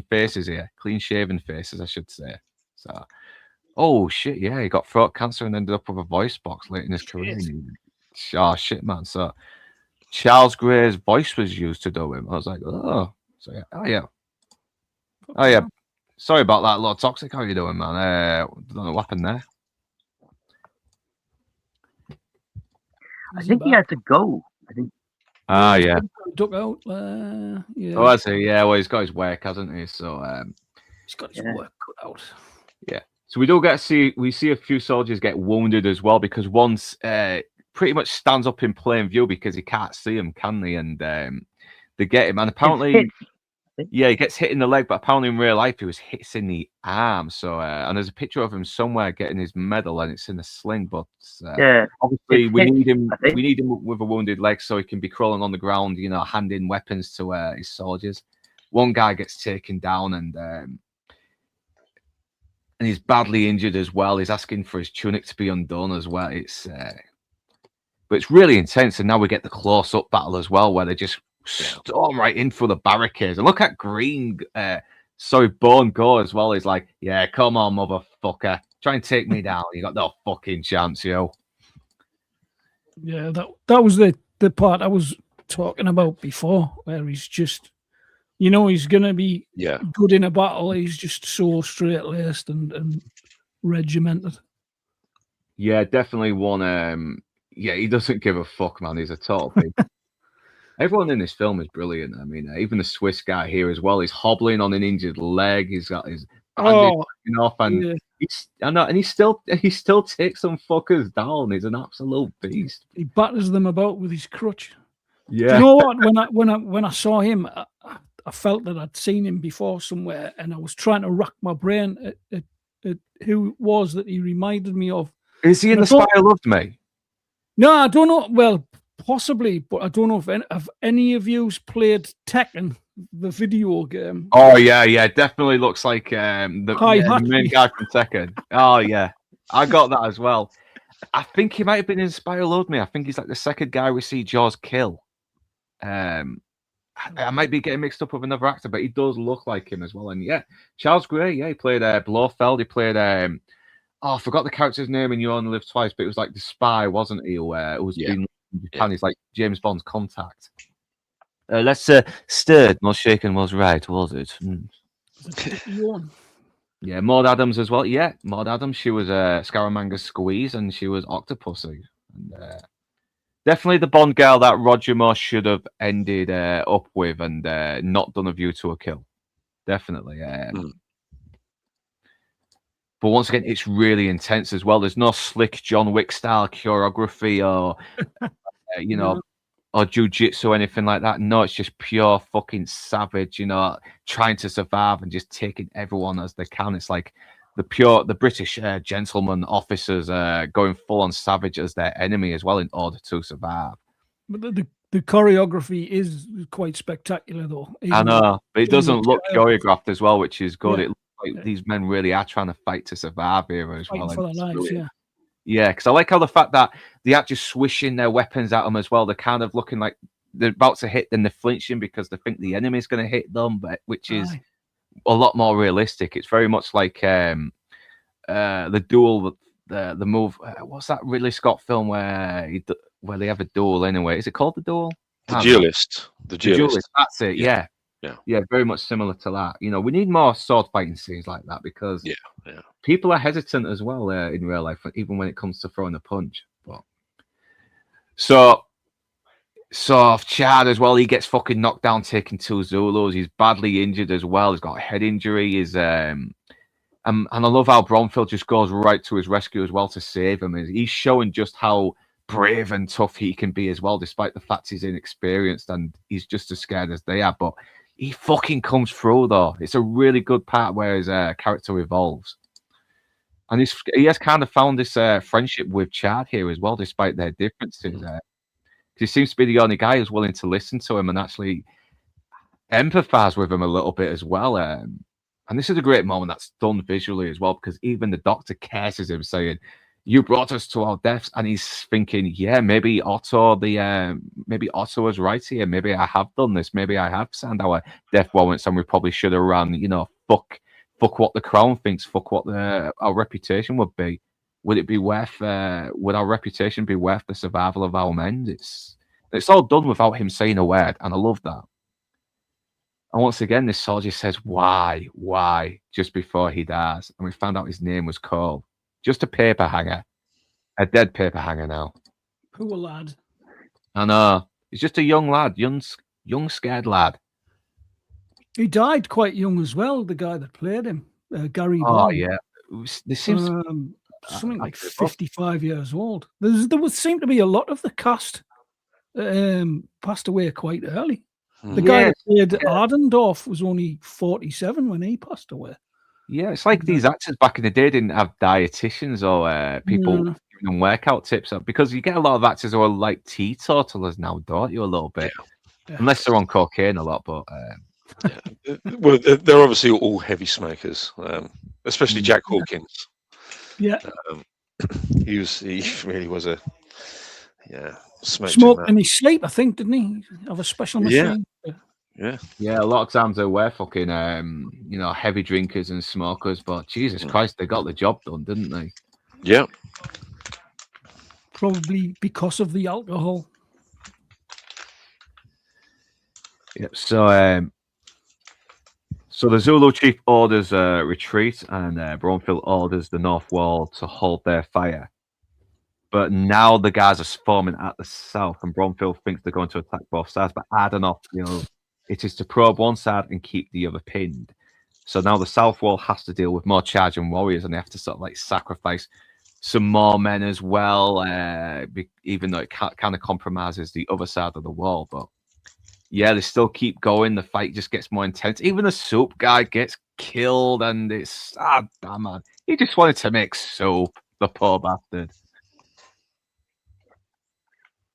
faces here, clean shaven faces, I should say. So, oh shit, yeah, he got throat cancer and ended up with a voice box late in his career. Oh shit, man. So Charles Gray's voice was used to do him. I was like, oh, so yeah, oh yeah. Sorry about that, Lord Toxic. How you doing, man? I don't know what happened there. I think he had to go. I think. Yeah. Duck out. Yeah. Oh, I see. Yeah, well, he's got his work, hasn't he? So he's got his work cut out. Yeah. So we do see a few soldiers get wounded as well, because one's pretty much stands up in plain view because he can't see him, can they? And they get him, and apparently. Yeah, he gets hit in the leg, but apparently in real life he was hit in the arm. So, and there's a picture of him somewhere getting his medal, and it's in a sling. But obviously we need him. We need him with a wounded leg so he can be crawling on the ground, handing weapons to his soldiers. One guy gets taken down, and he's badly injured as well. He's asking for his tunic to be undone as well. But it's really intense, and now we get the close-up battle as well, where they just storm right in through the barricades. And look at Bone go as well. He's like, yeah, come on, motherfucker. Try and take me down. You got no fucking chance, yo. Yeah, that was the part I was talking about before, where he's just, he's going to be good in a battle. He's just so straight-laced and regimented. Yeah, definitely one. Yeah, he doesn't give a fuck, man. He's a total pig. Everyone in this film is brilliant. I mean, even the Swiss guy here as well. He's hobbling on an injured leg. He's got his bandage off, and he still takes some fuckers down. He's an absolute beast. He batters them about with his crutch. Yeah. Do you know what? When I saw him, I felt that I'd seen him before somewhere, and I was trying to rack my brain at who it was that he reminded me of. Is he in The Spy Who Loved Me? No, I don't know. Well, possibly, but I don't know if any of you's played Tekken, the video game. Oh yeah, definitely looks like the main guy from Tekken. Oh yeah, I got that as well. I think he might have been in Spy Who Loved Me. I think he's like the second guy we see Jaws kill. I might be getting mixed up with another actor, but he does look like him as well. And yeah, Charles Gray, he played Blofeld. He played I forgot the character's name in You Only Live Twice, but it was like the spy, wasn't he? Who was being in Japan. He's like James Bond's contact. Let's stirred, not shaken was right, was it? Yeah, Maud Adams as well. Yeah, Maud Adams. She was Scaramanga's squeeze, and she was Octopussy. And, definitely the Bond girl that Roger Moore should have ended up with and not done A View to a Kill. Definitely. But once again, it's really intense as well. There's no slick John Wick style choreography or, or jujitsu or anything like that. No, it's just pure fucking savage, trying to survive and just taking everyone as they can. It's like the British gentlemen officers going full on savage as their enemy as well in order to survive. But the choreography is quite spectacular, though. I know, but it doesn't look choreographed as well, which is good. It like these men really are trying to fight to survive here as well. For their lives, yeah, because I like how the fact that they are just swishing their weapons at them as well. They're kind of looking like they're about to hit, then they're flinching because they think the enemy's going to hit them, but which is a lot more realistic. It's very much like the duel, the move. What's that Ridley Scott film where they have a duel anyway? Is it called The Duel? The Duelist. The Duelist. That's it. Yeah, very much similar to that. We need more sword fighting scenes like that because people are hesitant as well in real life, even when it comes to throwing a punch. But so Chad as well, he gets fucking knocked down taking 2 Zulus. He's badly injured as well. He's got a head injury. And And I love how Bromfield just goes right to his rescue as well to save him. He's showing just how brave and tough he can be as well, despite the fact he's inexperienced and he's just as scared as they are. But he fucking comes through, though. It's a really good part where his character evolves. And he has kind of found this friendship with Chad here as well, despite their differences. He seems to be the only guy who's willing to listen to him and actually empathize with him a little bit as well. And this is a great moment that's done visually as well, because even the doctor curses him, saying, "You brought us to our deaths," and he's thinking, "Yeah, maybe Otto was right here. Maybe I have done this. Maybe I have signed our death warrants, and we probably should have run. Fuck what the Crown thinks. Fuck what our reputation would be. Would it be worth? Would our reputation be worth the survival of our men?" It's all done without him saying a word, and I love that. And once again, this soldier says, why, just before he dies. And we found out his name was Cole. Just a paper hanger. A dead paper hanger now. Poor lad. I know. He's just a young lad. Young scared lad. He died quite young as well, the guy that played him. Gary Oh, Bond. yeah. This seems something like 55 years old. There would seem to be a lot of the cast passed away quite early. The guy that played Ardendorf was only 47 when he passed away. Yeah, it's like these actors back in the day didn't have dietitians or people giving them workout tips, because you get a lot of actors who are like teetotalers now, don't you? A little bit, unless they're on cocaine a lot. But well, they're obviously all heavy smokers, especially Jack Hawkins. Yeah, he really was a smoked in his sleep, I think, didn't he? Have a special machine. Yeah. A lot of times they were fucking, heavy drinkers and smokers. But Jesus Christ, they got the job done, didn't they? Yeah. Probably because of the alcohol. Yeah. So the Zulu chief orders retreat, and Bromfield orders the North Wall to hold their fire. But now the guys are forming at the south, and Bromfield thinks they're going to attack both sides. But Ardenoff, it is to probe one side and keep the other pinned. So now the south wall has to deal with more charging warriors, and they have to sort of like sacrifice some more men as well, even though it kind of compromises the other side of the wall. But yeah, they still keep going. The fight just gets more intense. Even the soup guy gets killed, and it's damn man. He just wanted to make soup, the poor bastard.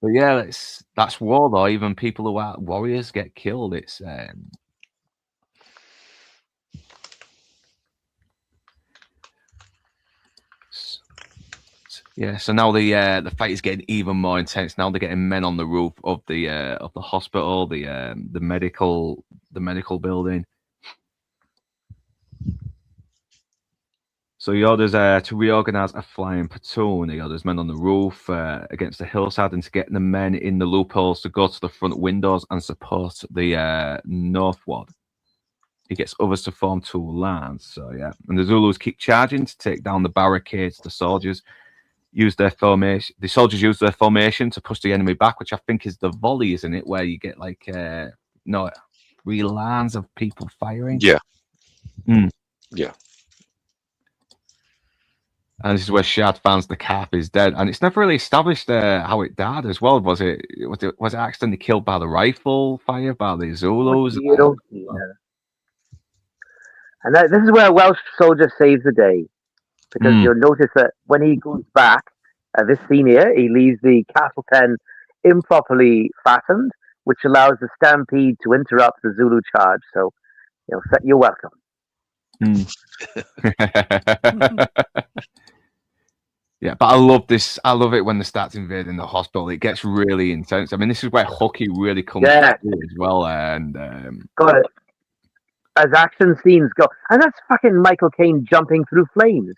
But yeah, that's war though. Even people who are warriors get killed. It's So now the fight is getting even more intense. Now they're getting men on the roof of the hospital, the medical building. So he orders to reorganize a flying platoon. He orders men on the roof against the hillside, and to get the men in the loopholes to go to the front windows and support the north ward. He gets others to form two lines. So yeah, and the Zulus keep charging to take down the barricades. The soldiers use their formation. The soldiers use their formation to push the enemy back, which I think is the volley, isn't it? Where you get like 3 lines of people firing. Yeah. Yeah. And this is where Shad finds the calf is dead, and it's never really established how it died as well. Was it accidentally killed by the rifle fire by the Zulus? And this is where a Welsh soldier saves the day, because you'll notice that when he goes back, this scene here, he leaves the castle pen improperly fastened, which allows the stampede to interrupt the Zulu charge. So, you're welcome. Yeah, but I love this. I love it when they start invading the hospital. It gets really intense. I mean, this is where Hooky really comes through as well. And got it. As action scenes go, and that's fucking Michael Caine jumping through flames.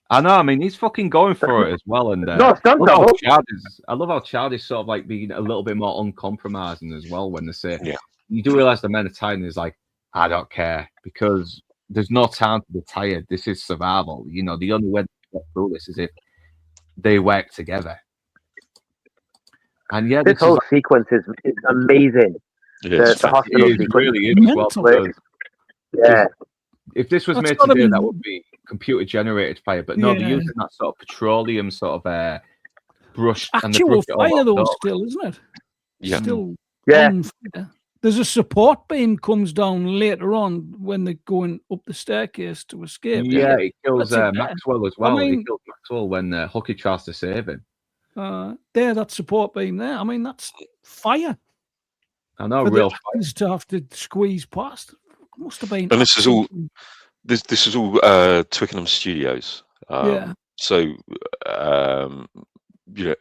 I know. I mean, he's fucking going for it as well. And I love how Chad is sort of like being a little bit more uncompromising as well. When they say, you do realize the men are tired, and he's like, I don't care, because there's no time to be tired. This is survival. The only way to get through this is if they work together. And yeah, this whole sequence is amazing. The hospital sequence really is. Well, if this was made today, that would be computer generated fire, but no, they're Yeah. using that sort of petroleum sort of brush, and they Actual brush it all fire off, though, don't still, isn't it? Yeah. Still Yeah. on fire. There's a support beam comes down later on when they're going up the staircase to escape. Yeah, it kills That's it there. Maxwell as well. mean- It kills Maxwell when Hooky tries to save him. That support beam there. I mean, that's fire. I know, For real the fire. actors to have to squeeze past. Must have been. And this is all absolutely- this is all Twickenham Studios. Yeah. So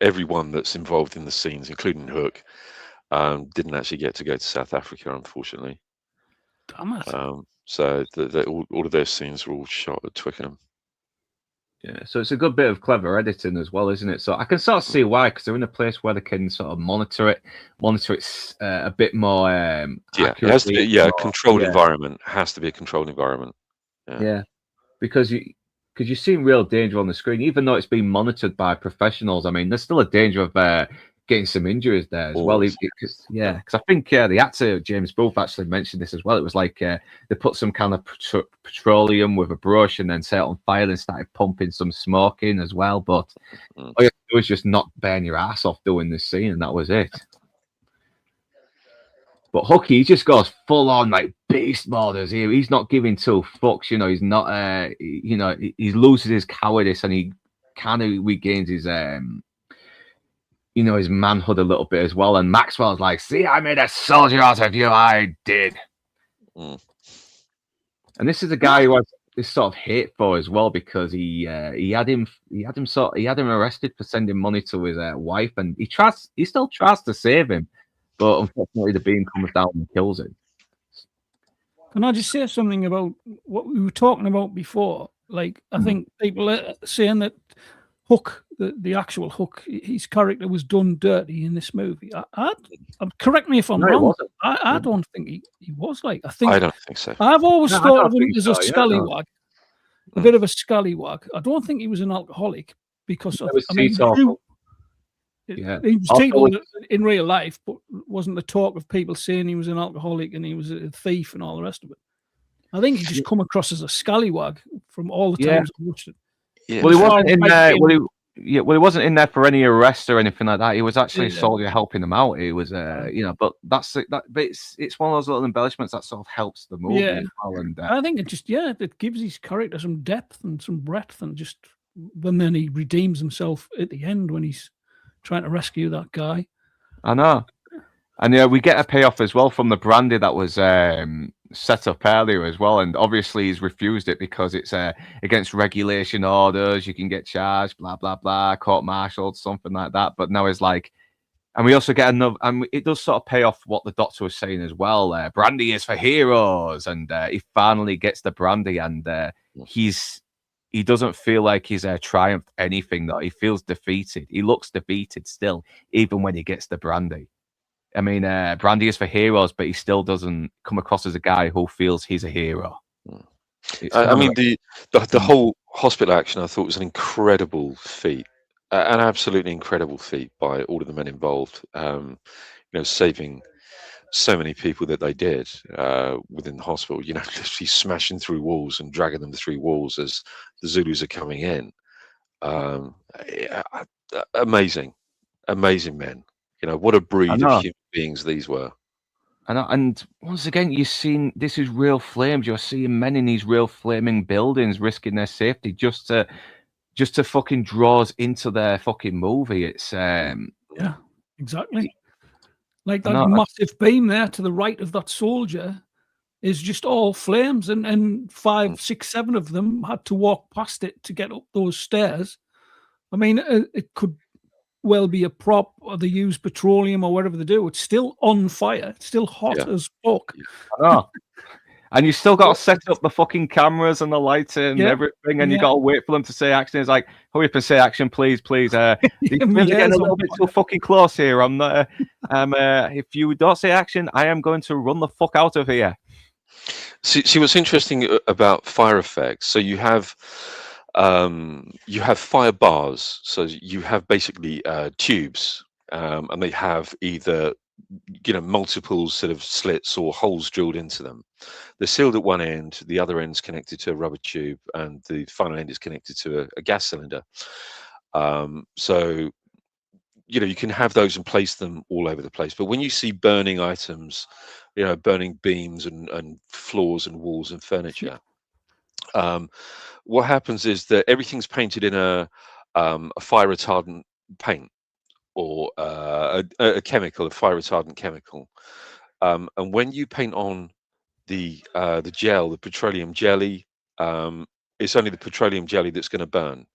everyone that's involved in the scenes, including Hook, didn't actually get to go to South Africa, unfortunately. Damn it. So all of their scenes were all shot at Twickenham. Yeah, so it's a good bit of clever editing as well, isn't it? So I can sort of see why, because they're in a place where they can sort of monitor it a bit more. It has to be a controlled environment. Has to be a controlled environment. Yeah, because you see real danger on the screen, even though it's being monitored by professionals. I mean, there's still a danger of getting some injuries there as well. Because I think the actor James Booth actually mentioned this as well. It was like they put some kind of petroleum with a brush and then set it on fire and started pumping some smoke in as well. But all you have to do is just not burn your ass off doing this scene, and that was it. But Hooky, he just goes full on like beast mode here. He's not giving two fucks. He's not. He loses his cowardice and he kind of regains his his manhood a little bit as well. And Maxwell's like, "See, I made a soldier out of you. I did." And this is a guy who has this sort of hate for as well, because he had him arrested for sending money to his wife, and he still tries to save him, but unfortunately the beam comes down and kills him. Can I just say something about what we were talking about before? Like, I think people are saying that Hook, the actual Hook, his character was done dirty in this movie. Correct me if I'm wrong. I don't think he was like. I don't think so. I've always thought of him as a scallywag, a bit of a scallywag. I don't think he was an alcoholic because he was teetotal in real life, but wasn't the talk of people saying he was an alcoholic and he was a thief and all the rest of it. I think he just come across as a scallywag from all the times I watched it. Yeah. Well, he wasn't in there. He wasn't in there for any arrest or anything like that. He was actually a soldier helping them out. He was, but that's it. But it's one of those little embellishments that sort of helps the movie as well. And I think it gives his character some depth and some breadth, and then he redeems himself at the end when he's trying to rescue that guy. I know, and we get a payoff as well from the brandy that was set up earlier as well, and obviously he's refused it because it's against regulation orders. You can get charged, blah blah blah, court-martialed, something like that. But now it's like, and we also get another, and it does sort of pay off what the doctor was saying as well. Brandy is for heroes, and he finally gets the brandy, and he doesn't feel like he's triumphed anything. That he feels defeated. He looks defeated still, even when he gets the brandy. I mean, brandy is for heroes, but he still doesn't come across as a guy who feels he's a hero. I mean, the whole hospital action I thought was an incredible feat, an absolutely incredible feat by all of the men involved. Saving so many people that they did within the hospital. Literally smashing through walls and dragging them through walls as the Zulus are coming in. Amazing men. What a breed of human beings these were. And once again, you're seeing this is real flames. You're seeing men in these real flaming buildings risking their safety just to fucking draw us into their fucking movie. It's yeah, exactly. Like that massive beam there to the right of that soldier is just all flames, and 5, 6, 7 of them had to walk past it to get up those stairs. I mean, it could well be a prop, or they use petroleum or whatever they do. It's still on fire. It's still hot as fuck. And you still got to set up the fucking cameras and the lighting and everything, and you got to wait for them to say action. It's like, hurry up and say action, please. These films are getting a little bit too fucking close here. If you don't say action, I am going to run the fuck out of here. See what's interesting about fire effects. So you have fire bars. So you have basically tubes, and they have either multiple sort of slits or holes drilled into them. They're sealed at one end, the other end's connected to a rubber tube, and the final end is connected to a gas cylinder. So you can have those and place them all over the place. But when you see burning items, burning beams and floors and walls and furniture, what happens is that everything's painted in a fire retardant paint, or a chemical, a fire retardant chemical. And when you paint on the gel, the petroleum jelly, it's only the petroleum jelly that's going to burn.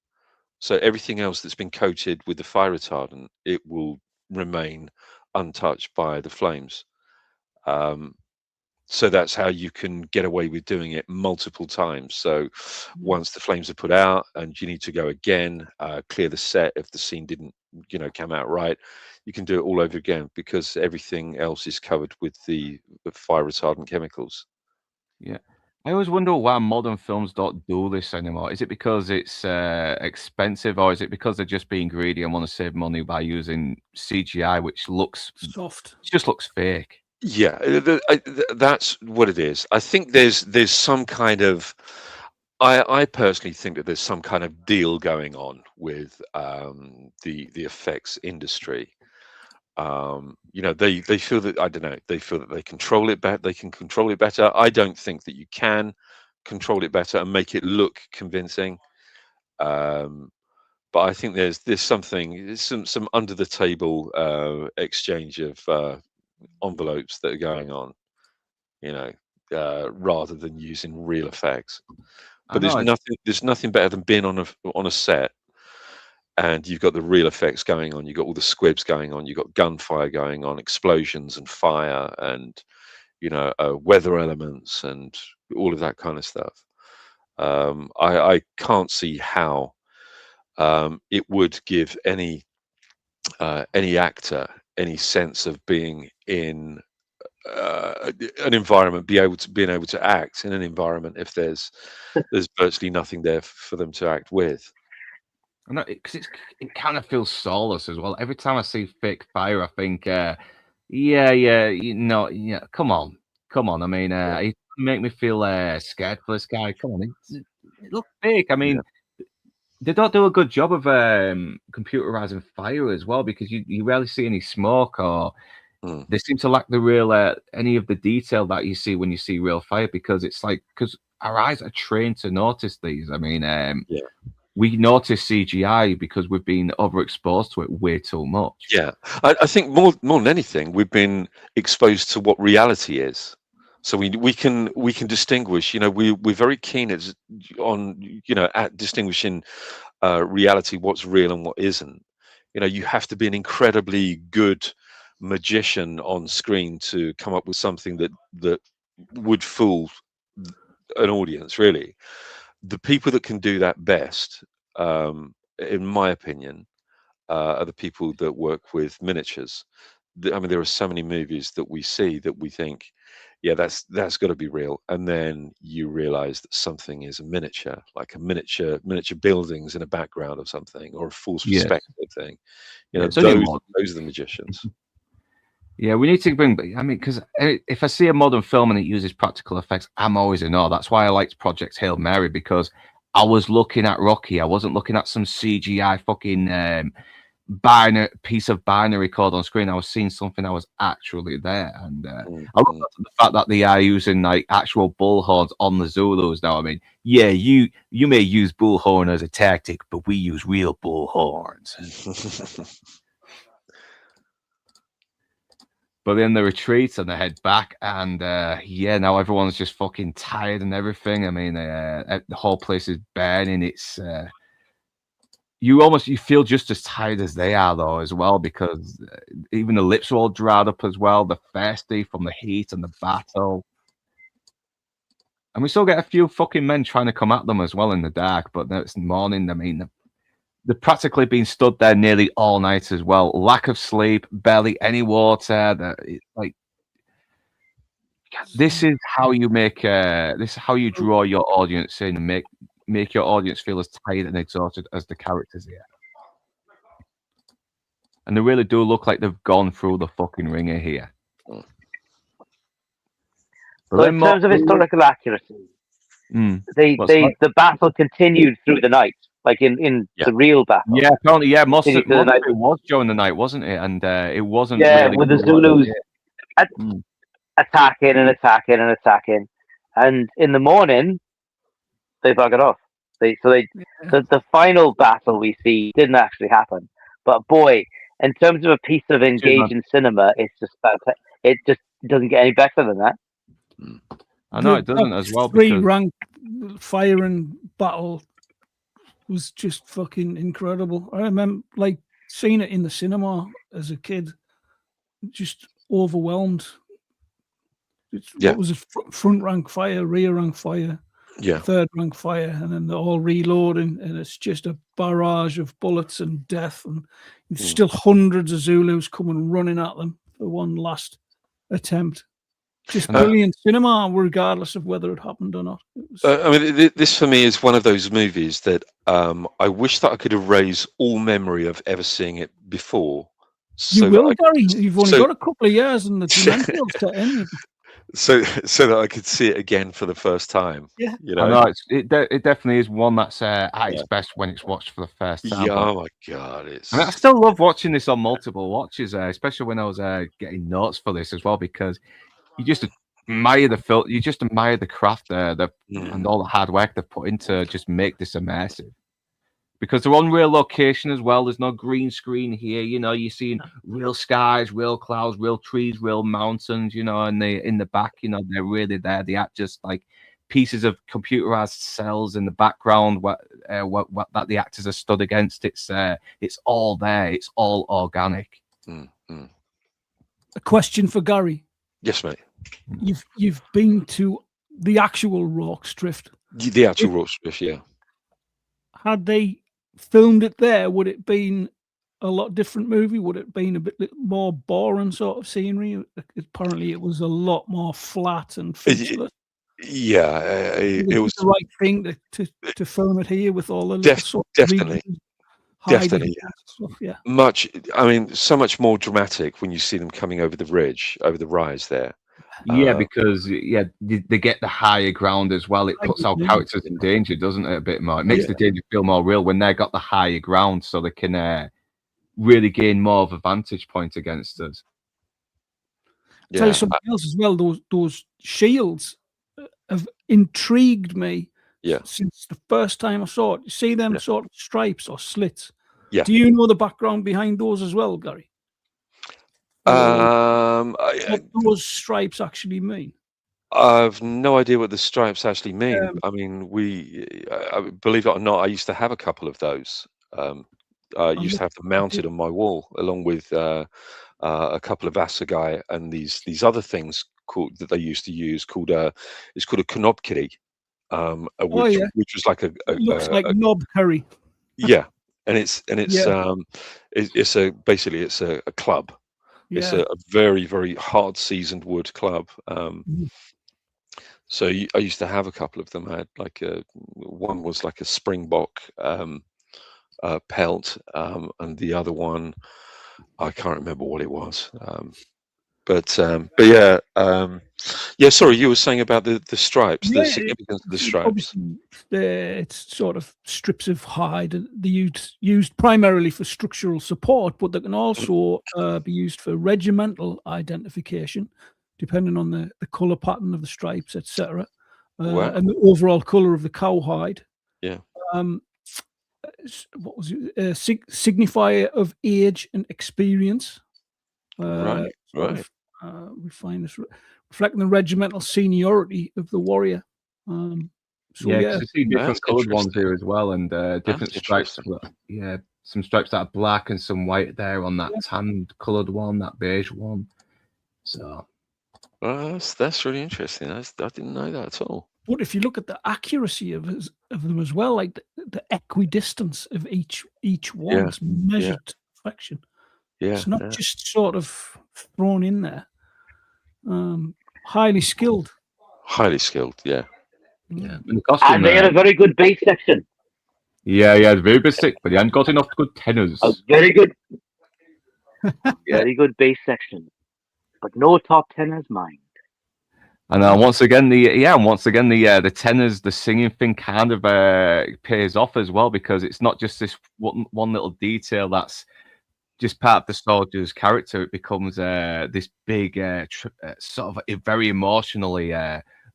So everything else that's been coated with the fire retardant, it will remain untouched by the flames. So that's how you can get away with doing it multiple times. So once the flames are put out and you need to go again, clear the set if the scene didn't, come out right, you can do it all over again because everything else is covered with the fire retardant chemicals. Yeah. I always wonder why modern films don't do this anymore. Is it because it's expensive, or is it because they're just being greedy and want to save money by using CGI, which looks soft, just looks fake? Yeah, that's what it is. I think there's some kind of, I personally think that there's some kind of deal going on with the effects industry. They feel that, I don't know, they feel that they control it better. They can control it better. I don't think that you can control it better and make it look convincing. But I think there's some under the table exchange of envelopes that are going on, rather than using real effects. But there's nothing better than being on a set and you've got the real effects going on. You've got all the squibs going on. You've got gunfire going on, explosions and fire, and weather elements and all of that kind of stuff. I can't see how it would give any actor any sense of being in an environment, being able to act in an environment if there's virtually nothing there for them to act with. Because it kind of feels soulless as well. Every time I see fake fire, I think, come on. I mean, it make me feel scared for this guy. Come on, it looks fake. I mean, they don't do a good job of computerizing fire as well, because you rarely see any smoke, or they seem to lack the real any of the detail that you see when you see real fire, because our eyes are trained to notice these. I mean, we notice CGI because we've been overexposed to it way too much. Yeah, I think more than anything, we've been exposed to what reality is. So we can distinguish. We're very keen at distinguishing reality, what's real and what isn't. You have to be an incredibly good magician on screen to come up with something that would fool an audience. Really, the people that can do that best, in my opinion, are the people that work with miniatures. I mean, there are so many movies that we see that we think, yeah, that's got to be real, and then you realize that something is a miniature, like a miniature buildings in a background of something, or a false perspective thing. Those are the magicians. Yeah, we need to bring. I mean, because if I see a modern film and it uses practical effects, I'm always in awe. That's why I liked Project Hail Mary, because I was looking at Rocky. I wasn't looking at some CGI fucking piece of binary code on screen. I was seeing something that was actually there, and I love the fact that they are using like actual bullhorns on the Zulus now. I mean, yeah, you may use bullhorn as a tactic, but we use real bullhorns. But then they retreat and they head back, and now everyone's just fucking tired and everything. I mean, the whole place is burning. It's you feel just as tired as they are, though, as well, because even the lips are all dried up as well. They're thirsty from the heat and the battle. And we still get a few fucking men trying to come at them as well in the dark, but it's morning. I mean, they're practically being stood there nearly all night as well. Lack of sleep, barely any water. This is how you make. This is how you draw your audience in and make your audience feel as tired and exhausted as the characters here. And they really do look like they've gone through the fucking ringer here. But So in terms of historical accuracy, the battle continued through the night, like in the real battle. Yeah, apparently, most of it night. was during the night, wasn't it? And it wasn't. Yeah, really with the Zulus attacking and attacking and attacking, and in the morning they buggered off. The final battle we see didn't actually happen, but boy, in terms of a piece of engaging cinema, it's just it just doesn't get any better than that. I know it doesn't as well. Three-rank firing battle was just fucking incredible. I remember like seeing it in the cinema as a kid, just overwhelmed. What was it? Front rank fire, rear rank fire, third rank fire, and then they're all reloading, and it's just a barrage of bullets and death, and still hundreds of Zulus coming running at them for one last attempt. Just brilliant cinema, regardless of whether it happened or not. I mean, this for me is one of those movies that I wish that I could erase all memory of ever seeing it before. You will, Gary. You've only got a couple of years, and the dimensional set in. So that I could see it again for the first time. Yeah, you know, I know it definitely is one that's at its best when it's watched for the first time. Yeah, oh my god, I still love watching this on multiple watches, especially when I was getting notes for this as well, because you just admire the film, you just admire the craft there, and all the hard work they've put into just make this immersive. Because they're on real location as well. There's no green screen here. You know, you're seeing real skies, real clouds, real trees, real mountains. You know, and they in the back, you know, they're really there. They act just like pieces of computerized cells in the background. What that the actors are stood against. It's all there. It's all organic. A question for Gary. Yes, mate. You've been to the actual Rorke's Drift. The actual Rorke's Drift, yeah. Had they filmed it there, would it been a lot different movie? Would it been a bit more boring sort of scenery? Apparently, it was a lot more flat and featureless. Yeah, it was the right thing to film it here with all the definitely. Stuff, yeah. So much more dramatic when you see them coming over the rise there. Yeah, because they get the higher ground as well. It puts our characters in danger, doesn't it? A bit more. It makes the danger feel more real when they got the higher ground, so they can really gain more of a vantage point against us. Tell you something else as well. Those shields have intrigued me. Since the first time I saw it. You see them sort of stripes or slits. Yeah. Do you know the background behind those as well, Gary? What those stripes actually mean? I've no idea what the stripes actually mean. I mean, believe it or not, I used to have a couple of those. I used to have them mounted on my wall, along with a couple of assegai and these other things that they used to use called it's called a knobkerrie, which was like it looks like knob curry. Yeah, and it's basically a club. Yeah. It's a very, very hard seasoned wood club. So I used to have a couple of them. I had one was like a springbok pelt, and the other one I can't remember what it was. But yeah. Sorry, you were saying about the stripes, the significance of the stripes. It's sort of strips of hide. They used primarily for structural support, but they can also be used for regimental identification, depending on the color pattern of the stripes, etc., and the overall color of the cowhide. Yeah. What was it? Signifier of age and experience. Right. We find this reflecting the regimental seniority of the warrior. You see different coloured ones here as well, and different stripes. Yeah, some stripes that are black and some white there on that tan coloured one, that beige one. So that's really interesting. I didn't know that at all. But if you look at the accuracy of them as well, like the equidistance of each one is measured to perfection. Yeah, it's not just sort of thrown in there. Highly skilled. Highly skilled, yeah. And the costume, and they had a very good bass section. Yeah, it's very basic, but they hadn't got enough good tenors. Very good. Very good bass section, but no top tenors mind. And once again, the tenors, the singing thing kind of pays off as well, because it's not just this one little detail that's just part of the soldier's character. It becomes this big, sort of very emotionally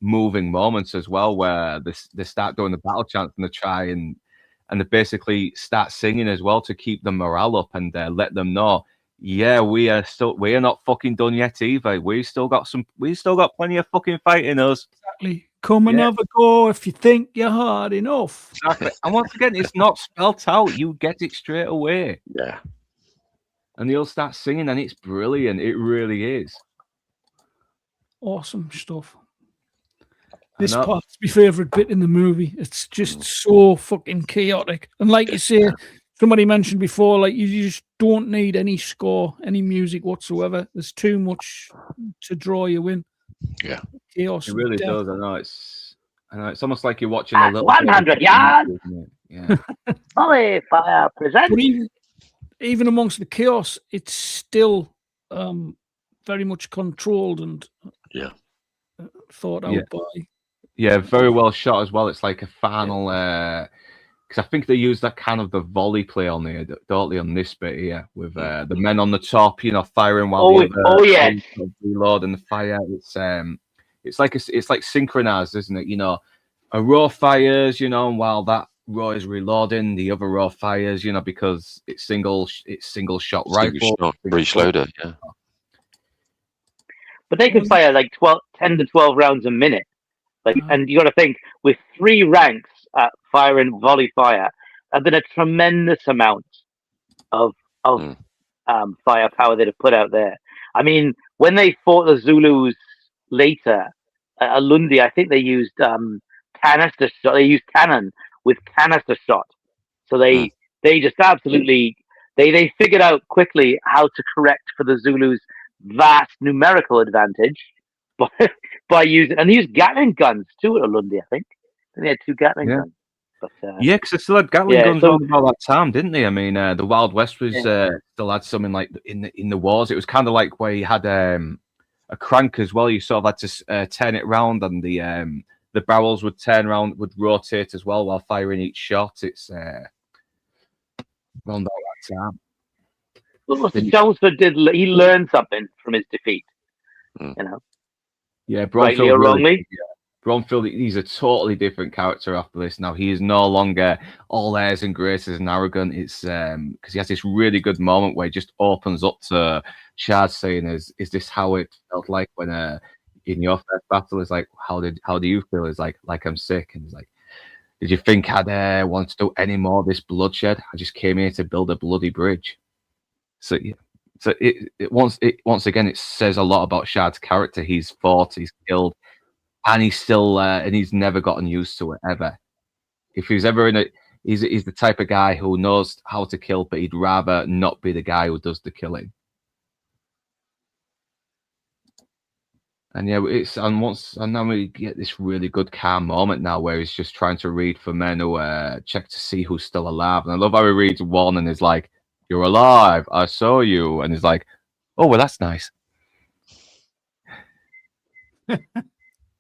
moving moments as well, where they start doing the battle chants and they try and they basically start singing as well to keep the morale up and let them know, yeah, we are not fucking done yet either. We still got plenty of fucking fight in us. Exactly. Come and have a go if you think you're hard enough. Exactly. And once again, it's not spelt out. You get it straight away. Yeah. And they'll start singing, and it's brilliant. It really is. Awesome stuff. This part's my favourite bit in the movie. It's just so fucking chaotic. And like you say, somebody mentioned before, like you just don't need any score, any music whatsoever. There's too much to draw you in. Yeah. Chaos. It really does. I know it's almost like you're watching a little 100 yards. Yeah. Volley Fire presents. But even amongst the chaos, it's still very much controlled and thought out by. Yeah, very well shot as well. It's like a final, because I think they use that kind of the volley play on there, don't they, on this bit here, with the men on the top, firing while the reload and the fire. It's like synchronized, isn't it? A row fires, and while that row is reloading, the other row fires, because it's single shot rifle, breech loader, yeah. But they can fire like 10 to 12 rounds a minute. And you got to think, with 3 ranks at firing volley fire, there's been a tremendous amount of firepower that have put out there. I mean, when they fought the Zulus later at Lundi, I think they used canister shot. They used cannon with canister shot. So they just absolutely they figured out quickly how to correct for the Zulus' vast numerical advantage by using, and they used Gatling guns too at Lundi, I think. They had 2 Gatling guns. But, because they still had Gatling guns all about that time, didn't they? I mean, the Wild West was still had something like in the wars. It was kind of like where you had a crank as well. You sort of had to turn it around, and the barrels would turn around, would rotate as well while firing each shot. It's around that time. Well, Chelmsford he learned something from his defeat, Yeah, rightly or wrongly. Bromfield, he's a totally different character after this. Now he is no longer all airs and graces and arrogant. It's because he has this really good moment where he just opens up to Shard, saying, "Is this how it felt like when in your first battle?" Is like, how do you feel? Is like I'm sick, and he's like, "Did you think I'd want to do any more of this bloodshed? I just came here to build a bloody bridge." So yeah. So once again, it says a lot about Shard's character. He's fought, he's killed, and he's still and he's never gotten used to it ever. If he's ever he's the type of guy who knows how to kill, but he'd rather not be the guy who does the killing. And yeah, and then we get this really good calm moment now where he's just trying to read for men who check to see who's still alive. And I love how he reads one and is like, "You're alive. I saw you." And he's like, "Oh, well, that's nice." Yeah,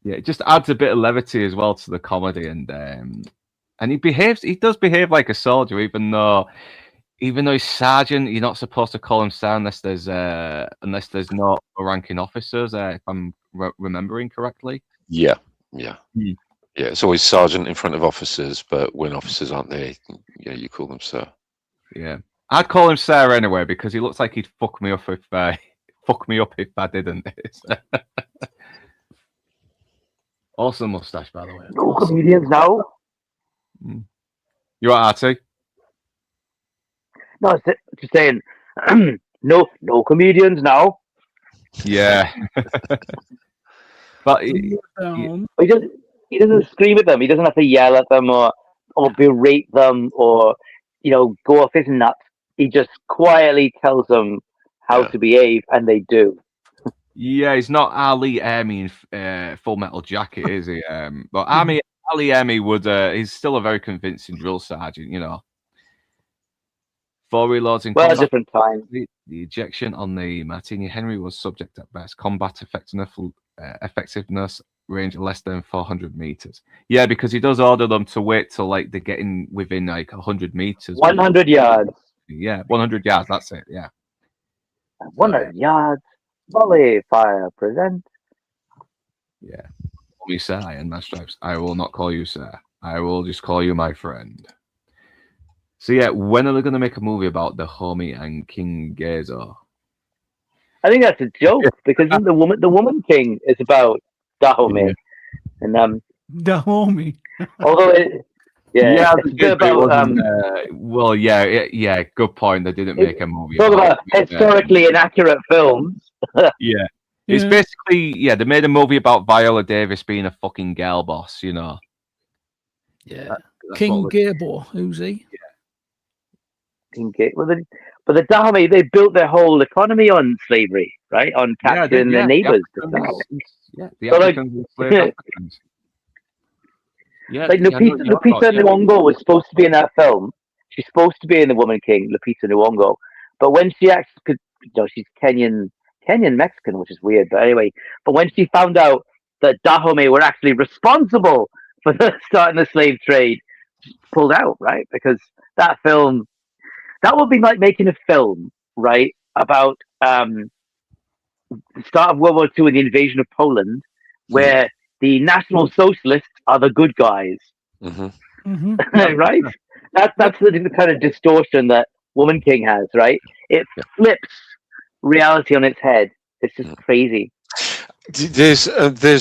it just adds a bit of levity as well to the comedy, and he does behave like a soldier, even though he's sergeant. You're not supposed to call him sir unless there's no ranking officers, if I'm remembering correctly. Yeah. It's always sergeant in front of officers, but when officers aren't there, you call them sir. Yeah. I'd call him sir anyway because he looks like he'd fuck me up if I didn't. Awesome mustache, by the way. No comedians now. You are RT? No, just saying. no comedians now. Yeah. But he doesn't scream at them. He doesn't have to yell at them or berate them or go off his nut. He just quietly tells them how to behave, and they do. Yeah, he's not Ali Ermey in Full Metal Jacket, is he? But Ali Ermey would. He's still a very convincing drill sergeant, 4 reloads in Well, combat. different time. The ejection on the Martini Henry was subject at best. Combat effectiveness range less than 400 meters. Yeah, because he does order them to wait till like they're getting within like 100 meters. 100 yards. Yeah, 100 yards. That's it. Yeah. 100 yards. Volley fire present. Yeah. Call me sir and my stripes. I will not call you sir. I will just call you my friend. So yeah, when are they going to make a movie about the homie and King Gezo? I think that's a joke because the woman king is about Dahomey, and Dahomey. although it's a bit about well, yeah, good point. They didn't make a movie. Talk about historically inaccurate films. Yeah. It's basically, they made a movie about Viola Davis being a fucking girl boss, you know. Yeah. King Gabo, who's he? Yeah. King Gabo. Well, but the Dahomey, they built their whole economy on slavery, right? On capturing their neighbors. The Africans enslaved Africans. Yeah, like Lupita Nyong'o was supposed to be in that film. She's supposed to be in The Woman King, Lupita Nyong'o. But when she actually, she's Kenyan Mexican, which is weird. But anyway, when she found out that Dahomey were actually responsible for starting the slave trade, she pulled out, right? Because that film, that would be like making a film, right, about the start of World War II and the invasion of Poland, where the National Socialists are the good guys, right? That's the kind of distortion that Woman King has, right? It flips reality on its head. It's just crazy. There's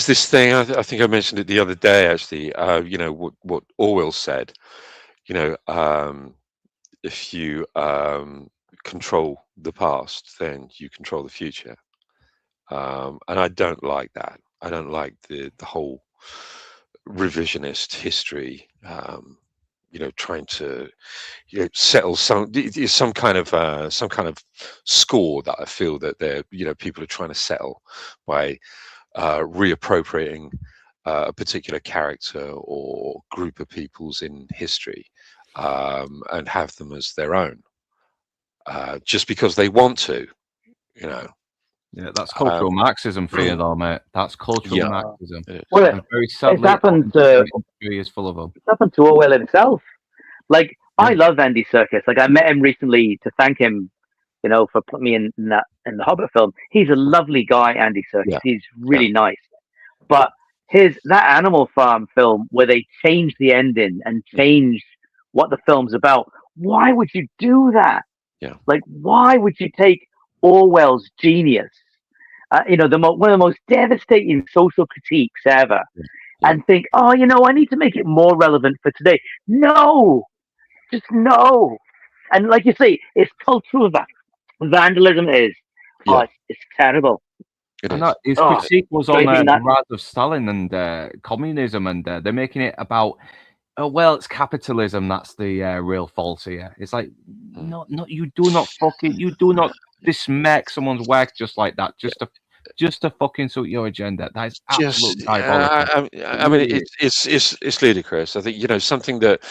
this thing. I think I mentioned it the other day. Actually, what Orwell said. If you control the past, then you control the future. And I don't like that. I don't like the whole revisionist history. Trying to settle some kind of score that I feel that people are trying to settle by reappropriating a particular character or group of peoples in history and have them as their own just because they want to, Yeah, that's cultural Marxism for you, though, mate. That's cultural Marxism. Well, very sadly, it's happened to is full of them. It's happened to Orwell himself. Like, I love Andy Serkis. Like, I met him recently to thank him, for putting me in the Hobbit film. He's a lovely guy, Andy Serkis. Yeah. He's really nice. But that Animal Farm film where they changed the ending and changed what the film's about. Why would you do that? Yeah. Like, why would you take Orwell's genius, one of the most devastating social critiques ever, and think, I need to make it more relevant for today. No, just no. And like you say, it's cultural vandalism. It's terrible. His critique was on the rise of Stalin and communism, and they're making it about, it's capitalism. That's the real fault here. It's like, no, you do not dismake someone's work just like that, just to fucking suit your agenda. That is absolutely diabolical. I mean, it's ludicrous. I think something that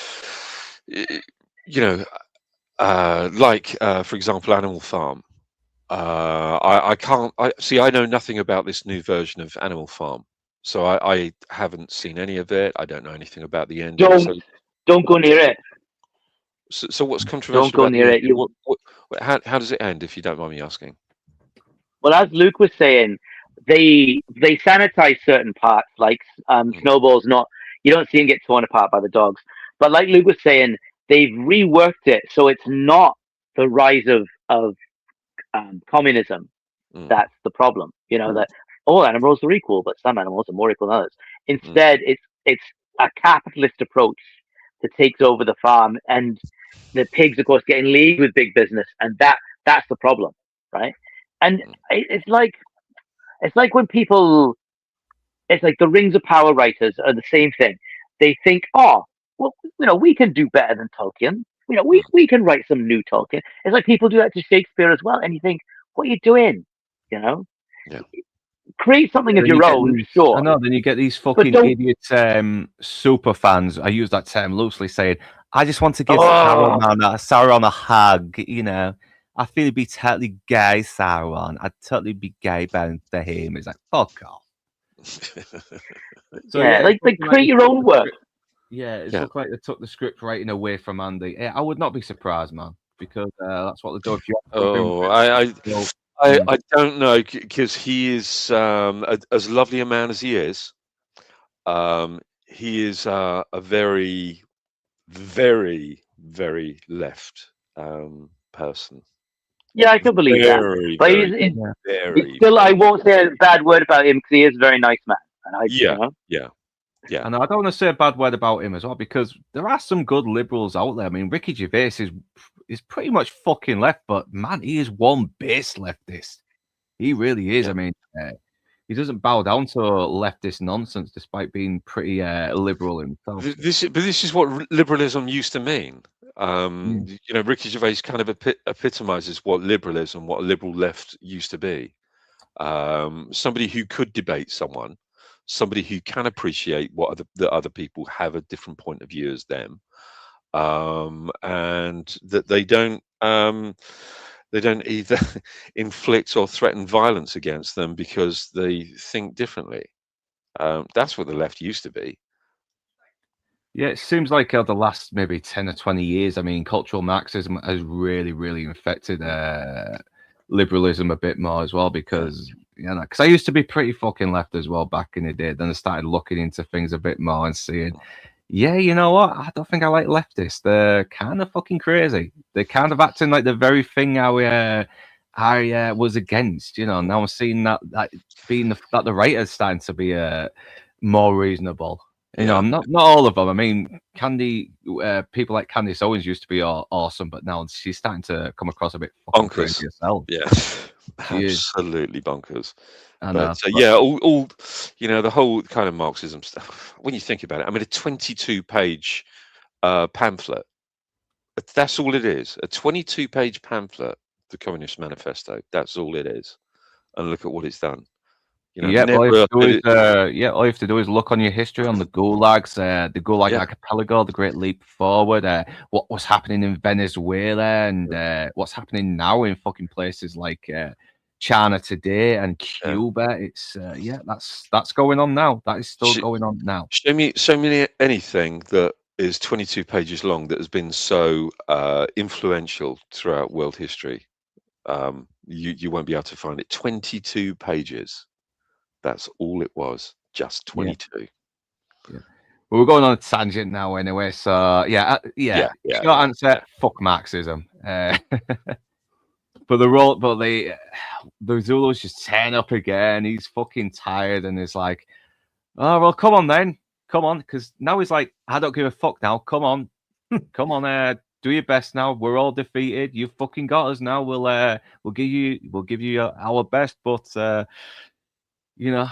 for example, Animal Farm. I know nothing about this new version of Animal Farm, so I haven't seen any of it. I don't know anything about the ending. Don't go near it. So what's controversial? Don't go near it. How does it end, if you don't mind me asking? Well, as Luke was saying, they sanitize certain parts, like Snowball's not. You don't see him get torn apart by the dogs. But like Luke was saying, they've reworked it so it's not the rise of communism. That's the problem. That all animals are equal, but some animals are more equal than others. Instead, it's a capitalist approach that takes over the farm, and the pigs, of course, get in league with big business, and that's the problem, right? And it's like when people, it's like the Rings of Power writers are the same thing. They think, we can do better than Tolkien. We can write some new Tolkien. It's like people do that to Shakespeare as well, and you think, what are you doing? Create something of your own, sure. I know. Then you get these fucking idiot super fans. I use that term loosely, saying, I just want to give Sauron a hug, you know. I feel it'd be totally gay, Sauron. I'd totally be gay bound to him. It's like, fuck off. So, like create your own work. Yeah, it's looked like they took the script writing away from Andy. Yeah, I would not be surprised, man, because that's what they do. If you I don't know, because he is as lovely a man as he is a very, very, very left person. Yeah, I can believe that. But it's still, I won't say a bad word about him because he is a very nice man. And yeah. And I don't want to say a bad word about him as well, because there are some good liberals out there. I mean, Ricky Gervais is pretty much fucking left, but man, he is one base leftist. He really is. I mean, he doesn't bow down to leftist nonsense, despite being pretty liberal himself. This is what liberalism used to mean. You know, Ricky Gervais kind of epitomizes what liberalism, what a liberal left used to be. Somebody who could debate someone, somebody who can appreciate what the other people have a different point of view as them, and that they don't either inflict or threaten violence against them because they think differently. That's what the left used to be. Yeah, it seems like the last maybe 10 or 20 years, I mean, cultural Marxism has really, really infected liberalism a bit more as well, because, you know, because I used to be pretty fucking left as well back in the day. Then I started looking into things a bit more and seeing, yeah, you know what? I don't think I like leftists. They're kind of fucking crazy. They're kind of acting like the very thing I was against, you know. Now I'm seeing that the right is starting to be more reasonable. You know, not all of them. I mean, people like Candice Owens used to be awesome, but now she's starting to come across a bit fucking crazy herself. Yeah, absolutely bonkers. But all you know, the whole kind of Marxism stuff. When you think about it, I mean, a 22-page pamphlet. That's all it is. A 22-page pamphlet, the Communist Manifesto. That's all it is. And look at what it's done. You know, all you have to do is look on your history on the gulags, the Gulag Archipelago, the Great Leap Forward, what was happening in Venezuela, and what's happening now in fucking places like China today and Cuba. It's that's going on now. That is still going on now. Show me anything that is 22 pages long that has been so influential throughout world history. You won't be able to find it. 22 pages. That's all it was, just 22. Yeah. Well, we're going on a tangent now anyway, so short answer, fuck Marxism. But the Zulus just turn up again. He's fucking tired and is like, oh, well, come on then. Come on, because now he's like, I don't give a fuck now. Come on. Come on, do your best now. We're all defeated. You fucking got us now. We'll give you our best, but you know,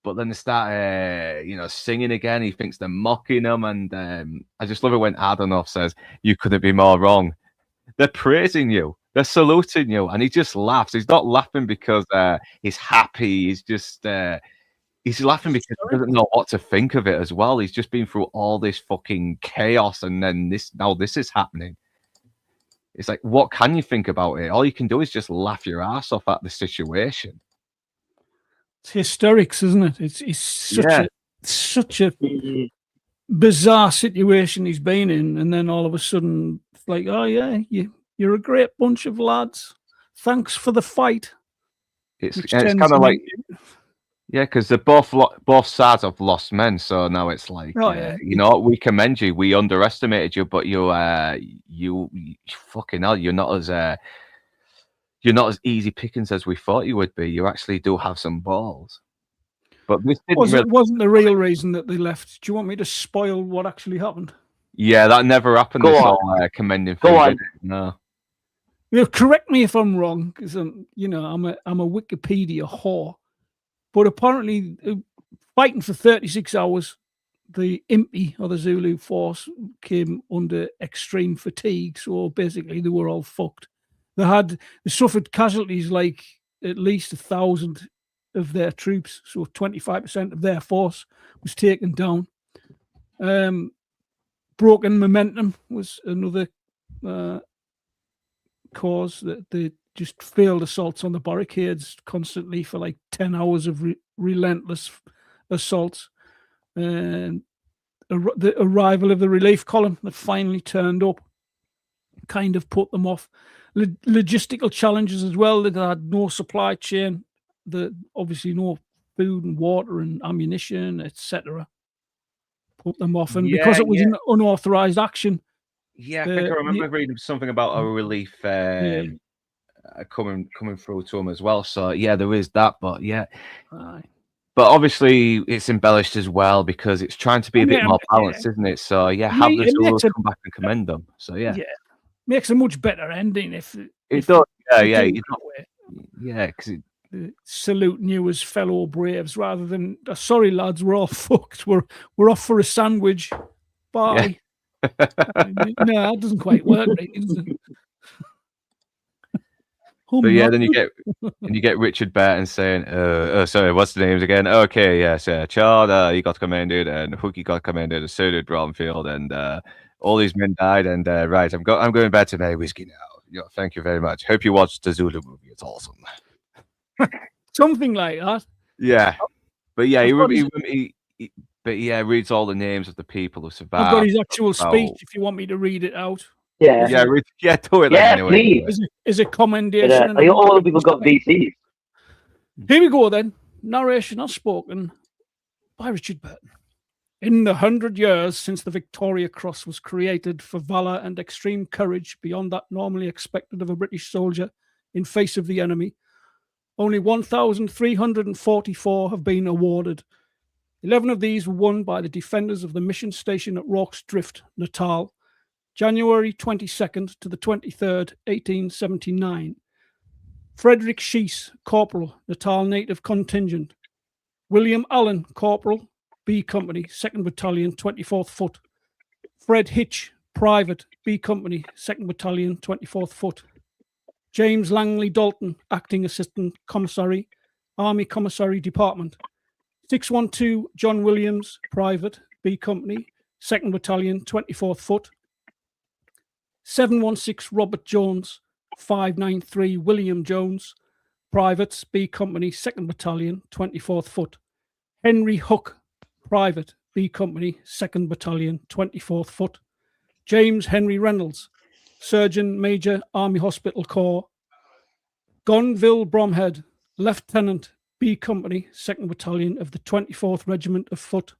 but then they start, singing again. He thinks they're mocking him, and I just love it when Adonov says, "You couldn't be more wrong." They're praising you, they're saluting you, and he just laughs. He's not laughing because he's happy. He's just he's laughing because he doesn't know what to think of it as well. He's just been through all this fucking chaos, and then this is happening. It's like, what can you think about it? All you can do is just laugh your ass off at the situation. It's hysterics, isn't it? It's such a bizarre situation he's been in, and then all of a sudden, it's like, oh yeah, you're a great bunch of lads. Thanks for the fight. It's kind of like, because they're both sides have lost men, so now it's like, you know, we commend you. We underestimated you, but you fucking hell, you're not as easy pickings as we thought you would be. You actually do have some balls. But this wasn't the real reason that they left. Do you want me to spoil what actually happened? Yeah, that never happened. Commending. Go on. No. Correct me if I'm wrong, because I'm a Wikipedia whore. But apparently, fighting for 36 hours, the IMPI, or the Zulu force, came under extreme fatigue. So basically, they were all fucked. They suffered casualties like at least 1,000 of their troops, so 25% of their force was taken down. Broken momentum was another cause, that they just failed assaults on the barricades constantly for like 10 hours of relentless assaults. And the arrival of the relief column that finally turned up kind of put them off. Logistical challenges as well. They had no supply chain, obviously no food and water and ammunition, etc. Put them off, and because it was an unauthorized action. Yeah, I think I remember reading something about a relief coming through to them as well. So yeah, there is that, but yeah. But obviously, it's embellished as well because it's trying to be a bit more balanced, isn't it? So yeah, have the Zulus come back and commend them. So yeah, makes a much better ending if it does. Yeah, because saluting you as fellow braves rather than sorry lads, we're all fucked. We're off for a sandwich. Bye. Yeah. No, that doesn't quite work, right? Does it? But yeah, then you get Richard Burton saying, sorry, what's the names again? Okay, yes, Chard, he got commended, and Hookie got commended, and so did Bromfield, and all these men died, and right, I'm going back to my whiskey now. Yeah, thank you very much. Hope you watched the Zulu movie. It's awesome. Something like that. Yeah, but yeah, he reads all the names of the people who survived. I've got his actual speech. If you want me to read it out. Do it. Anyway. Please. Is a commendation. All the people got VCs. Here we go then. Narration as spoken by Richard Burton. In the 100 years since the Victoria Cross was created for valour and extreme courage beyond that normally expected of a British soldier in face of the enemy, only 1,344 have been awarded. 11 of these were won by the defenders of the mission station at Rorke's Drift, Natal, January 22nd to the 23rd, 1879. Frederick Sheese, Corporal, Natal Native Contingent. William Allen, Corporal, B Company, 2nd Battalion, 24th Foot. Fred Hitch, Private, B Company, 2nd Battalion, 24th Foot. James Langley Dalton, Acting Assistant Commissary, Army Commissary Department. 612 John Williams, Private, B Company, 2nd Battalion, 24th Foot. 716 Robert Jones, 593 William Jones, Privates, B Company, 2nd Battalion, 24th Foot. Henry Hook, Private, B Company, 2nd Battalion, 24th Foot. James Henry Reynolds, Surgeon Major, Army Hospital Corps. Gonville Bromhead, Lieutenant, B Company, 2nd Battalion of the 24th Regiment of Foot,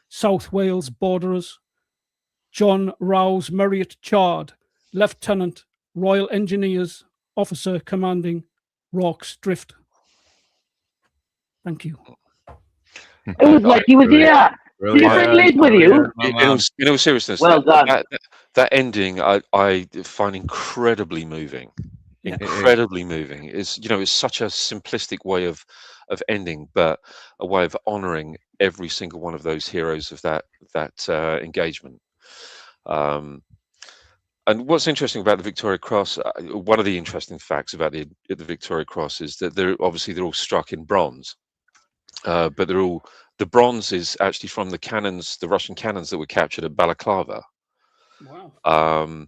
South Wales Borderers. John Rouse Marriott Chard, Lieutenant, Royal Engineers, Officer Commanding, Rorke's Drift. Thank you. It was like he was here. Did he bring Liz with you? In all seriousness, well done. That ending I find incredibly moving. Incredibly moving. It's such a simplistic way of ending, but a way of honouring every single one of those heroes of that engagement. And what's interesting about the Victoria Cross, one of the interesting facts about the Victoria Cross is that they're all struck in bronze, but the bronze is actually from the Russian cannons that were captured at Balaclava. Wow.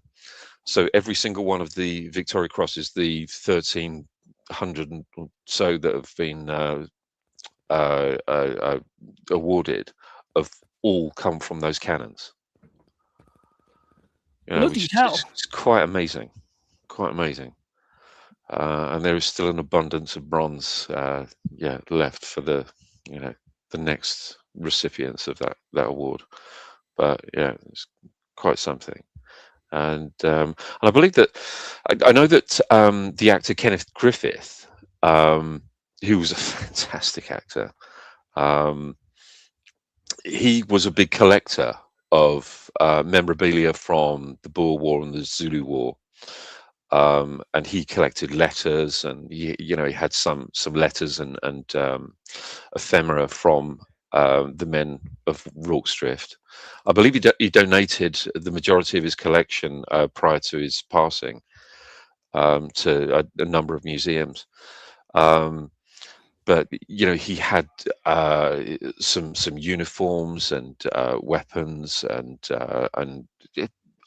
So every single one of the Victoria Crosses, the 1,300 or so that have been awarded, have all come from those cannons. It's quite amazing, and there is still an abundance of bronze, left for the next recipients of that award. But yeah, it's quite something, and I believe that I know that the actor Kenneth Griffith, who was a fantastic actor, he was a big collector of memorabilia from the Boer War and the Zulu War, and he collected letters, and he had some letters and ephemera from the men of Rorke's Drift. I believe he donated the majority of his collection prior to his passing to a number of museums. but he had some uniforms and weapons and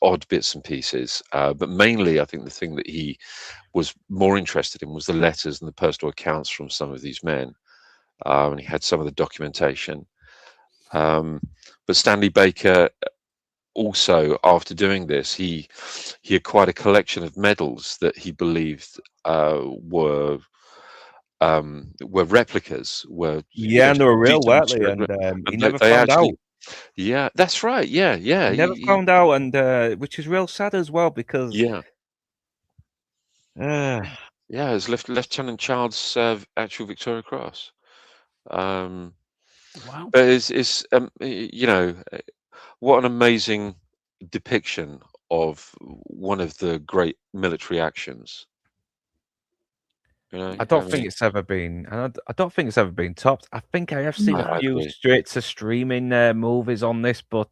odd bits and pieces, but mainly I think the thing that he was more interested in was the letters and the personal accounts from some of these men, and he had some of the documentation. But Stanley Baker also, after doing this, he acquired a collection of medals that he believed were replicas, and they were real, weren't they? demonstrated, And he and never they found out. actually, yeah, that's right, yeah, He never found out, and which is real sad as well, because yeah, uh, yeah, it's Lieutenant Child's actual Victoria Cross. Wow. But it's what an amazing depiction of one of the great military actions. I don't think it's ever been, and I don't think it's ever been topped. I think I have seen I a few agree. straight to streaming movies on this, but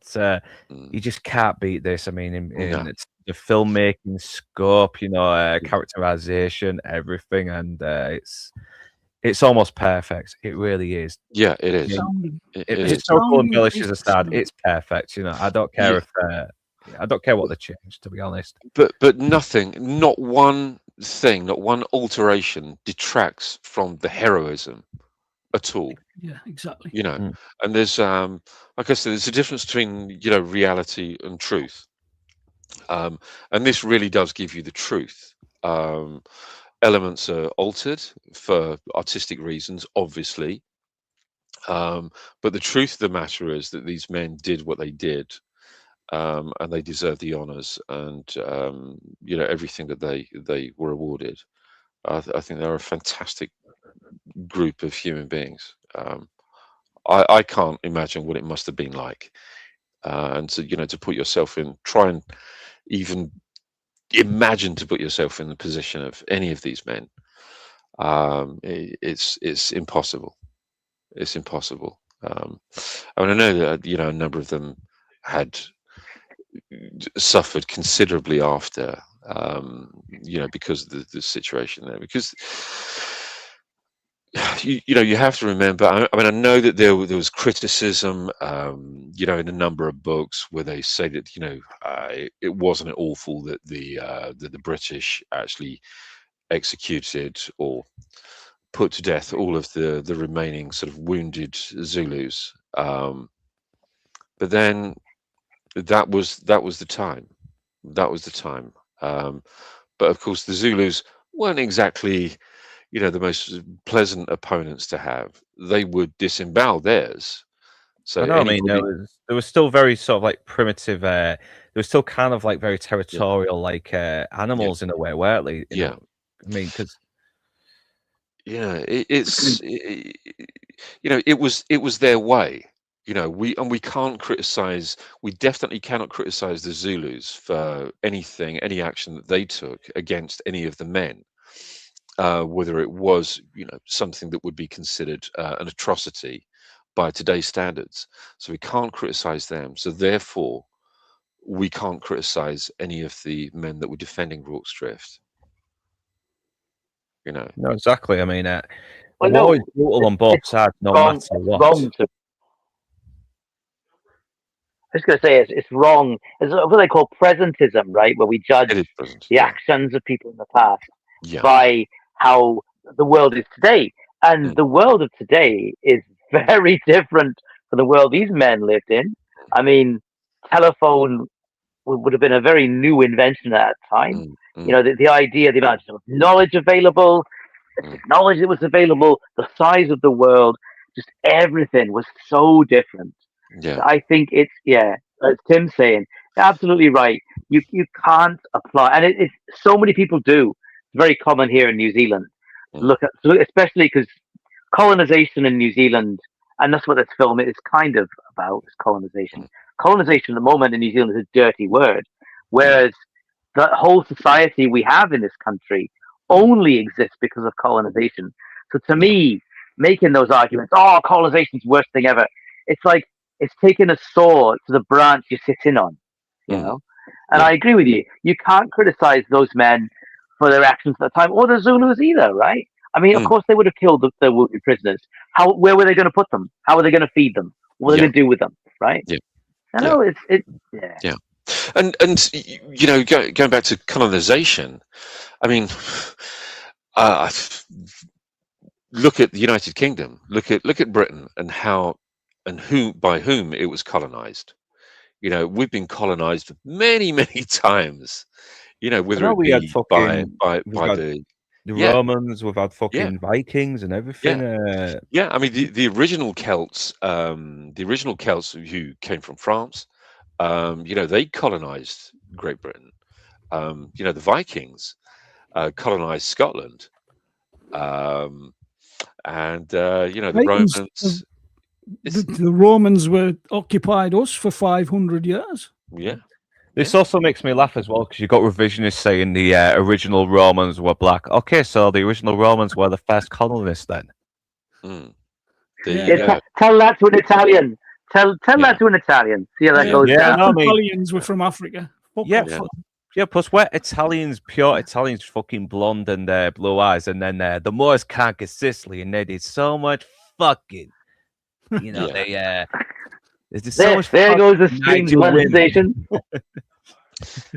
you just can't beat this. I mean, in No. the filmmaking scope, characterization, everything, and it's almost perfect. It really is. Yeah, it is. Sounding- It If is. historical Sounding embellishes is aside, good. it's perfect. I don't care if I don't care what they change, to be honest. But nothing, not one thing, not one alteration detracts from the heroism at all. Yeah, exactly. Mm. And there's like I said, there's a difference between reality and truth. And this really does give you the truth. Elements are altered for artistic reasons, obviously. But the truth of the matter is that these men did what they did, and they deserve the honours and everything that they were awarded. I think they're a fantastic group of human beings. I can't imagine what it must have been like, and to put yourself in, try and even imagine to put yourself in the position of any of these men. It's impossible. It's impossible. I know that a number of them had suffered considerably after, because of the situation there. Because you have to remember. I mean, I know that there was criticism, in a number of books where they say that it wasn't awful that the British actually executed or put to death all of the remaining sort of wounded Zulus. But then that was the time. That was the time. But of course, the Zulus weren't exactly, the most pleasant opponents to have. They would disembowel theirs. So I know. I mean, there was still very sort of like primitive. There was still kind of like very territorial, like animals in a way, weren't they? Yeah. I mean, because it was their way. We can't criticize. We definitely cannot criticize the Zulus for any action that they took against any of the men, whether it was something that would be considered an atrocity by today's standards. So we can't criticize them. So therefore, we can't criticize any of the men that were defending Rorke's Drift. no, exactly. I mean, Well, we're no, always brutal on both sides, no wrong, matter what. wrong to. I was going to say it's wrong. It's what they call presentism, right? Where we judge It is present. the actions of people in the past Yeah. by how the world is today. And the world of today is very different from the world these men lived in. I mean, telephone would have been a very new invention at that time. The idea, the amount of knowledge available, the technology that was available, the size of the world, just everything was so different. Yeah. I think it's as Tim's saying, absolutely right. You can't apply, and it's so many people do. It's very common here in New Zealand. Look at, especially because colonization in New Zealand, and that's what this film is kind of about, is colonization. Colonization at the moment in New Zealand is a dirty word, whereas the whole society we have in this country only exists because of colonization. So to me, making those arguments, colonization's the worst thing ever, it's like it's taking a saw to the branch you're sitting on, And I agree with you. You can't criticize those men for their actions at the time, or the Zulus either, right? I mean, of course they would have killed the wounded prisoners. Where were they going to put them? How were they going to feed them? What were they going to do with them? Right? Yeah. I know Yeah. And going back to colonization, I mean, look at the United Kingdom, look at Britain and how and by whom it was colonized. We've been colonized many times. Whether it be by the Romans, we've had fucking Vikings and everything. Yeah, I mean the original Celts, who came from France, they colonized Great Britain. The Vikings colonized Scotland, and the Romans. The Romans were occupied us for 500 years. Yeah. This also makes me laugh as well because you got revisionists saying the original Romans were black. Okay, so the original Romans were the first colonists then. Tell that to an Italian. Tell that to an Italian. See how that goes down. Italians were from Africa. Plus we're Italians, pure Italians, fucking blonde and blue eyes, and then the Moors conquered Sicily, and they did so much fucking. They there's just so much. There goes the strange legislation.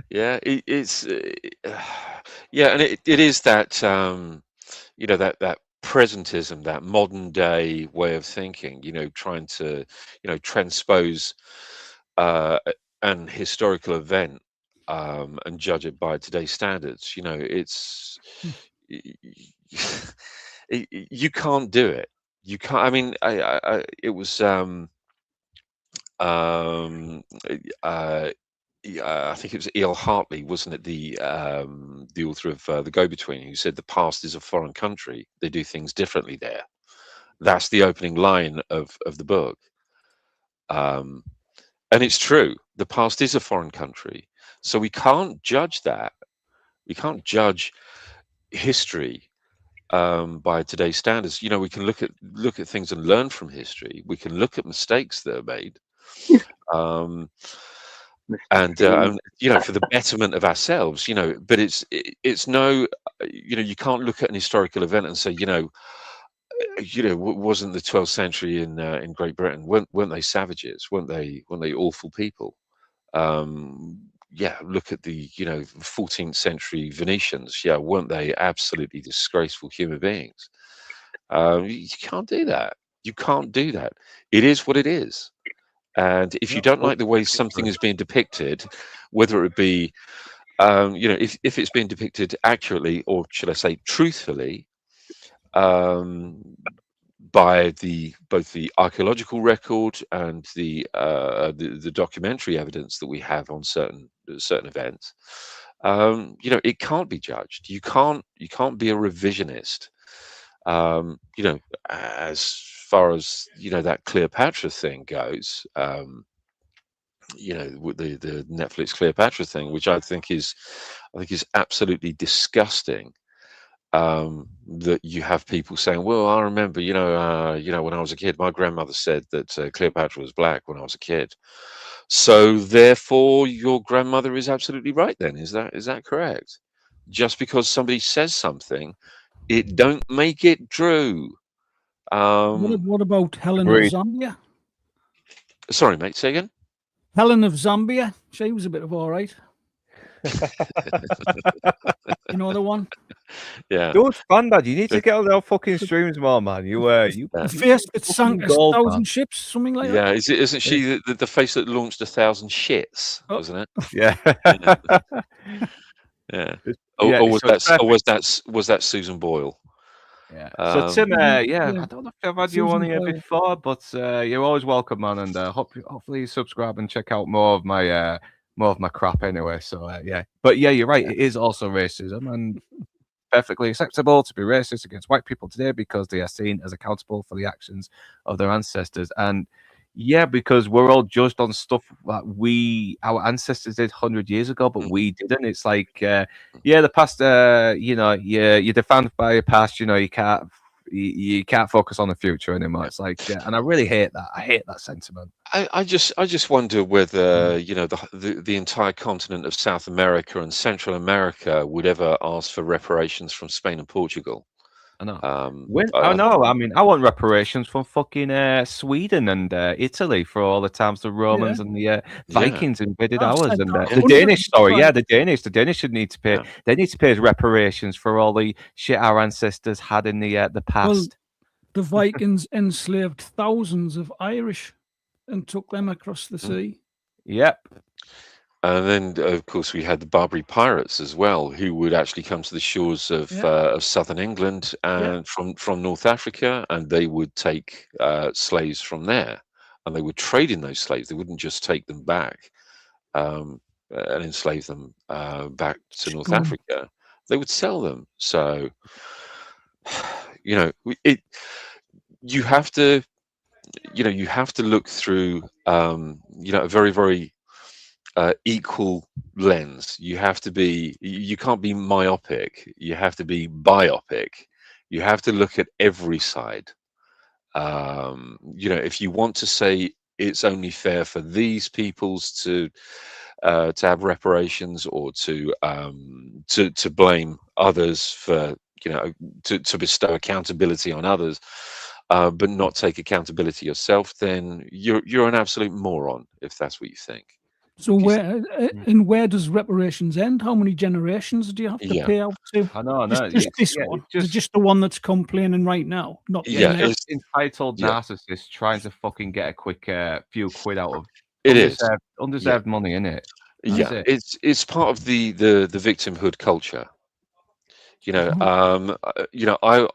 Yeah, it's and it is that that presentism, that modern day way of thinking. Trying to transpose an historical event and judge it by today's standards. It's you can't do it. You can't. I mean, it was. I think it was E.L. Hartley, wasn't it? The author of The Go-Between, who said the past is a foreign country. They do things differently there. That's the opening line of the book. And it's true. The past is a foreign country. So we can't judge that. We can't judge history by today's standards. We can look at things and learn from history. We can look at mistakes that are made. And for the betterment of ourselves, but it's no, you can't look at an historical event and say, wasn't the 12th century in Great Britain, weren't they savages? Weren't they awful people? Look at the 14th century Venetians. Weren't they absolutely disgraceful human beings? You can't do that. You can't do that. It is what it is. And if you don't like the way something is being depicted, whether it be, if it's being depicted accurately, or should I say truthfully, by both the archaeological record and the documentary evidence that we have on certain events, it can't be judged. You can't be a revisionist. As far as that Cleopatra thing goes, the Netflix Cleopatra thing, which I think is absolutely disgusting. That you have people saying, "Well, I remember, when I was a kid, my grandmother said that Cleopatra was black when I was a kid. So therefore, your grandmother is absolutely right. Then is that correct? Just because somebody says something, it don't make it true." What about Helen of Zambia? Sorry, mate. Say again. Helen of Zambia. She was a bit of all right. You know the one? Yeah. Don't Fandad. You need to get on our fucking streams more, man. You the face that sank 1,000 ships, something like that. Yeah, isn't she the face that launched 1,000 shits? Wasn't it? Yeah. Yeah. Was that Susan Boyle? Yeah. So Tim, I don't know if I've had you on here before, but you're always welcome, man. And hopefully you subscribe and check out more of my crap anyway. So but you're right. It is also racism, and perfectly acceptable to be racist against white people today because they are seen as accountable for the actions of their ancestors. And because we're all judged on stuff that our ancestors did 100 years ago, but we didn't. It's like, the past, you're defined by your past. You can't focus on the future anymore. It's like, and I really hate that. I hate that sentiment. I just wonder whether the entire continent of South America and Central America would ever ask for reparations from Spain and Portugal. I know. I know. I mean, I want reparations from fucking Sweden and Italy for all the times the Romans and the Vikings invaded I've ours, said and that the Danish. Sorry, 100%. the Danish should need to pay. They need to pay us reparations for all the shit our ancestors had in the past. Well, the Vikings enslaved thousands of Irish and took them across the sea. Yep. And then, of course, we had the Barbary pirates as well, who would actually come to the shores of southern England and from North Africa, and they would take slaves from there, and they would trade in those slaves. They wouldn't just take them back and enslave them back to North Africa. They would sell them. So, you know, you have to look through, a very, very equal lens. You can't be myopic. You have to be biopic. You have to look at every side. If you want to say it's only fair for these peoples to have reparations, or to blame others for, to bestow accountability on others, but not take accountability yourself, then you're an absolute moron if that's what you think. So where does reparations end? How many generations do you have to pay out to? I know. Just this one. Just the one that's complaining right now. Not it's entitled narcissist trying to fucking get a quick few quid out of undeserved money, isn't it? It's part of the victimhood culture. I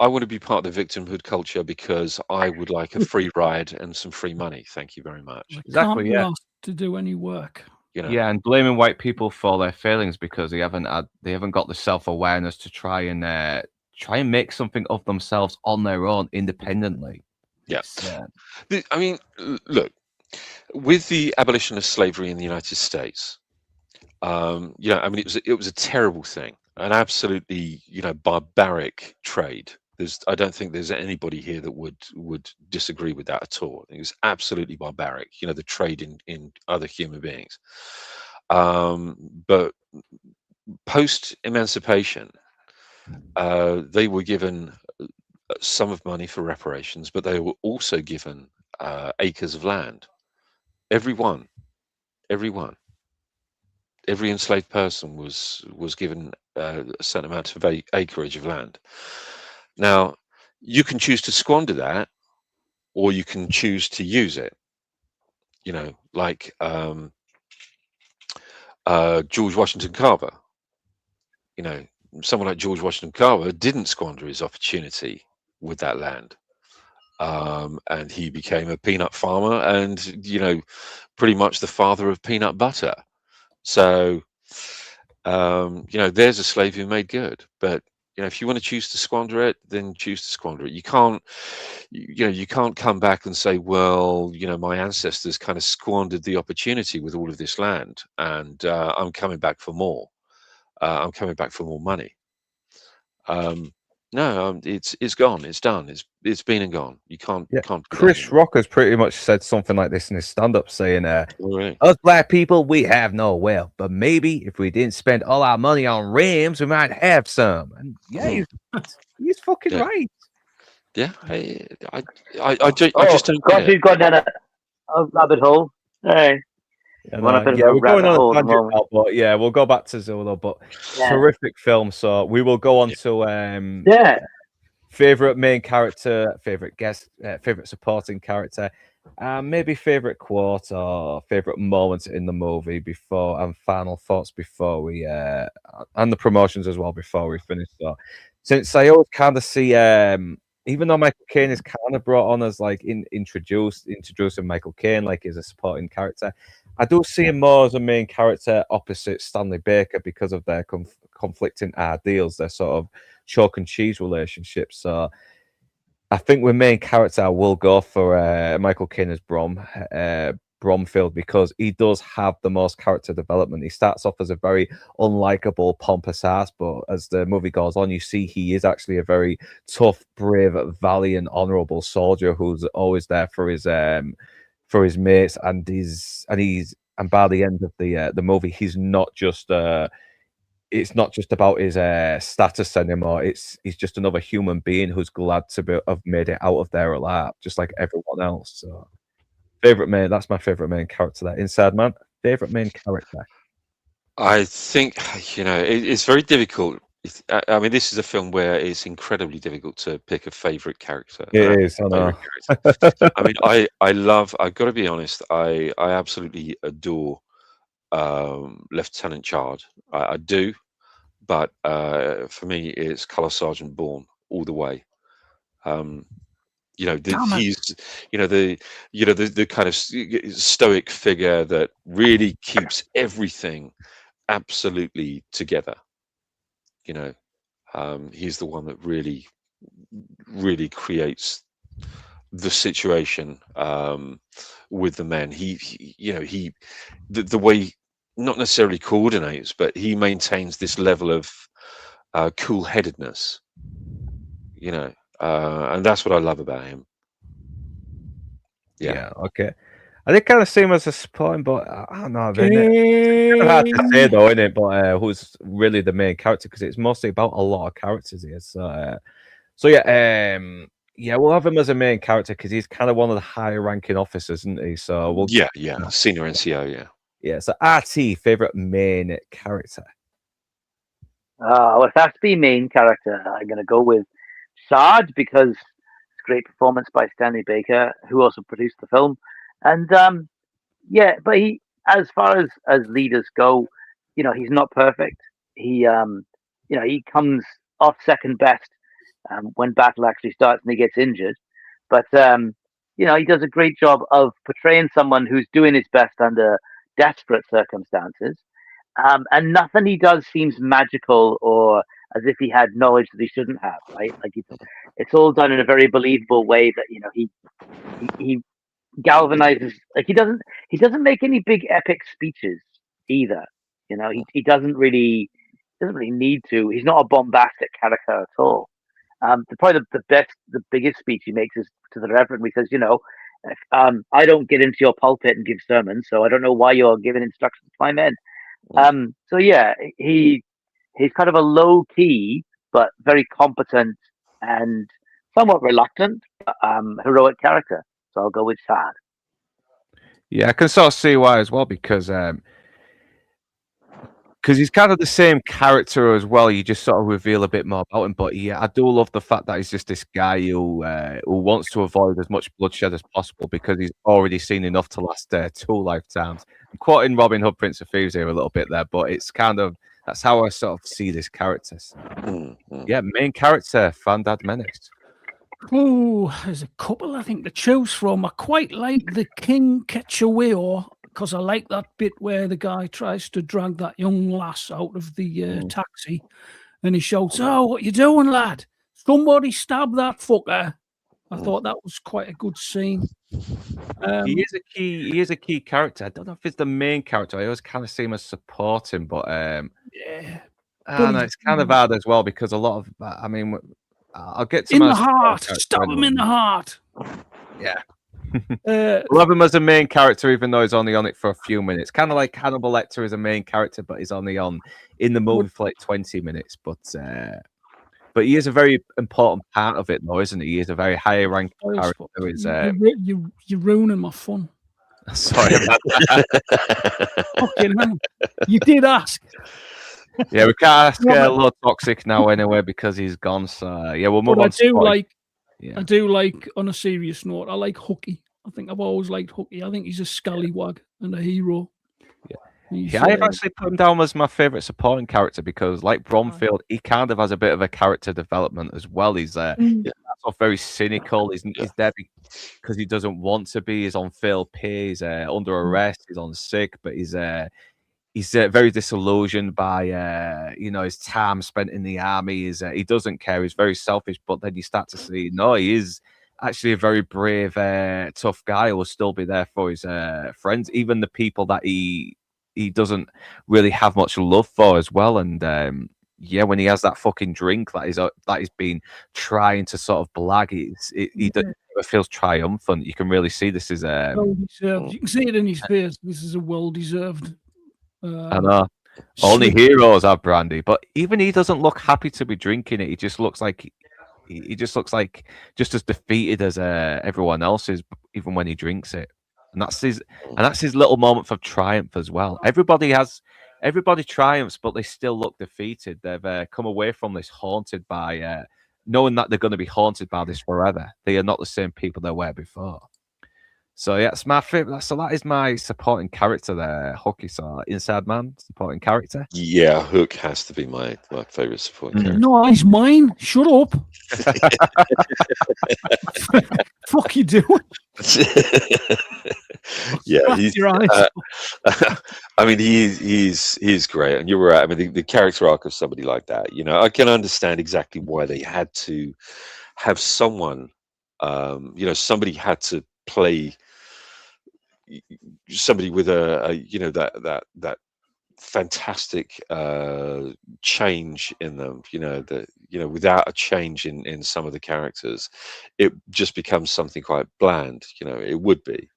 want to be part of the victimhood culture because I would like a free ride and some free money. Thank you very much. Exactly. Yeah. To do any work. And blaming white people for their failings because they haven't got the self-awareness to try and make something of themselves on their own independently. Yes. I mean, look, with the abolition of slavery in the United States, it was a terrible thing, an absolutely, barbaric trade. I don't think there's anybody here that would disagree with that at all. It was absolutely barbaric, the trade in other human beings. But post-emancipation, they were given a sum of money for reparations, but they were also given acres of land. Every enslaved person was given a certain amount of acreage of land. Now, you can choose to squander that, or you can choose to use it. Like George Washington Carver. Someone like George Washington Carver didn't squander his opportunity with that land. And he became a peanut farmer and, pretty much the father of peanut butter. So, there's a slave who made good. But, if you want to choose to squander it, then choose to squander it. You can't come back and say, well, my ancestors kind of squandered the opportunity with all of this land, and I'm coming back for more. I'm coming back for more money. No, it's gone. It's done. It's been and gone. You can't. Chris Rock has pretty much said something like this in his stand-up, saying, Right. "Us black people, we have no wealth, but maybe if we didn't spend all our money on rims, we might have some." And he's fucking right. Yeah, I just don't. God, we've gone down a rabbit hole. Hey. We're going on a tangent now, but we'll go back to Zulu. But terrific film. So we will go on to favorite main character, favorite guest, favorite supporting character, maybe favorite quote or favorite moments in the movie before, and final thoughts before we and the promotions as well before we finish. So since I always kind of see even though Michael Caine is kind of brought on as like introducing Michael Caine like as a supporting character, I do see him more as a main character opposite Stanley Baker because of their conflicting ideals, their sort of chalk and cheese relationship. So I think with main character, I will go for Michael Caine as Bromfield, because he does have the most character development. He starts off as a very unlikable, pompous ass, but as the movie goes on, you see he is actually a very tough, brave, valiant, honourable soldier who's always there for his mates, and by the end of the movie, he's not just it's not just about his status anymore. He's just another human being who's glad to have made it out of there alive, just like everyone else. So, that's my favorite main character. That InsideMan, favorite main character. I think it's very difficult. I mean, this is a film where it's incredibly difficult to pick a favorite character. It is. I know. I mean, I love. I've got to be honest. I absolutely adore Lieutenant Chard. I do, but for me, it's Colour Sergeant Bourne all the way. He's the kind of stoic figure that really keeps everything absolutely together. He's the one that really creates the situation with the men. The way, not necessarily coordinates, but he maintains this level of cool-headedness, and that's what I love about him. Yeah. Okay. I did kind of see him as a supporting, but I don't know. It's kind of hard to say though, isn't it? But who's really the main character? Because it's mostly about a lot of characters here. So yeah, we'll have him as a main character because he's kind of one of the higher ranking officers, isn't he? So senior NCO, yeah. So RT, favorite main character. Well, if that's the main character, I'm going to go with Sarge because it's a great performance by Stanley Baker, who also produced the film. And but he, as far as leaders go, he's not perfect. He he comes off second best when battle actually starts and he gets injured. But he does a great job of portraying someone who's doing his best under desperate circumstances. And nothing he does seems magical or as if he had knowledge that he shouldn't have, right? Like it's all done in a very believable way that he galvanizes. Like he doesn't make any big epic speeches either. He doesn't really need to. He's not a bombastic character at all. Probably the biggest speech he makes is to the Reverend. He says, I don't get into your pulpit and give sermons, so I don't know why you're giving instructions to my men. So yeah, he's kind of a low key but very competent and somewhat reluctant, heroic character. So I'll go with Sad. Yeah, I can sort of see why as well because he's kind of the same character as well. You just sort of reveal a bit more about him. But yeah, I do love the fact that he's just this guy who wants to avoid as much bloodshed as possible because he's already seen enough to last 2 lifetimes. I'm quoting Robin Hood, Prince of Thieves here a little bit there, but it's kind of that's how I sort of see this character. So, yeah, main character, Fandad Menace. Oh, there's a couple I think to choose from. I quite like the King Ketchaway because I like that bit where the guy tries to drag that young lass out of the taxi and he shouts, "Oh, what you doing, lad? Somebody stab that fucker." I thought that was quite a good scene. He is a key character. I don't know if it's the main character. I always kind of see him as supporting, but yeah. I don't know, it's kind of hard as well because a lot of I'll get to in the heart. Stab him in the heart. Yeah. Love him as a main character, even though he's only on it for a few minutes. Kind of like Hannibal Lecter is a main character, but he's only in the movie for like 20 minutes. But he is a very important part of it, though, isn't he? He is a very high ranked character. You're ruining my fun. Sorry about that. Fucking hell. You did ask. Yeah, we can't ask Lord Toxic now anyway because he's gone. So yeah, we'll move on. I do like, on a serious note, I like Hooky. I think I've always liked Hooky. I think he's a scallywag and a hero. Yeah, I've actually put him down as my favourite supporting character because, like Bromfield, he kind of has a bit of a character development as well. He's very cynical. He's there because he doesn't want to be. He's on failed pay. He's under arrest. He's on sick, but he's very disillusioned by his time spent in the army. He doesn't care. He's very selfish. But then you start to see, no, he is actually a very brave, tough guy who will still be there for his friends, even the people that he doesn't really have much love for as well. And when he has that fucking drink that he's been trying to sort of blag, he feels triumphant. You can really see this is well deserved. You can see it in his face. This is a well deserved. I know. Only heroes have brandy, but even he doesn't look happy to be drinking it. He just looks like just as defeated as everyone else is, even when he drinks it. And that's his little moment for triumph as well. Everybody triumphs, but they still look defeated. They've come away from this haunted by knowing that they're going to be haunted by this forever. They are not the same people they were before. So yeah, it's my favorite. So that is my supporting character there. Hook is InsideMan supporting character. Yeah, Hook has to be my favorite supporting character. No, he's mine. Shut up. Fuck you doing? Yeah, he's. I mean, he's great, and you're right. I mean, the character arc of somebody like that. You know, I can understand exactly why they had to have someone. Somebody had to play somebody with that fantastic change in them, without a change in some of the characters, it just becomes something quite bland. It would be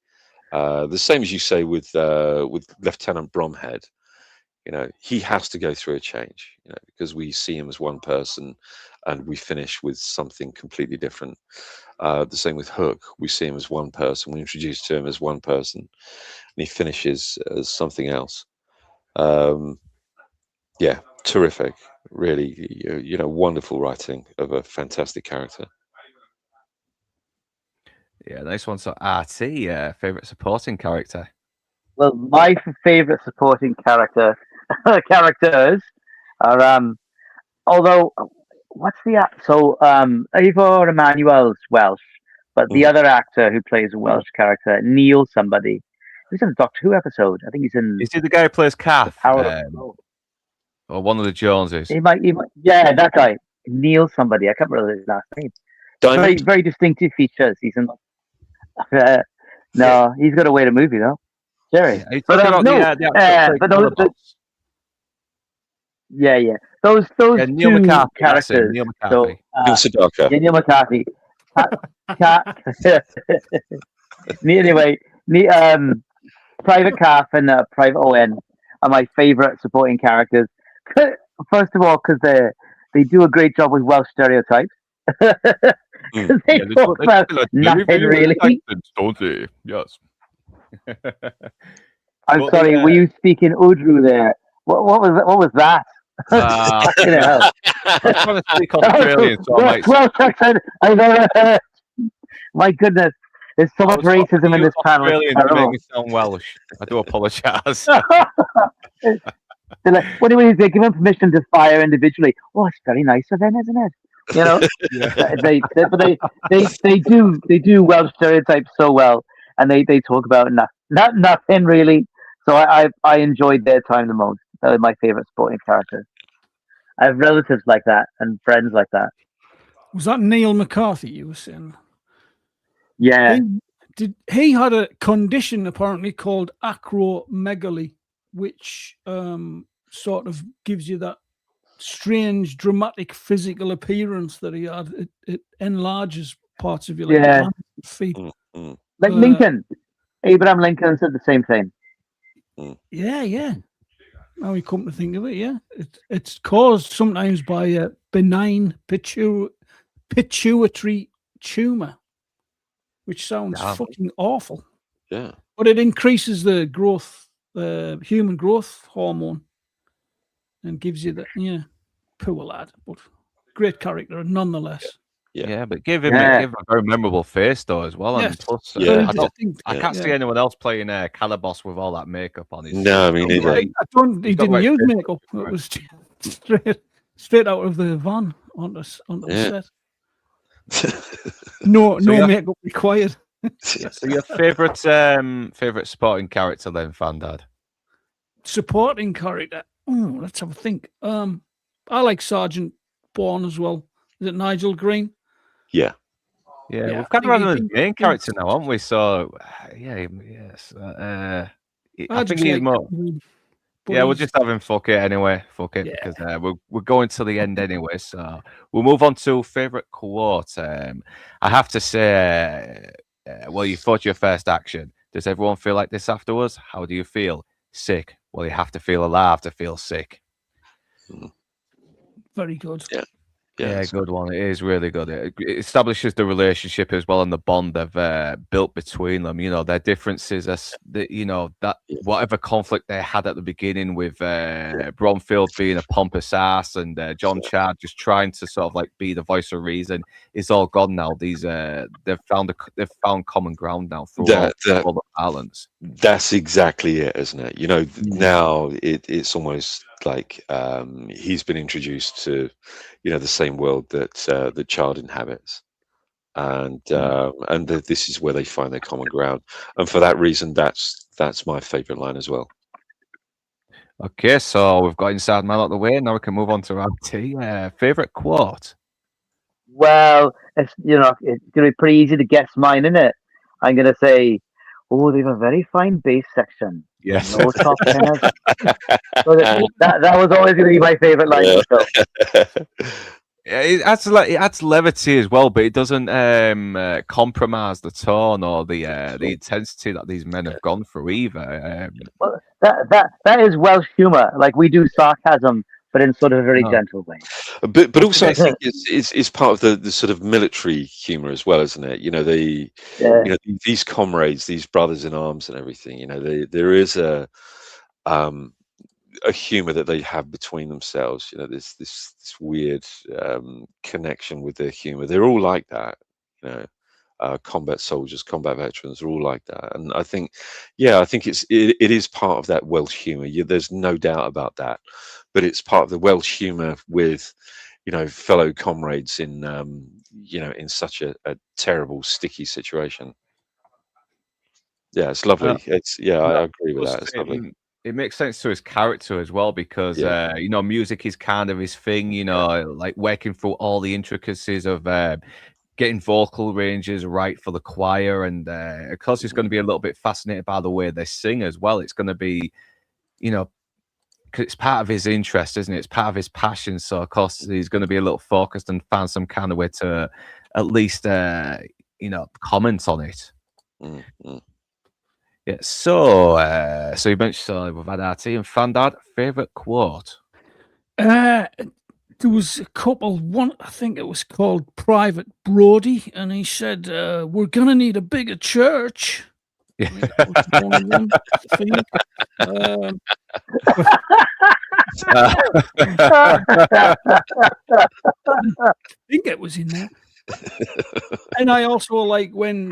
the same as you say with Lieutenant Bromhead. He has to go through a change, because we see him as one person and we finish with something completely different. The same with Hook. We see him as one person. We introduce to him as one person, and he finishes as something else. Yeah, terrific. Really, wonderful writing of a fantastic character. Yeah, nice one. So RT, favorite supporting character. Well, my favorite supporting characters are although what's the so Ivor Emmanuel's Welsh, but the other actor who plays a Welsh character, Neil somebody, he's in a Doctor Who episode. I think he's in. Is he the guy who plays Kath? Or one of the Joneses? He might, yeah, that guy, Neil somebody. I can't remember his last name. Diamond? Very, very distinctive features. He's in. No, he's got a way to movie though. Jerry. Yeah, But those. Yeah. Those Neil two McCarthy, characters. Neil McCarthy. Neil Sedaka. Neil McCarthy. Anyway, Private Calf and Private Owen are my favourite supporting characters. First of all, because they do a great job with Welsh stereotypes. They talk about nothing really. Don't they? Yes. I'm sorry, were you speaking Udru there? What was that? I'm trying to speak Australian, so Welsh accent I've ever heard. My goodness, there's so much racism in this panel. To make me sound Welsh. I do apologise. They're like, what do we do? Give them permission to fire individually. Oh, it's very nice of them, isn't it? They do Welsh stereotypes so well, and they talk about nothing really. So I enjoyed their time the most. They're my favorite supporting characters. I have relatives like that and friends like that. Was that Neil McCarthy you were saying? Yeah. He had a condition apparently called acromegaly, which sort of gives you that strange, dramatic physical appearance that he had. It enlarges parts of your feet. Like Lincoln. Abraham Lincoln said the same thing. Yeah. Now you come to think of it, yeah. It's caused sometimes by a benign pituitary tumor, which sounds fucking awful. Yeah. But it increases the growth, human growth hormone, and gives you that, poor lad, but great character nonetheless. Yeah, but give him a very memorable face though as well. Yes. And plus, I can't see anyone else playing Calabos with all that makeup on his. No, I mean neither. He didn't use makeup. It was straight out of the van onto the set. No makeup required. So your favorite supporting character then, Fandad? Supporting character. Let's have a think. I like Sergeant Bourne as well. Is it Nigel Green? Yeah, we've kind of had him as main character now, haven't we? So, yes. I think he's more. We'll just have him fuck it anyway. Fuck it, because we're going to the end anyway. So we'll move on to favorite quote. I have to say, you thought your first action. Does everyone feel like this afterwards? How do you feel? Sick, well, you have to feel alive to feel sick. Very good. Yeah, good one. It is really good. It establishes the relationship as well and the bond they've built between them. You know, their differences, that whatever conflict they had at the beginning with Bromfield being a pompous ass and John Chad just trying to sort of like be the voice of reason is all gone now. They've found common ground now through all the balance. That's exactly it, isn't it? You know, now it's almost like he's been introduced to, the same world that the child inhabits, and this is where they find their common ground. And for that reason, that's my favorite line as well. Okay, so we've got InsideMan out of the way. Now we can move on to RT. Favorite quote? Well, it's gonna be pretty easy to guess mine, isn't it? I'm gonna say, oh, they have a very fine bass section. Yes. No top tenors. So that was always going to be my favorite line of the film. Yeah, it adds levity as well, but it doesn't compromise the tone or the intensity that these men have gone through either. Well, that is Welsh humor. Like, we do sarcasm, but in sort of a very gentle way. But also, I think it's part of the sort of military humor as well, isn't it? These comrades, these brothers in arms, and everything. There is a humor that they have between themselves. This weird connection with their humor. They're all like that. Combat soldiers, combat veterans are all like that. And I think it is part of that Welsh humor. There's no doubt about that. But it's part of the Welsh humor with, fellow comrades in, in such a terrible, sticky situation. Yeah, it's lovely. I agree with that. It's lovely. It makes sense to his character as well because music is kind of his thing. Like working through all the intricacies of getting vocal ranges right for the choir, and of course, he's going to be a little bit fascinated by the way they sing as well. It's going to be, because it's part of his interest, isn't it? It's part of his passion. So of course, he's going to be a little focused and find some kind of way to at least comment on it. Mm-hmm. Yeah, so you mentioned we've had RT and Fandad. Favorite quote? There was a couple. One, I think it was called Private Brody, and he said, "We're gonna need a bigger church." Yeah. I think it was in there. And I also like when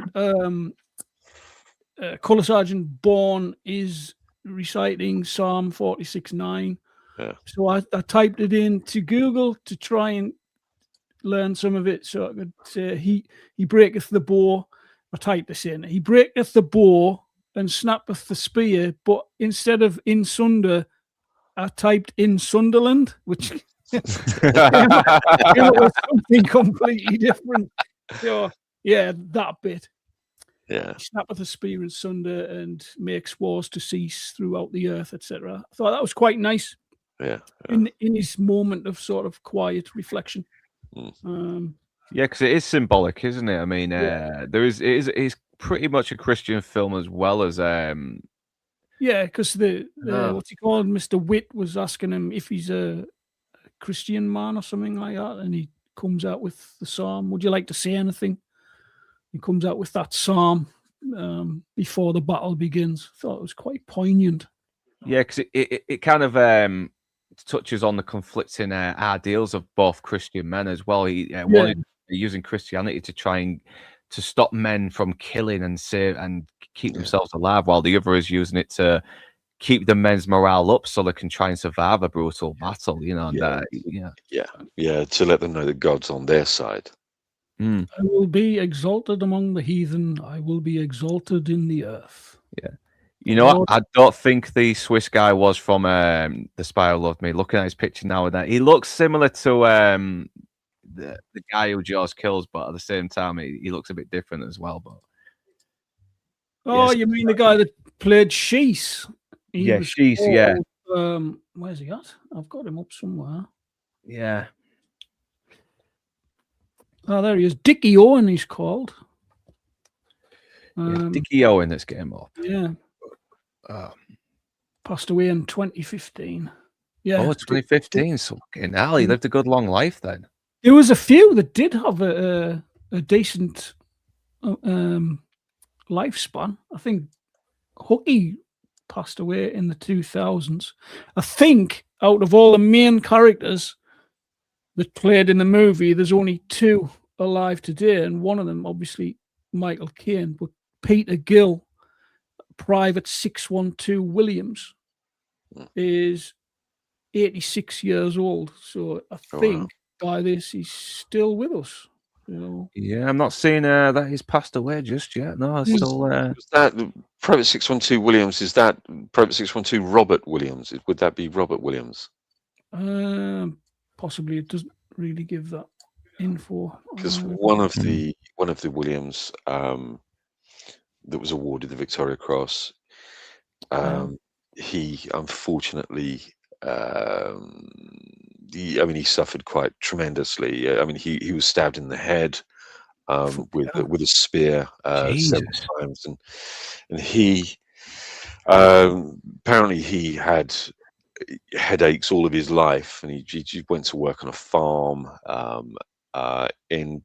Colour Sergeant Bourne is reciting Psalm 46:9. Yeah. So I typed it into Google to try and learn some of it. So I could say, he breaketh the bow. I typed this in. He breaketh the bow and snappeth the spear. But instead of in sunder, I typed in Sunderland, which was something completely different. So, yeah, that bit. Yeah. He snappeth the spear in sunder and makes wars to cease throughout the earth, etc. I thought that was quite nice. Yeah. In his moment of sort of quiet reflection. Yeah, because it is symbolic, isn't it? I mean, it is pretty much a Christian film as well as yeah, because the what's he called, Mr. Witt was asking him if he's a Christian man or something like that, and he comes out with the psalm. Would you like to say anything? He comes out with that psalm before the battle begins. I thought it was quite poignant. Yeah, because it kind of touches on the conflicting ideals of both Christian men as well. He wanted using Christianity to try and to stop men from killing and save and keep themselves alive, while the other is using it to keep the men's morale up so they can try and survive a brutal battle. To let them know that God's on their side. I will be exalted among the heathen. I will be exalted in the earth. Yeah. I don't think the Swiss guy was from The Spy Who Loved Me. Looking at his picture now, and that he looks similar to the guy who Jaws kills, but at the same time, he looks a bit different as well. But you mean the guy that played Sheese? Sheese. Yeah. Where's he at? I've got him up somewhere. Yeah. Oh, there he is. Dickie Owen, he's called. Dickie Owen, let's get him up. Yeah. passed away in 2015. Yeah. Oh, 2015. So fucking hell, he lived a good long life then. There was a few that did have a decent lifespan. I think Hooky passed away in the 2000s. I think out of all the main characters that played in the movie, there's only 2 alive today, and one of them, obviously, Michael Caine, but Peter Gill, Private 612 Williams, is 86 years old. So I think by this, he's still with us. You know. Yeah, I'm not seeing that he's passed away just yet. No, it's still. Was that Private 612 Williams? Is that Private 612 Robert Williams? Would that be Robert Williams? Possibly. It doesn't really give that info. Because one of the Williams that was awarded the Victoria Cross, he unfortunately, he suffered quite tremendously. He was stabbed in the head with a spear several times, and he apparently he had headaches all of his life, and he went to work on a farm in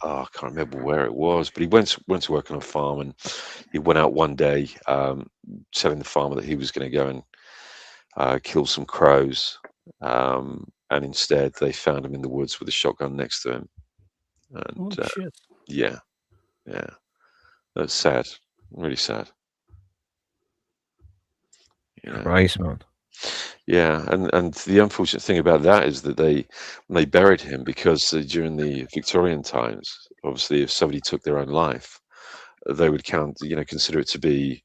I can't remember where it was, but he went to work on a farm, and he went out one day telling the farmer that he was going to go and kill some crows, and instead they found him in the woods with a shotgun next to him. And shit. yeah, that's sad, really sad. Christ, man. Yeah, and the unfortunate thing about that is that when they buried him, because during the Victorian times, obviously, if somebody took their own life, they would consider it to be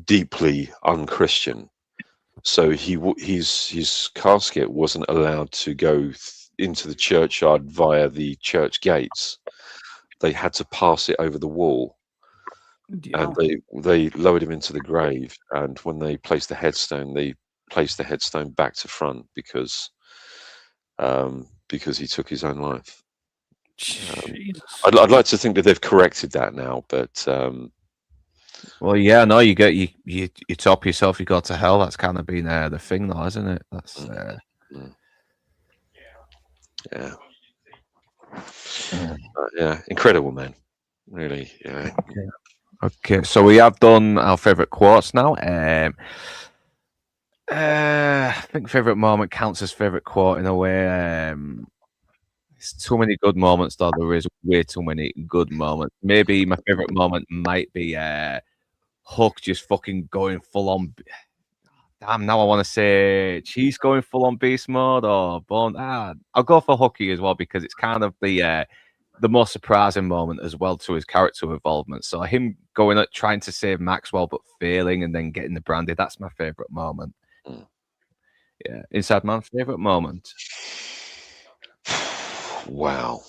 deeply unchristian. So his casket wasn't allowed to go into the churchyard via the church gates. They had to pass it over the wall. And they lowered him into the grave, and when they placed the headstone back to front because he took his own life. I'd like to think that they've corrected that now, but well, yeah, no, you top yourself, you go to hell. That's kind of been the thing, though, isn't it? That's yeah, incredible, man. Really, yeah. Okay, so we have done our favourite quotes now. I think favourite moment counts as favourite quote in a way. There's too many good moments, though. There is way too many good moments. Maybe my favourite moment might be Hook just fucking going full on. Damn, now I want to say she's going full on beast mode or Bone. I'll go for Hooky as well because it's kind of the most surprising moment as well to his character involvement. So him going up trying to save Maxwell but failing and then getting the brandy, that's my favourite moment. Yeah. InsideMan, favourite moment? Wow.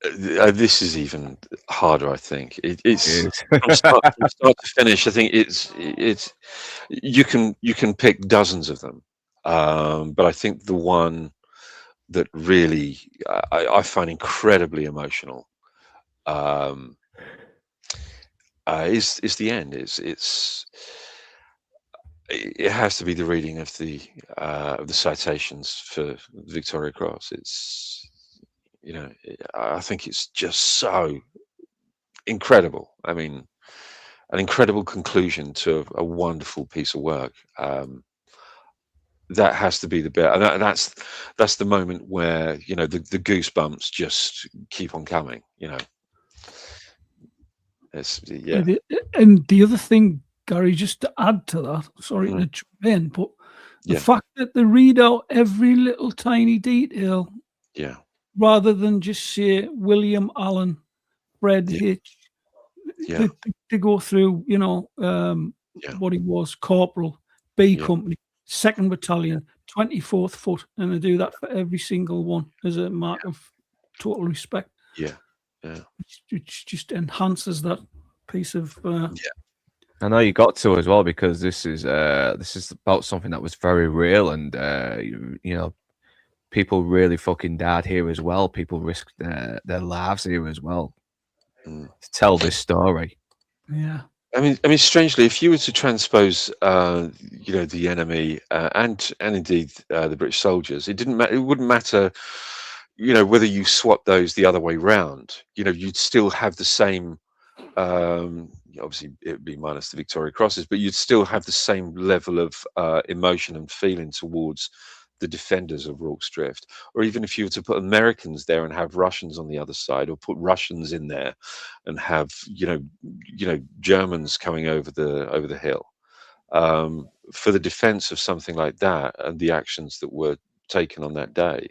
This is even harder, I think. It's from start to finish. I think it's you can pick dozens of them. But I think the one that really I find incredibly emotional is the end. It has to be the reading of the citations for the Victoria Cross. It's I think it's just so incredible. I mean, an incredible conclusion to a wonderful piece of work. That has to be the bit, and that's the moment where the goosebumps just keep on coming. It's And the other thing, Gary, just to add to that, sorry to jump in, but the fact that they read out every little tiny detail, rather than just say William Allen, Fred Hitch, to go through, what he was, Corporal, B Company, 2nd Battalion, 24th Foot, and they do that for every single one as a mark of total respect. Which just enhances that piece of. I know you got to as well because this is about something that was very real, and people really fucking died here as well. People risked their lives here as well to tell this story. Yeah. I mean, strangely, if you were to transpose, the enemy and indeed the British soldiers, it didn't matter. It wouldn't matter, whether you swap those the other way round. You'd still have the same. Obviously, it would be minus the Victoria Crosses, but you'd still have the same level of emotion and feeling towards the defenders of Rorke's Drift. Or even if you were to put Americans there and have Russians on the other side, or put Russians in there and have Germans coming over the hill, for the defense of something like that, and the actions that were taken on that day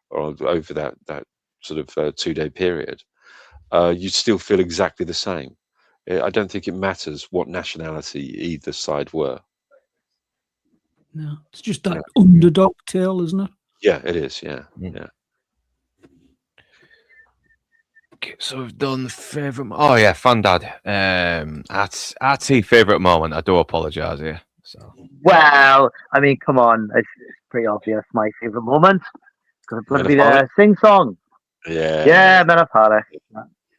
or over that sort of 2-day period, you'd still feel exactly the same. I don't think it matters what nationality either side were. No, it's just that underdog tale, isn't it? Yeah, it is. Yeah. Okay, so we've done favourite. Oh yeah, Fandad. Our favourite moment. I do apologise here. So. Well, I mean, come on, it's pretty obvious. My favorite moment because it's going to be the sing song. Yeah, Men of Harlech.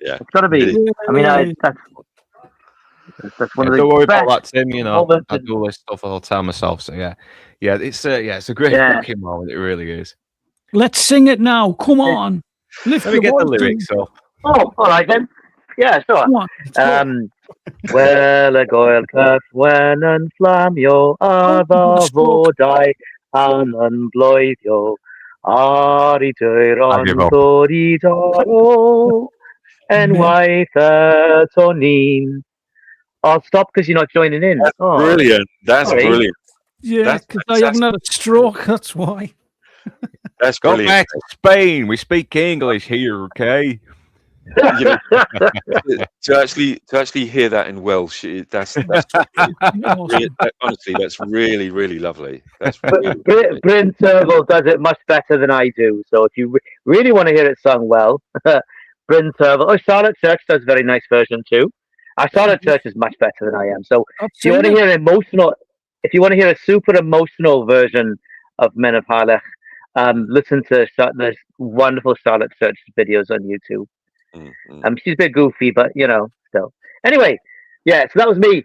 Yeah, it's got to be. I mean, that's one of the. Don't worry about that, Tim. I do all this stuff all the time myself. So yeah, it's a great fucking moment. It really is. Let's sing it now. Come on. Let me get the lyrics up. Oh, all right then. Yeah, sure. Well, a goil clef when and flamio arvavodai an bloedio ari dwyron dori and wife tonin. I'll stop because you're not joining in. That's brilliant. That's brilliant. Yeah, because I haven't had a stroke. That's why. That's Go brilliant. back to Spain. We speak English here, okay? To actually hear that in Welsh, that's really, honestly, that's really, really lovely. That's really Bryn Tervel does it much better than I do. So if you really want to hear it sung well, Bryn Tervel. Oh, Charlotte Church does a very nice version too. Charlotte Church is much better than I am. So if you want to hear a super emotional version of Men of Harlech, listen to there's wonderful Charlotte Church videos on YouTube. She's a bit goofy, but still. Anyway, so that was me.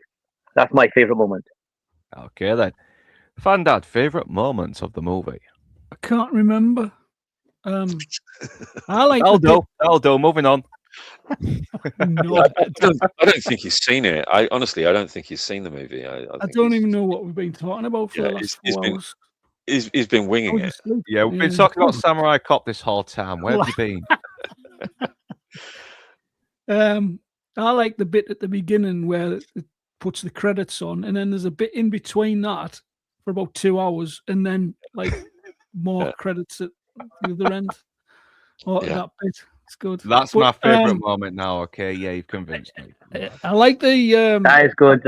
That's my favorite moment. Okay then. Fandad, favorite moments of the movie? I can't remember. I like. That'll do. Moving on. No, I don't think he's seen it. I don't think he's seen the movie. I don't even know what we've been talking about for the last 4 hours. He's been winging it. Yeah, we've been talking about Samurai Cop this whole time. Where have you been? I like the bit at the beginning where it puts the credits on, and then there's a bit in between that for about 2 hours, and then like more credits at the other end. That bit. It's good. That's my favorite moment now. Okay, yeah, you've convinced me. I like the that is good.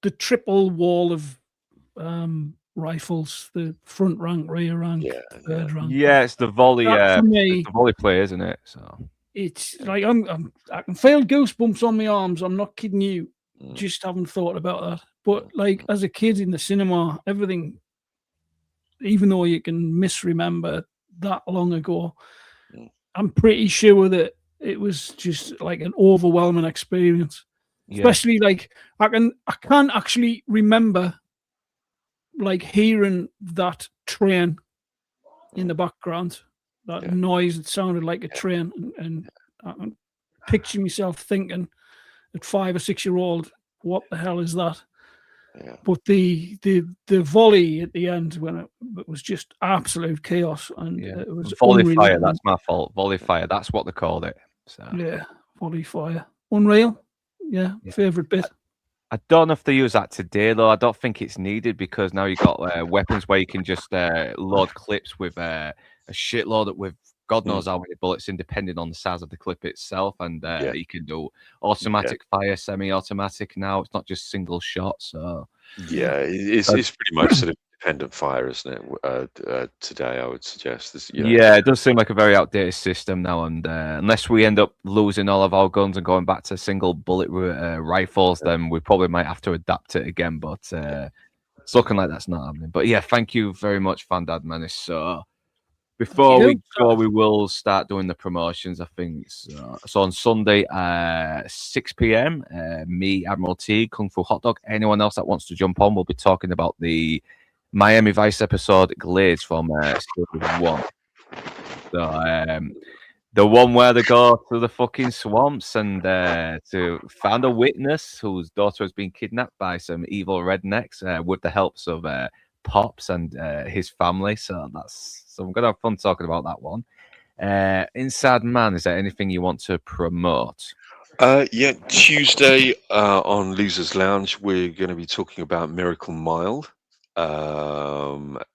The triple wall of rifles, the front rank, rear rank, third rank. Yeah, it's the volley. Me, it's the volley play, isn't it? So it's like I can feel goosebumps on my arms. I'm not kidding you. Just haven't thought about that. But like as a kid in the cinema, everything, even though you can misremember that long ago, I'm pretty sure that it was just like an overwhelming experience. Yeah. Especially like I can't actually remember like hearing that train in the background, that noise. It sounded like a train, and I can picture myself thinking at 5 or 6 year old, what the hell is that? Yeah. But the volley at the end, when it was just absolute chaos, and it was volley unreal. Fire. That's my fault. Volley fire. That's what they called it. So. Yeah, volley fire. Unreal. Yeah, favorite bit. I don't know if they use that today though. I don't think it's needed because now you've got weapons where you can just load clips with a shitload with God knows how many bullets in, depending on the size of the clip itself, and you can do automatic fire, semi-automatic now. It's not just single shot. So it's pretty much sort of dependent fire, isn't it? Today, I would suggest. Yeah, it does seem like a very outdated system now, and unless we end up losing all of our guns and going back to single bullet rifles, then we probably might have to adapt it again. But it's looking like that's not happening. But yeah, thank you very much, Fandad Menace. So Before Yeah. we will start doing the promotions, I think so on Sunday, 6 p.m. Me, Admiral T, Kung Fu Hot Dog. Anyone else that wants to jump on, we'll be talking about the Miami Vice episode Glades from season 1. So the one where they go through the fucking swamps and to find a witness whose daughter has been kidnapped by some evil rednecks with the helps of Pops and his family. So I'm gonna have fun talking about that one. InsideMan, is there anything you want to promote? Yeah, Tuesday on Losers Lounge, we're going to be talking about Miracle Mile.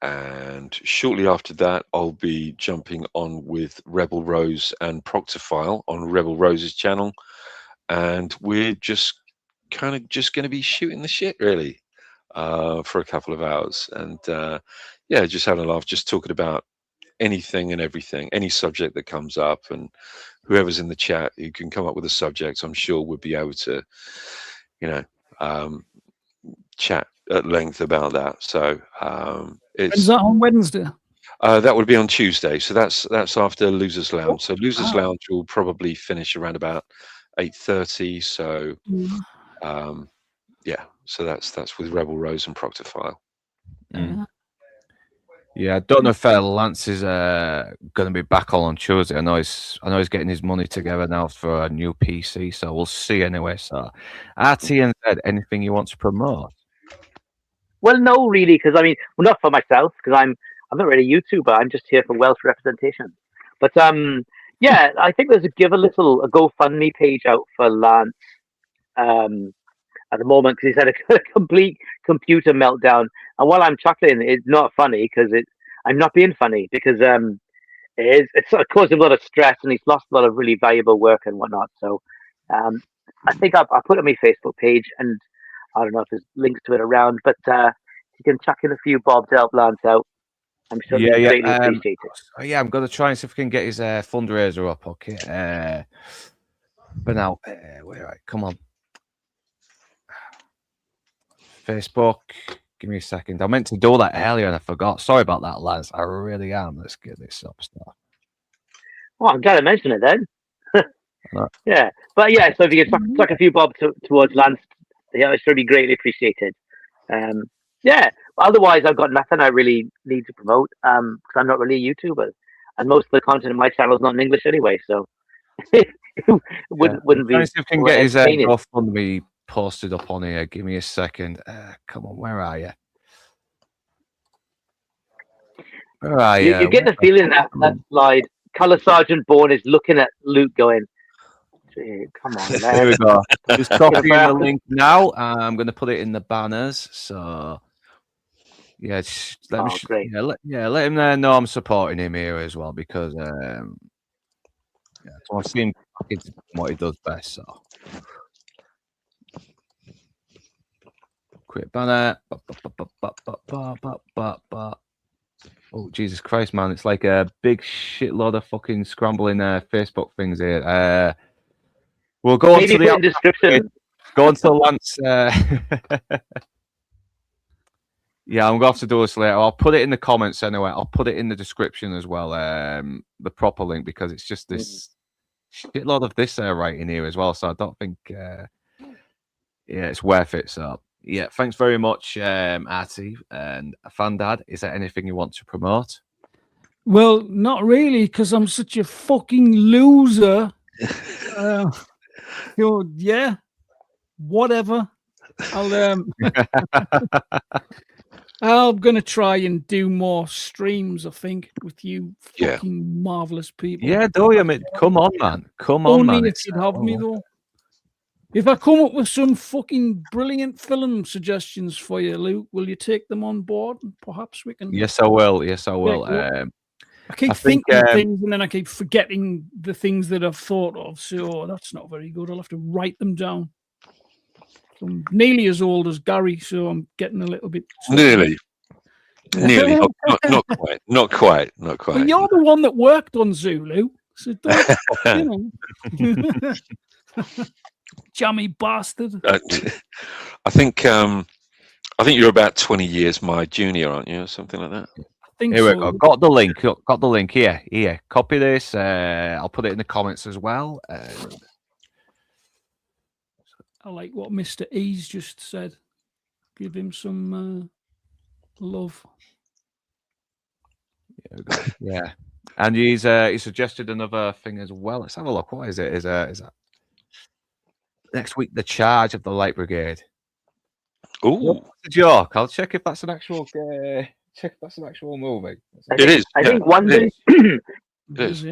And shortly after that, I'll be jumping on with Rebel Rose and Proctofile on Rebel Rose's channel. And we're just going to be shooting the shit, really, for a couple of hours. And yeah, just having a laugh, just talking about anything and everything, any subject that comes up, and whoever's in the chat who can come up with a subject, I'm sure we'll be able to, chat at length about that. So Is that on Wednesday? That would be on Tuesday. So that's after Losers Lounge. So Losers Lounge will probably finish around about 8:30. So yeah, so that's with Rebel Rose and Proctofile. Yeah, I don't know if Lance is going to be back on Tuesday. I know he's getting his money together now for a new PC, so we'll see anyway. So, RTNZ, anything you want to promote? Well, no, really, because I mean, well, not for myself, because I'm not really a YouTuber. I'm just here for Welsh representation. But yeah, I think there's a GoFundMe page out for Lance at the moment because he's had a complete computer meltdown. And while I'm chuckling, it's not funny because I'm not being funny because it's sort of caused him a lot of stress and he's lost a lot of really valuable work and whatnot. So I think I'll put it on my Facebook page, and I don't know if there's links to it around, but you can chuck in a few bob to help Lance out. I'm sure he'll greatly appreciate it. Yeah, I'm going to try and see if we can get his fundraiser up, okay? But now, where are you? Come on. Facebook, give me a second. I meant to do that earlier and I forgot. Sorry about that, Lance. I really am. Let's get this up. Well, I'm glad I mentioned it then. Yeah, but yeah, so if you can chuck a few bob towards Lance, yeah, it's really greatly appreciated. Yeah, otherwise I've got nothing I really need to promote because I'm not really a YouTuber, and most of the content in my channel is not in English anyway, so wouldn't be. If we can get his GoFundMe posted up on here. Give me a second. Come on, where are you? Where are you? You get the feeling that slide, Colour Sergeant Bourne is looking at Luke going, come on, man. Here we go. Just copying the link now. I'm going to put it in the banners. So, yeah, let him know I'm supporting him here as well because so I've seen what he does best. So, quick banner. Oh, Jesus Christ, man. It's like a big shitload of fucking scrambling Facebook things here. We'll go on to the description. Go on to Lance. Yeah, I'm going to have to do this later. I'll put it in the comments anyway. I'll put it in the description as well, the proper link, because it's just this shitload of this right in here as well. So I don't think, it's worth it. So, yeah, thanks very much, Artie and Fandad. Is there anything you want to promote? Well, not really, because I'm such a fucking loser. Yeah, whatever. I'm gonna try and do more streams, I think, with you fucking marvelous people. Yeah, do you? Come on, man. Come on, man. Only if you'd have me, though. If I come up with some fucking brilliant film suggestions for you, Luke, will you take them on board? And perhaps we can. Yes, I will. Yes, I will. I keep thinking of things and then I keep forgetting the things that I've thought of. So that's not very good. I'll have to write them down. So I'm nearly as old as Gary, so I'm getting a little bit. Nearly. Not quite. Well, you're the one that worked on Zulu. So don't, jammy bastard. I think you're about 20 years my junior, aren't you, or something like that? think Here we so. go. Got the link. Got the link here. Here. Copy this. I'll put it in the comments as well. I like what Mr. E's just said. Give him some love. Yeah. And he suggested another thing as well. Let's have a look. What is it? Is that next week? The Charge of the Light Brigade. Ooh, It's a joke. I'll check if that's an actual. Check if that's an actual movie. it is. I think It is.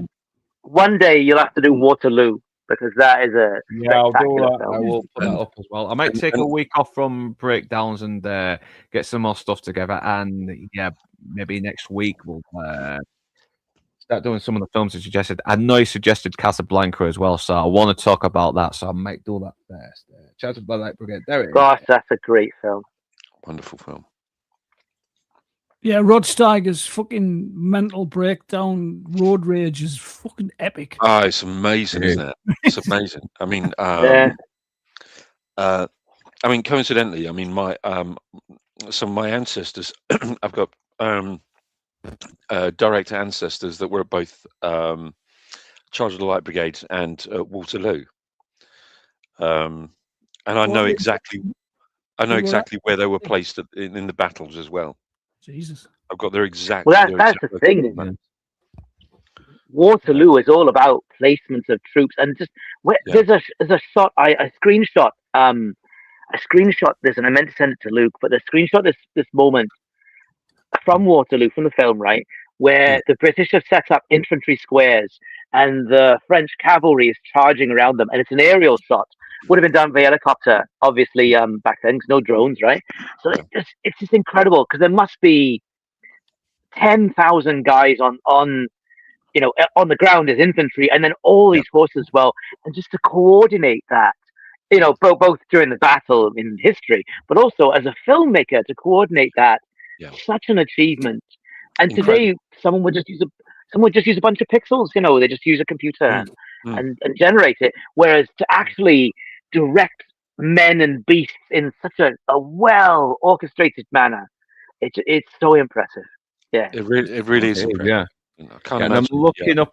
one day you'll have to do Waterloo because that is a Yeah, I'll do spectacular that. film. I will put that up as well. I might take a week off from breakdowns and get some more stuff together. And yeah, maybe next week we'll start doing some of the films he suggested. I know he suggested Casablanca as well, so I want to talk about that. So I might do that first. Charge of the Light Brigade. There it is. Gosh, that's a great film. Wonderful film. Yeah, Rod Steiger's fucking mental breakdown, road rage is fucking epic. Ah, it's amazing, isn't it? It's amazing. I mean, Yeah. Coincidentally, I mean, my some of my ancestors, I've got direct ancestors that were at both Charge of the Light Brigade and Waterloo, and I know exactly where they were placed in the battles as well. Jesus. I've got their exact. Well, that's the thing. Waterloo is all about placements of troops, and just there's a shot. I screenshot. I screenshot this, and I meant to send it to Luke, but I screenshot this moment from Waterloo, from the film, right, where the British have set up infantry squares, and the French cavalry is charging around them, and it's an aerial shot. Would have been done by helicopter, obviously, back then, 'cause no drones, right? So it's just incredible, because there must be 10,000 guys on the ground as infantry, and then all these horses as well, and just to coordinate that, both during the battle in history, but also as a filmmaker to coordinate that, such an achievement. And today, someone would just use a bunch of pixels, they just use a computer and generate it, whereas to actually direct men and beasts in such a well orchestrated manner, it's so impressive. Yeah, it really is impressive. Yeah. And I'm looking up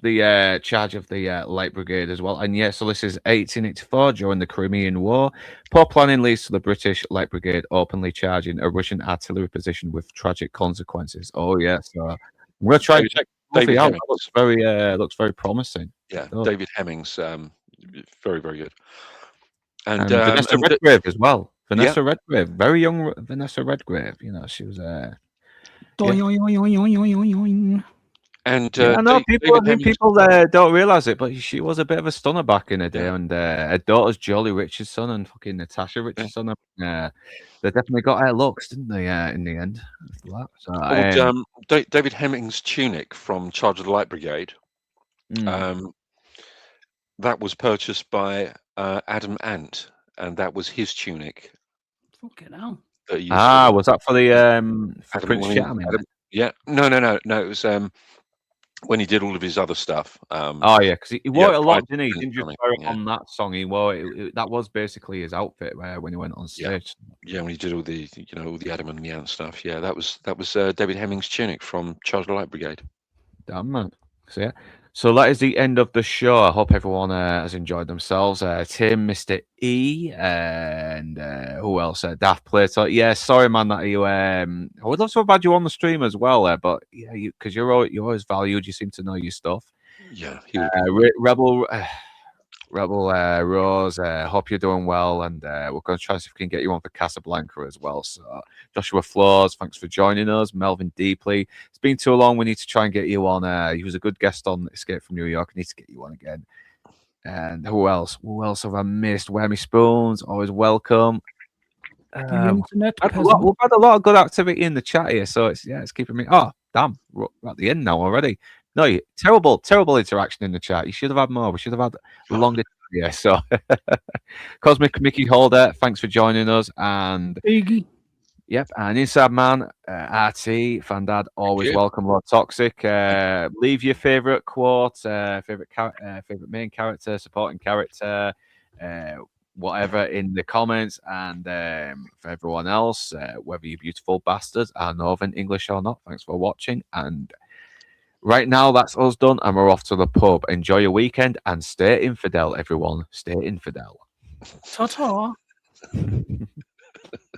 the Charge of the Light Brigade as well. And so this is 1884 during the Crimean War. Poor planning leads to the British Light Brigade openly charging a Russian artillery position with tragic consequences. Oh yeah, so I'm gonna try and check David out. It looks very promising. Yeah, David Hemmings, very, very good. And Vanessa Redgrave as well. Vanessa Redgrave, very young Vanessa Redgrave. She was And I know people don't realize it, but she was a bit of a stunner back in the day. And her daughter's Jolie Richardson and fucking Natasha Richardson. They definitely got her looks, didn't they? In the end, so, David Hemmings' tunic from Charge of the Light Brigade. That was purchased by Adam Ant, and that was his tunic. Fucking hell. Was that for the for Prince Charming? Yeah, no. It was when he did all of his other stuff. Because he wore it a lot, didn't he? He didn't just wear it on that song. He wore it. That was basically his outfit when he went on stage. Yeah, when he did all the all the Adam and the Ant stuff. Yeah, that was David Hemmings' tunic from Charge of the Light Brigade. Damn man. So that is the end of the show. I hope everyone has enjoyed themselves. Tim, Mr. E, and who else? Daft Plato. Yeah, sorry, man, that you. I would love to have had you on the stream as well, but yeah, because you're always valued. You seem to know your stuff. Yeah. Rebel Rose, hope you're doing well, and we're going to try to see if we can get you on for Casablanca as well. So Joshua Floors, thanks for joining us. Melvin Deeply, it's been too long. We need to try and get you on. He was a good guest on Escape from New York. I need to get you on again. And who else? Who else have I missed? Whammy Spoons, always welcome. We've had a lot of good activity in the chat here, so it's keeping me. Oh, damn, we're at the end now already. No, terrible interaction in the chat. You should have had more. We should have had longer. Yeah, so Cosmic Mickey Holder, thanks for joining us. And Iggy. Yep, and InsideMan, RT, Fandad, always welcome. Lord Toxic. Leave your favorite quote, favorite main character, supporting character. whatever in the comments, and for everyone else, whether you beautiful bastards are Northern English or not, thanks for watching. And right now, that's us done, and we're off to the pub. Enjoy your weekend and stay infidel, everyone. Stay infidel. Ta-ta.